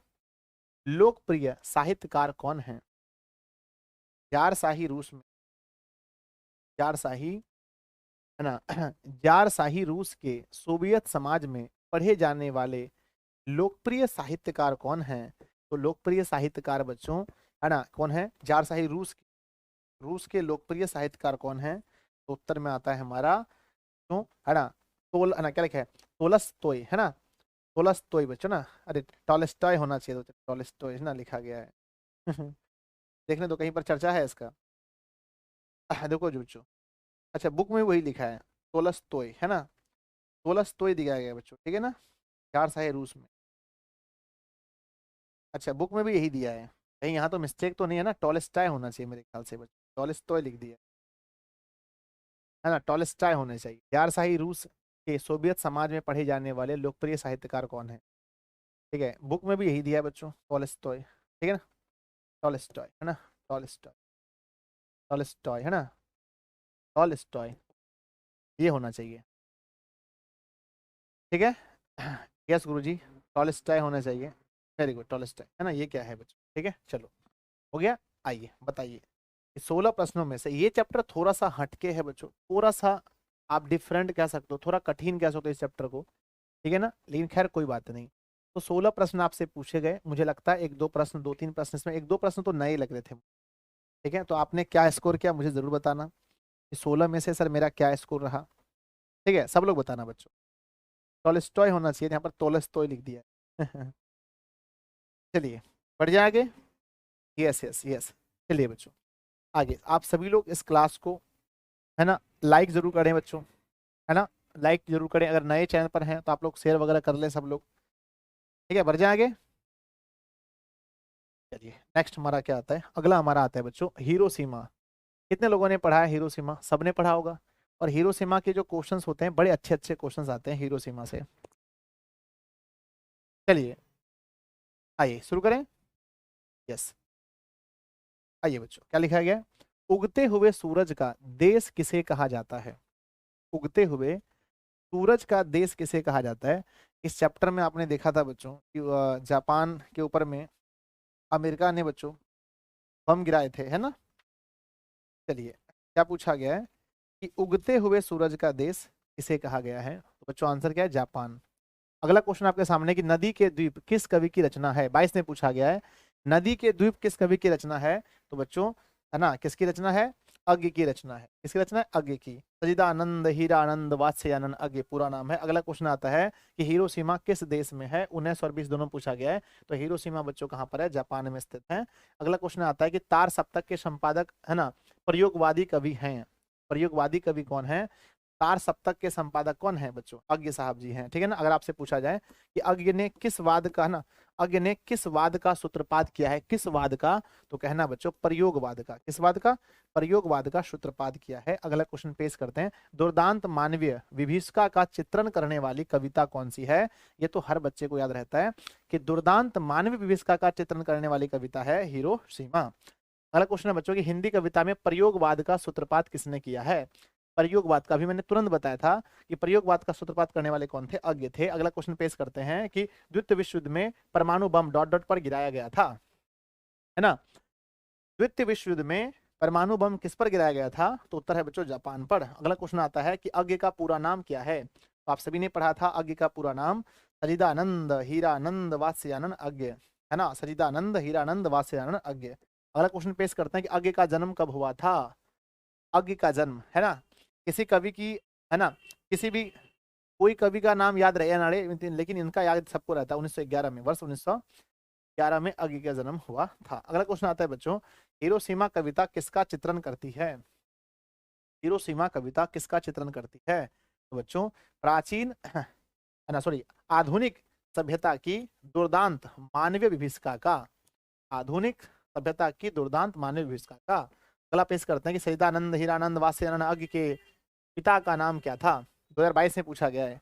लोकप्रिय साहित्यकार कौन हैं? यार शाही रूस में, यार शाही, है ना, यार शाही रूस के सोवियत समाज में पढ़े जाने वाले लोकप्रिय साहित्यकार कौन हैं? तो लोकप्रिय साहित्यकार बच्चों, है ना, कौन है? जार शाही रूस के लोकप्रिय साहित्यकार कौन है? तो उत्तर में आता है हमारा, क्यों, है ना, है ना, क्या लिखा है, तोलस्तोय, है ना, तोलस्तोय बच्चों ना, अरे टॉलस्टॉय होना चाहिए, तो टॉलस्टॉय है ना लिखा गया है। देखने तो कहीं पर चर्चा है इसका। देखो जो बच्चों, अच्छा बुक में वही लिखा है, तोलस्तोय, है ना, तोलस्तोय दिया गया है बच्चों, ठीक है ना, जार शाही रूस में। अच्छा बुक में भी यही दिया है, कहीं यहाँ तो मिस्टेक तो नहीं है ना, टॉलस्टॉय होना चाहिए मेरे ख्याल से बच्चों, टॉलस्टॉय लिख दिया है ना, टॉलस्टॉय होना चाहिए। यार शाही रूस के सोवियत समाज में पढ़े जाने वाले लोकप्रिय साहित्यकार कौन है? ठीक है, बुक में भी यही दिया है बच्चों, टॉलस्टॉय, ठीक है ना, टॉलस्टॉय, है ना, टॉलस्टॉय, टॉलस्टॉय, है ना, टॉलस्टॉय, ये होना चाहिए, ठीक है। यस गुरुजी, टॉलस्टॉय होना चाहिए, वेरी गुड, टॉलस्टॉय, है ना, ये क्या है बच्चों, ठीक है, चलो हो गया। आइए बताइए, 16 प्रश्नों में से ये चैप्टर थोड़ा सा हटके है बच्चों, थोड़ा सा आप डिफरेंट कह सकते हो, थोड़ा कठिन कह सकते हो इस चैप्टर को, ठीक है ना, लेकिन खैर कोई बात नहीं। तो 16 प्रश्न आपसे पूछे गए, मुझे लगता है एक दो प्रश्न, दो तीन प्रश्न इसमें, एक दो प्रश्न तो नए लग रहे थे, ठीक है। तो आपने क्या स्कोर किया मुझे जरूर बताना, कि 16 में से सर मेरा क्या स्कोर रहा, ठीक है, सब लोग बताना बच्चों। टॉलस्टॉय होना चाहिए, यहाँ पर तोलस्टॉय लिख दिया है। चलिए बढ़ जाए आगे, यस यस यस। चलिए बच्चों आगे, आप सभी लोग इस क्लास को, है ना, लाइक जरूर करें बच्चों, है ना, लाइक जरूर करें, अगर नए चैनल पर हैं तो आप लोग शेयर वगैरह कर लें सब लोग, ठीक है, बढ़ जाए आगे। चलिए नेक्स्ट हमारा क्या आता है, अगला हमारा आता है बच्चों हिरोशिमा। कितने लोगों ने पढ़ा है हिरोशिमा? सबने पढ़ा होगा। और हिरोशिमा के जो क्वेश्चंस होते हैं बड़े अच्छे अच्छे क्वेश्चंस आते हैं हिरोशिमा से। चलिए आइए शुरू करें, यस। आइए बच्चों क्या लिखा गया है? उगते हुए सूरज का देश किसे कहा जाता है? उगते हुए सूरज का देश किसे कहा जाता है? इस चैप्टर में आपने देखा था बच्चों कि जापान के ऊपर में अमेरिका ने बच्चों बम गिराए थे, है ना। चलिए क्या पूछा गया है कि उगते हुए सूरज का देश किसे कहा गया है? तो बच्चों आंसर क्या है? जापान। अगला क्वेश्चन आपके सामने कि नदी के द्वीप किस कवि की रचना है? 22 में पूछा गया है, नदी के द्वीप किस कवि की रचना है? तो बच्चों, है ना, किसकी रचना है? अज्ञ की रचना है। किसकी रचना है? अज्ञ की। सजिदानंद हीरानंद वात्स्यानंद अज्ञ पूरा नाम है। अगला क्वेश्चन आता है कि हिरोशिमा किस देश में है? 19 और 20 दोनों पूछा गया है, तो हिरोशिमा बच्चों कहाँ पर है? जापान में स्थित है। अगला क्वेश्चन आता है कि तार सप्तक के संपादक, है ना, प्रयोगवादी कवि हैं। प्रयोगवादी कवि कौन है? तार सप्तक के संपादक कौन है बच्चों? अज्ञ साहब जी हैं, ठीक है ना। अगर आपसे पूछा जाए कि अज्ञ ने किस वाद का, ना, अज्ञ ने किस वाद का सूत्रपात किया है, किस वाद का, तो कहना बच्चों प्रयोगवाद का। किस वाद का? प्रयोगवाद का सूत्रपात किया है। अगला क्वेश्चन पेश करते हैं, दुर्दांत मानवीय विभीषिका का चित्रण करने वाली कविता कौन सी है? ये तो हर बच्चे को याद रहता है कि दुर्दांत मानवीय विभीषिका का चित्रण करने वाली कविता है हिरोशिमा। अगला क्वेश्चन है बच्चों की हिंदी कविता में प्रयोगवाद का सूत्रपात किसने किया है? प्रयोगवाद का, अभी मैंने तुरंत बताया था कि प्रयोगवाद का सूत्रपात करने वाले कौन थे? अज्ञ थे। अगला क्वेश्चन पेश करते हैं कि द्वितीय विश्व युद्ध में परमाणु बम डॉट डॉट पर गिराया गया था, है ना। द्वितीय विश्व युद्ध में परमाणु बम किस पर गिराया गया था? तो उत्तर है बच्चों जापान पर। अगला क्वेश्चन आता है कि अज्ञ का पूरा नाम क्या है? तो आप सभी ने पढ़ा था अज्ञ का पूरा नाम सजिदानंद हीरानंद वात्स्यानंद अज्ञ, है ना, सजिदानंद हीरानंद वात्स्यानंद अज्ञ। अगला क्वेश्चन पेश करते हैं कि अज्ञ का जन्म कब हुआ था? अज्ञ का जन्म, है ना, किसी कवि की, है ना, किसी भी कोई कवि का नाम याद रहे या ना रहे, लेकिन इनका याद सबको रहता है। 1911 में, वर्ष 1911 में अज्ञ का जन्म हुआ था। अगला क्वेश्चन आता है बच्चों, हिरोशिमा कविता किसका चित्रण करती है? हिरोशिमा कविता किसका चित्रण करती है? तो बच्चों प्राचीन, है ना, सॉरी, आधुनिक सभ्यता की दुर्दांत मानवीय विभीषिका का। आधुनिक सभ्यता की दुर्दांत मानवीय विभीषिका का। अगला पेश करते हैं कि सच्चिदानंद हीरानंद वात्स्यानंद अज्ञ के पिता का नाम क्या था? 2022 में पूछा गया है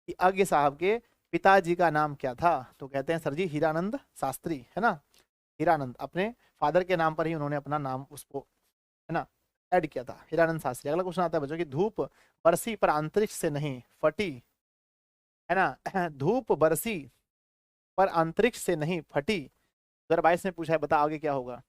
कि अज्ञ साहब के पिताजी का नाम क्या था? तो कहते हैं सर जी हीरानंद शास्त्री, है ना। हीरानंद, अपने फादर के नाम पर ही उन्होंने अपना नाम उसको, है ना, ऐड किया था, हीरानंद शास्त्री। अगला क्वेश्चन आता है बच्चों की धूप बरसी पर अंतरिक्ष से नहीं फटी, है ना। धूप बरसी पर अंतरिक्ष से नहीं फटी, 2022 में पूछा है, बता आगे क्या होगा।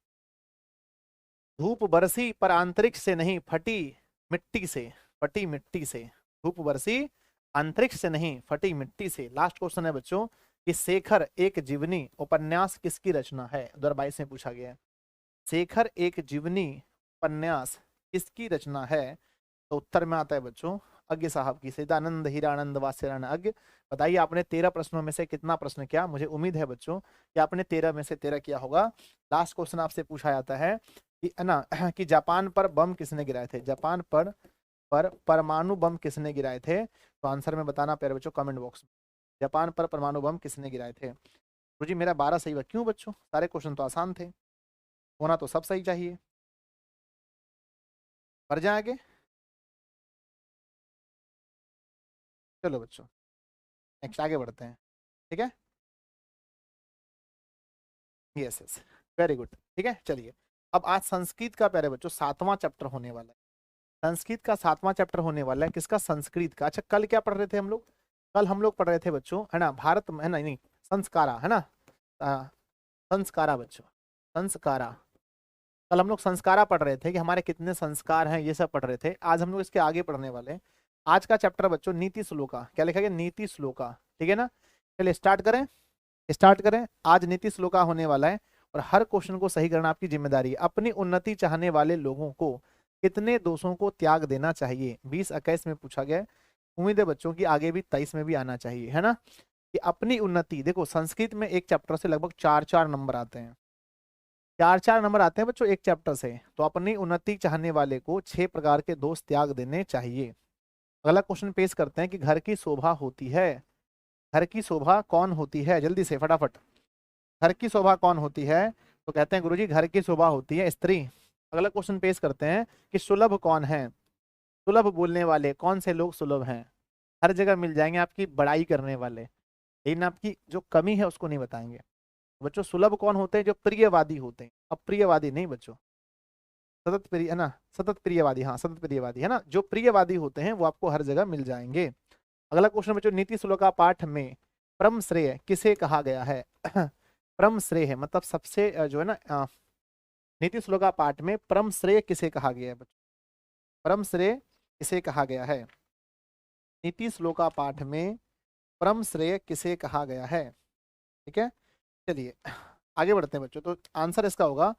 धूप बरसी पर अंतरिक्ष से नहीं फटी मिट्टी से, फटी मिट्टी से। धूप बरसी अंतरिक्ष से नहीं फटी मिट्टी से। लास्ट क्वेश्चन है बच्चों कि शेखर एक जीवनी उपन्यास किसकी रचना है? 2022 में पूछा गया है। शेखर एक जीवनी उपन्यास किसकी रचना है? तो उत्तर में आता है बच्चों अज्ञ साहब की, सच्चिदानंद हीरानंद वात्स्यायन अज्ञ। बताइए आपने 13 प्रश्नों में से कितना प्रश्न किया? मुझे उम्मीद है बच्चों कि आपने 13 में से 13 किया होगा। लास्ट क्वेश्चन आपसे पूछा जाता है कि, है ना, कि जापान पर बम किसने गिराए थे? जापान पर परमाणु बम किसने गिराए थे? तो आंसर में बताना प्यारे बच्चों कमेंट बॉक्स में। जापान पर परमाणु बम किसने गिराए थे? तो जी मेरा 12 सही हुआ। क्यों बच्चों? सारे क्वेश्चन तो आसान थे, होना तो सब सही चाहिए। पढ़ जाए आगे। चलो बच्चों नेक्स्ट आगे बढ़ते हैं, ठीक है। यस यस, वेरी गुड, ठीक है। चलिए अब आज संस्कृत का प्यारे बच्चों 7वां चैप्टर होने वाला है। संस्कृत का 7वां चैप्टर होने वाला है, किसका? संस्कृत का। अच्छा कल क्या पढ़ रहे थे हम लोग? कल हम लोग पढ़ रहे थे बच्चों, है ना, भारत में, है ना, नहीं, संस्कारा, है ना, आ, संस्कारा बच्चों, संस्कारा। कल हम लोग संस्कारा पढ़ रहे थे कि हमारे कितने संस्कार हैं, ये सब पढ़ रहे थे। आज हम लोग इसके आगे पढ़ने वाले हैं। आज का चैप्टर बच्चों नीति श्लोका, क्या लिखा गया? नीति श्लोका, ठीक है ना। चलिए स्टार्ट करें, स्टार्ट करें। आज नीति श्लोका होने वाला है और हर क्वेश्चन को सही करना आपकी जिम्मेदारी है। अपनी उन्नति चाहने वाले लोगों को कितने दोषों को त्याग देना चाहिए? 20-21 में पूछा गया है। उम्मीद है बच्चों की आगे भी 23 में भी आना चाहिए, है ना। कि अपनी उन्नति, देखो संस्कृत में एक चैप्टर से लगभग 4-4 नंबर आते हैं, 4-4 नंबर आते हैं बच्चों एक चैप्टर से। तो अपनी उन्नति चाहने वाले को 6 प्रकार के दोष त्याग देने चाहिए। अगला क्वेश्चन पेश करते हैं कि घर की शोभा होती है, घर की शोभा कौन होती है? जल्दी से फटाफट, घर की शोभा कौन होती है? तो कहते हैं गुरुजी घर की शोभा होती है स्त्री। अगला क्वेश्चन पेश करते हैं कि सुलभ कौन है? सुलभ बोलने वाले कौन से लोग सुलभ हैं? हर जगह मिल जाएंगे आपकी बड़ाई करने वाले, लेकिन आपकी जो कमी है उसको नहीं बताएंगे। बच्चों सुलभ कौन होते हैं? जो प्रियवादी होते हैं, अप्रियवादी नहीं बच्चों, सतत प्रिय, है ना, सतत प्रियवादी, हाँ सतत प्रियवादी, है ना। जो प्रियवादी होते हैं वो आपको हर जगह मिल जाएंगे। अगला क्वेश्चन बच्चों नीति श्लोका पाठ में परम श्रेय किसे कहा गया है? परम श्रेय है मतलब सबसे जो है ना, नीति श्लोका पाठ में परम श्रेय किसे कहा गया है बच्चों? परम श्रेय किसे कहा गया है? नीति श्लोका पाठ में परम श्रेय किसे कहा गया है? ठीक है, चलिए आगे बढ़ते हैं बच्चों। तो आंसर इसका होगा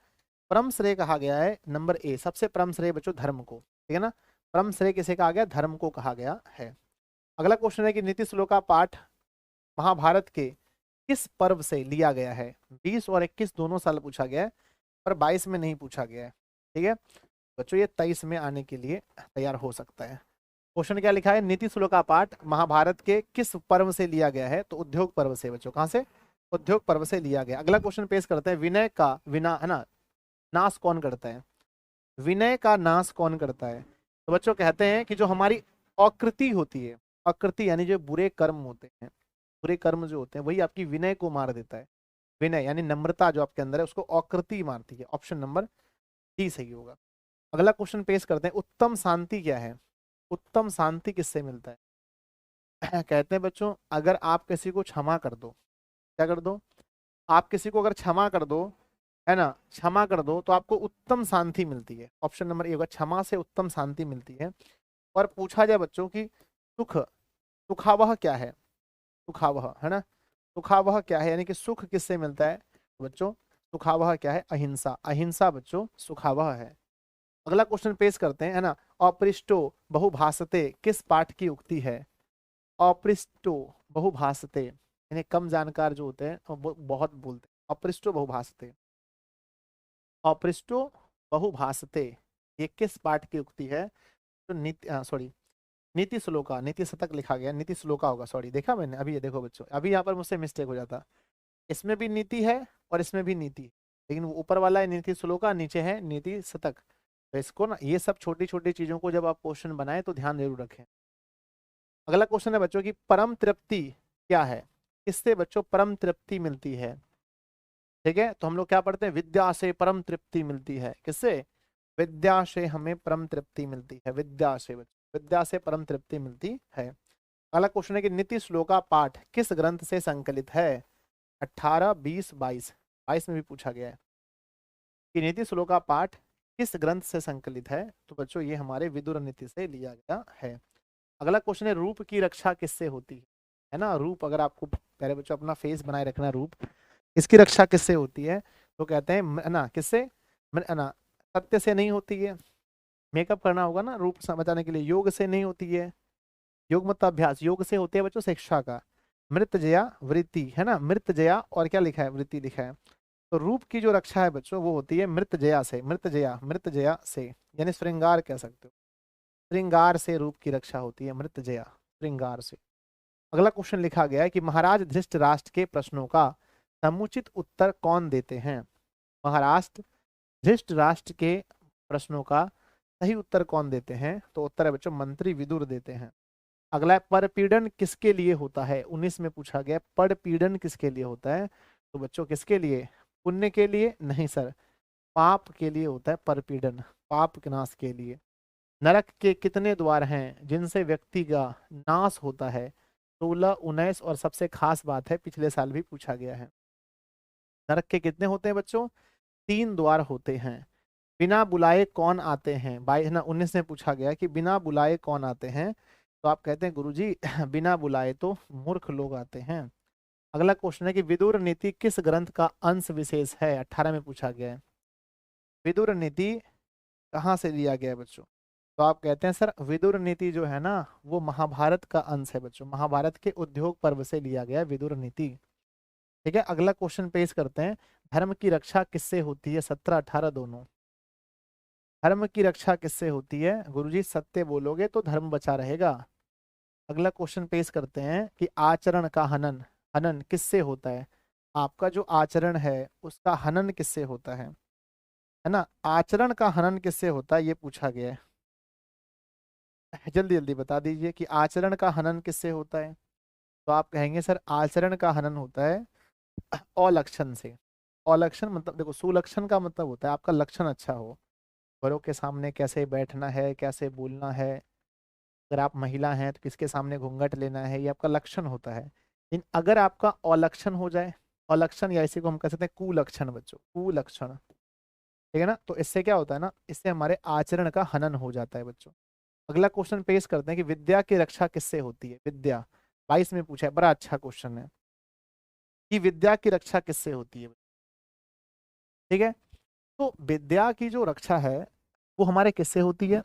परम श्रेय कहा गया है नंबर ए, सबसे परम श्रेय बच्चों धर्म को, ठीक है ना। परम श्रेय किसे कहा गया? धर्म को कहा गया है। अगला क्वेश्चन है कि नीति श्लोका पाठ महाभारत के किस पर्व से लिया गया है? 20 और 21 दोनों साल पूछा गया है, पर 22 में नहीं पूछा गया है, ठीक है बच्चों। ये 23 में आने के लिए तैयार हो सकता है। क्वेश्चन क्या लिखा है? नीति श्लोका पाठ महाभारत के किस पर्व से लिया गया है? तो उद्योग पर्व से बच्चों। कहां से? उद्योग पर्व से लिया गया। अगला क्वेश्चन पेश करते हैं, विनय का विना, है ना, नाश कौन करता है? विनय का नाश कौन करता है? तो बच्चों कहते हैं कि जो हमारी आकृति होती है, आकृति यानी जो बुरे कर्म होते हैं, बुरे कर्म जो होते हैं वही आपकी विनय को मार देता है। विनय यानी नम्रता जो आपके अंदर है उसको आकृति मारती है। ऑप्शन नंबर डी सही होगा। अगला क्वेश्चन पेश करते हैं, उत्तम शांति क्या है? उत्तम शांति किससे मिलता है? कहते हैं बच्चों अगर आप किसी को क्षमा कर दो, क्या कर दो? आप किसी को अगर क्षमा कर दो, है ना, क्षमा कर दो तो आपको उत्तम शांति मिलती है। ऑप्शन नंबर ए होगा, क्षमा से उत्तम शांति मिलती है। और पूछा जाए बच्चों की सुख, सुखावह क्या है? सुखावह, है ना, सुखावह क्या है यानी कि सुख किससे मिलता है? तो बच्चों सुखावह क्या है? अहिंसा, अहिंसा बच्चों सुखावह है। अगला क्वेश्चन पेश करते हैं, है ना, अपृष्टो बहुभाषते किस पाठ की उक्ति है? अपृष्टो बहुभाषते यानी कम जानकार जो होते हैं वो बहुत बोलते हैं। अपृष्टो बहुभाषते, अपृष्टो बहुभाषते ये किस पाठ की उक्ति है? तो नीति, सॉरी, नीति श्लोका, नीति शतक लिखा गया, नीति श्लोका होगा, सॉरी देखा मैंने अभी। ये देखो बच्चों अभी यहाँ पर मुझसे मिस्टेक हो जाता, इसमें भी नीति है और इसमें भी नीति, लेकिन वो ऊपर वाला है नीति श्लोका, नीचे है नीति शतक। तो इसको ना, ये सब छोटी छोटी चीजों को जब आप क्वेश्चन बनाए तो ध्यान जरूर रखें। अगला क्वेश्चन है बच्चों की परम तृप्ति क्या है? किससे बच्चों परम तृप्ति मिलती है? ठीक है, तो हम लोग क्या पढ़ते हैं, विद्या से परम तृप्ति मिलती है। किससे? विद्या से हमें परम तृप्ति मिलती है, विद्या से बच्चों, विद्या से परम तृप्ति मिलती है। अगला क्वेश्चन है कि नीति श्लोका पाठ किस ग्रंथ से संकलित है? 18, 20, 22, 22 में भी पूछा गया है कि नीति श्लोका पाठ किस ग्रंथ से संकलित है। तो बच्चों ये हमारे विदुर नीति से लिया गया है। अगला क्वेश्चन है रूप की रक्षा किससे होती है ना? रूप, अगर आपको प्यारे बच्चों अपना फेस बनाए रखना, रूप इसकी रक्षा किससे होती है? तो कहते हैं ना, किससे ना, सत्य से नहीं होती है, मेकअप करना होगा ना रूप बचाने के लिए, योग से नहीं होती है, योग मतलब अभ्यास, योग से होती है बच्चों शिक्षा का, मृतजया वृत्ति है ना, मृतजया और क्या लिखा है, वृत्ति लिखा है। तो रूप की जो रक्षा है बच्चों वो होती है मृतजया से, मृतजया, मृतजया से, यानी श्रृंगार कह सकते हो, श्रृंगार से रूप की रक्षा होती है, मृतजया, श्रृंगार से। अगला क्वेश्चन लिखा गया है कि महाराज धृष्टराष्ट्र के प्रश्नों का समुचित उत्तर कौन देते हैं? महाराष्ट्र धृष्टराष्ट्र के प्रश्नों का सही उत्तर कौन देते हैं? तो उत्तर है बच्चों मंत्री विदुर देते हैं। अगला है परपीड़न किसके लिए होता है? 19 में पूछा गया परपीड़न किसके लिए होता है? तो बच्चों किसके लिए? पुण्य के लिए? नहीं सर, पाप के लिए होता है परपीड़न, पाप के नाश के लिए। नरक के कितने द्वार हैं जिनसे व्यक्ति का नाश होता है? 16, 19 और सबसे खास बात है पिछले साल भी पूछा गया है, नरक के कितने होते हैं बच्चों? 3 द्वार होते हैं। बिना बुलाए कौन आते हैं? 22 ना 19 में पूछा गया कि बिना बुलाए कौन आते हैं? तो आप कहते हैं गुरुजी बिना बुलाए तो मूर्ख लोग आते हैं। अगला क्वेश्चन है कि विदुर नीति किस ग्रंथ का अंश विशेष है? 18 में पूछा गया है। विदुर नीति कहाँ से लिया गया है बच्चों? तो आप कहते हैं सर विदुर नीति जो है ना वो महाभारत का अंश है बच्चों, महाभारत के उद्योग पर्व से लिया गया है विदुर नीति। ठीक है, अगला क्वेश्चन पेश करते हैं, धर्म की रक्षा किससे होती है? 17, 18 दोनों। धर्म की रक्षा किससे होती है? गुरुजी सत्य बोलोगे तो धर्म बचा रहेगा। अगला क्वेश्चन पेश करते हैं कि आचरण का हनन, हनन किससे होता है? आपका जो आचरण है उसका हनन किससे होता है ना? आचरण का हनन किससे होता है ये पूछा गया है, जल्दी जल्दी बता दीजिए कि आचरण का हनन किससे होता है? तो आप कहेंगे सर आचरण का हनन होता है अलक्षण से। अलक्षण मतलब देखो, सुलक्षण का मतलब होता है आपका लक्षण अच्छा हो, बड़ों के सामने कैसे बैठना है, कैसे बोलना है, अगर आप महिला हैं तो किसके सामने घूंघट लेना है, ये आपका लक्षण होता है। लेकिन अगर आपका अलक्षण हो जाए, अलक्षण या इसी को हम कह सकते हैं कुलक्षण बच्चों, कुलक्षण, ठीक है ना, तो इससे क्या होता है ना, इससे हमारे आचरण का हनन हो जाता है बच्चों। अगला क्वेश्चन पेश करते हैं कि विद्या की रक्षा किससे होती है? विद्या 22 में पूछा है, बड़ा अच्छा क्वेश्चन है कि विद्या की रक्षा किससे होती है। ठीक है, तो विद्या की जो रक्षा है वो हमारे किससे होती है?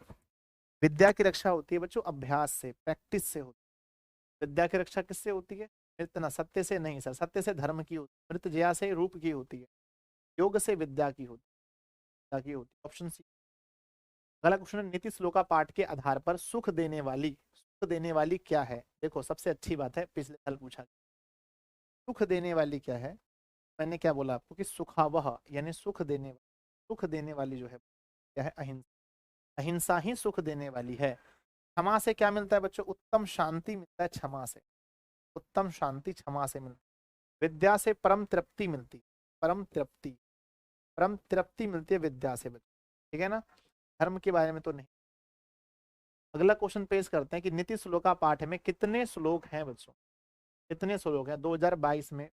विद्या की रक्षा होती है बच्चों अभ्यास से, प्रैक्टिस से होती है। विद्या की रक्षा किससे होती है? इतना सत्य से नहीं सर, सत्य से धर्म की होती है, मृतजया से रूप की होती है, योग से विद्या की होती है, विद्या की होती है। Option C. अगला क्वेश्चन है नीति श्लोका पाठ के आधार पर सुख देने वाली, सुख देने वाली क्या है? देखो सबसे अच्छी बात है, पिछले साल पूछा, सुख देने वाली क्या है? मैंने क्या बोला आपको कि सुखावह यानी सुख देने, सुख देने वाली जो है क्या है? अहिंसा, अहिंसा ही सुख देने वाली है। क्षमा से क्या मिलता है बच्चों? उत्तम शांति मिलता है क्षमा से, उत्तम शांति क्षमा से मिलती है। विद्या से परम तृप्ति मिलती है, परम तृप्ति, परम तृप्ति मिलती है विद्या से बच्चों, ठीक है ना, धर्म के बारे में तो नहीं। अगला क्वेश्चन पेश करते हैं कि नीति श्लोका पाठ में कितने श्लोक हैं बच्चों? कितने श्लोक हैं? 2022 में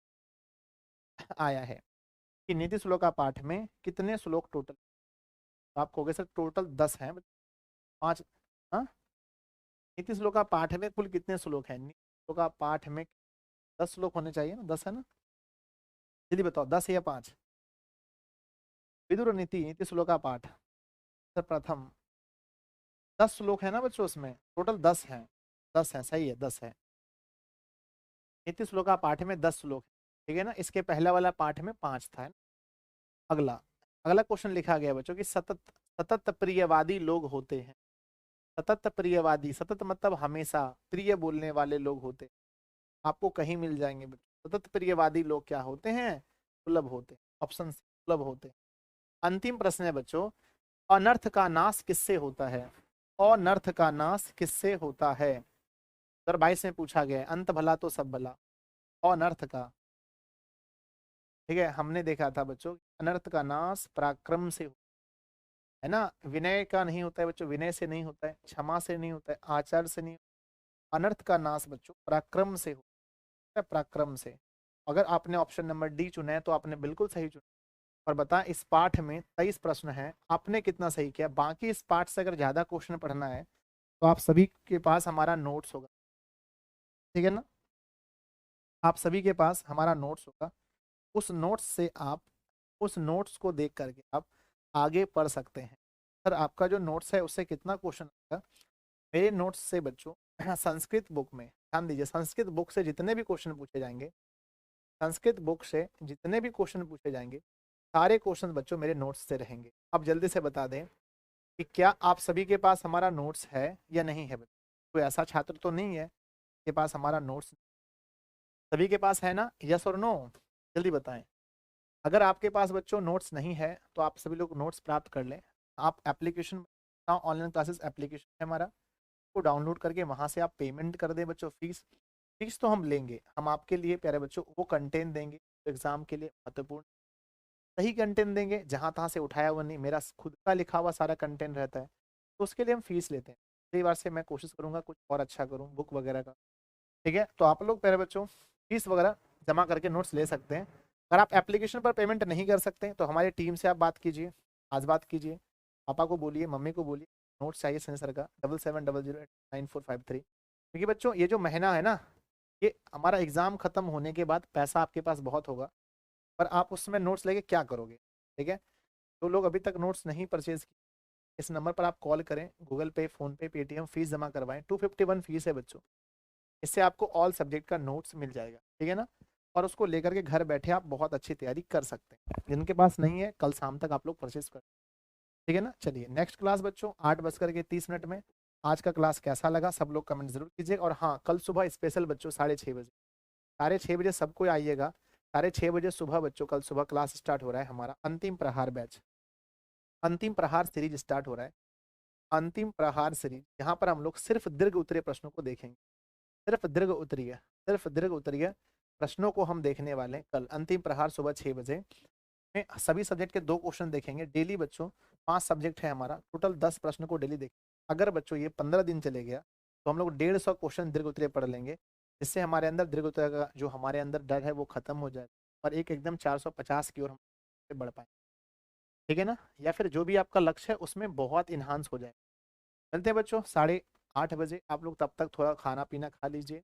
आया है कि नीति श्लोका पाठ में कितने श्लोक टोटल? तो आप कहोगे सर टोटल 10 हैं, 5, हाँ, नीति श्लोका पाठ में कुल कितने श्लोक हैं? नीति श्लोका पाठ में 10 श्लोक होने चाहिए ना, 10 है ना, जल्दी बताओ 10 या 5? विदुर नीति, नीति श्लोका पाठ सर प्रथम 10 श्लोक है ना बच्चों, उसमें टोटल 10 हैं, 10 है, सही है 10 है। नीति श्लोका पाठ में 10 श्लोक, ठीक है ना, इसके पहला वाला पाठ में 5 था। अगला, अगला क्वेश्चन लिखा गया बच्चों कि सतत, सतत प्रियवादी लोग होते हैं, सतत प्रियवादी, सतत मतलब हमेशा, प्रिय बोलने वाले लोग होते हैं, आपको कहीं मिल जाएंगे बच्चों। सतत प्रियवादी लोग क्या होते हैं? सुलभ होते हैं, ऑप्शन सी सुलभ होते हैं। अंतिम प्रश्न है बच्चों, अनर्थ का नाश किससे होता है? अनर्थ का नाश किससे होता है? 22 में पूछा गया है, अंत भला तो सब भला, अनर्थ का। ठीक है, हमने देखा था बच्चों, अनर्थ का नाश पराक्रम से है ना, विनय का नहीं होता है बच्चों, विनय से नहीं होता है, क्षमा से नहीं होता है, आचार से नहीं। अनर्थ का नाश बच्चों पराक्रम से होता है, पराक्रम से। अगर आपने ऑप्शन नंबर डी चुना है तो आपने बिल्कुल सही चुना। और बता, इस पाठ में 23 प्रश्न है, आपने कितना सही किया। बाकी इस पाठ से अगर ज्यादा क्वेश्चन पढ़ना है तो आप सभी के पास हमारा नोट्स होगा, ठीक है ना, आप सभी के पास हमारा नोट्स होगा। उस नोट्स से आप, उस नोट्स को देख करके आप आगे पढ़ सकते हैं। सर आपका जो नोट्स है उससे कितना क्वेश्चन आएगा, मेरे नोट्स से बच्चों संस्कृत बुक में, ध्यान दीजिए, संस्कृत बुक से जितने भी क्वेश्चन पूछे जाएंगे, संस्कृत बुक से जितने भी क्वेश्चन पूछे जाएंगे, सारे क्वेश्चन बच्चों मेरे नोट्स से रहेंगे। अब जल्दी से बता दें कि क्या आप सभी के पास हमारा नोट्स है या नहीं है बच्चों। कोई ऐसा छात्र तो नहीं है के पास हमारा नोट्स, सभी के पास है ना, यस और नो, जल्दी बताएं। अगर आपके पास बच्चों नोट्स नहीं है तो आप सभी लोग नोट्स प्राप्त कर लें। आप एप्लीकेशन, ऑनलाइन क्लासेस एप्लीकेशन है हमारा, को डाउनलोड करके वहां से आप पेमेंट कर दें बच्चों। फीस, फीस तो हम लेंगे, हम आपके लिए प्यारे बच्चों वो कंटेंट देंगे एग्जाम के लिए महत्वपूर्ण, सही कंटेंट देंगे, जहां तहां से उठाया हुआ नहीं, मेरा खुद का लिखा हुआ सारा कंटेंट रहता है, तो उसके लिए हम फीस लेते हैं। अगली बार से मैं कोशिश करूंगा कुछ और अच्छा करूँ बुक वगैरह का। ठीक है, तो आप लोग प्यारे बच्चों फीस वगैरह जमा करके नोट्स ले सकते हैं। अगर आप एप्लीकेशन पर पेमेंट नहीं कर सकते तो हमारी टीम से आप बात कीजिए, आज बात कीजिए, पापा को बोलिए, मम्मी को बोलिए, नोट्स चाहिए सनी सर का, 77008945 क्योंकि बच्चों ये जो महीना है ना, ये हमारा एग्जाम खत्म होने के बाद पैसा आपके पास बहुत होगा, पर आप उसमें नोट्स लेके क्या करोगे। ठीक है, तो लोग अभी तक नोट्स नहीं परचेज किए, इस नंबर पर आप कॉल करें, गूगल पे, फोन पे, पेटीएम, फीस जमा करवाएं। 251 फीस है बच्चों, इससे आपको ऑल सब्जेक्ट का नोट्स मिल जाएगा, ठीक है ना, और उसको लेकर के घर बैठे आप बहुत अच्छी तैयारी कर सकते हैं। जिनके पास नहीं है कल शाम तक आप लोग परचेज कर, ठीक है ना। चलिए नेक्स्ट क्लास बच्चों 8:30 में। आज का क्लास कैसा लगा सब लोग कमेंट जरूर कीजिए। और हाँ, कल सुबह स्पेशल बच्चों 6:30 बजे, 6:30 सबको आइएगा। 6:30 सुबह बच्चों, कल सुबह क्लास स्टार्ट हो रहा है हमारा अंतिम प्रहार बैच, अंतिम प्रहार सीरीज स्टार्ट हो रहा है। अंतिम प्रहार सीरीज, यहाँ पर हम लोग सिर्फ दीर्घ उत्तरीय प्रश्नों को देखेंगे, सिर्फ दीर्घ उत्तरीय, सिर्फ दीर्घ उत्तरीय प्रश्नों को हम देखने वाले हैं कल अंतिम प्रहार सुबह 6 बजे में। सभी सब्जेक्ट के 2 क्वेश्चन देखेंगे डेली बच्चों, 5 सब्जेक्ट है हमारा, टोटल 10 प्रश्न को डेली देखेंगे। अगर बच्चों ये 15 दिन चले गया तो हम लोग 150 क्वेश्चन दीर्घ उत्तरीय पढ़ लेंगे, जिससे हमारे अंदर दीर्घ उत्तरीय का जो हमारे अंदर डर है वो खत्म हो जाए और एक एकदम 450 की ओर हम बढ़ पाए, ठीक है ना, या फिर जो भी आपका लक्ष्य है उसमें बहुत इन्हांस हो जाए। चलते हैं बच्चों 8:30 बजे, आप लोग तब तक थोड़ा खाना पीना खा लीजिए,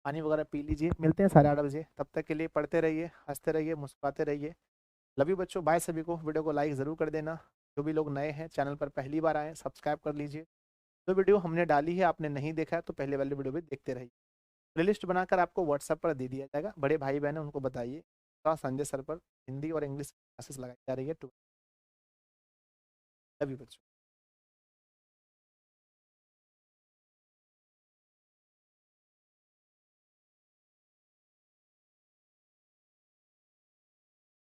पानी वगैरह पी लीजिए, मिलते हैं 8:30 बजे। तब तक के लिए पढ़ते रहिए, हंसते रहिए, मुस्कुराते रहिए। लव यू बच्चों, बाय सभी को। वीडियो को लाइक ज़रूर कर देना, जो भी लोग नए हैं चैनल पर पहली बार आए सब्सक्राइब कर लीजिए। जो वीडियो हमने डाली है आपने नहीं देखा है तो पहले वाली वीडियो भी देखते रहिए। प्लेलिस्ट बनाकर आपको व्हाट्सएप पर दे दिया जाएगा, बड़े भाई बहन हैं उनको बताइए, तो संजय सर पर हिंदी और इंग्लिश क्लासेस लगाई जा रही है। लव यू बच्चों।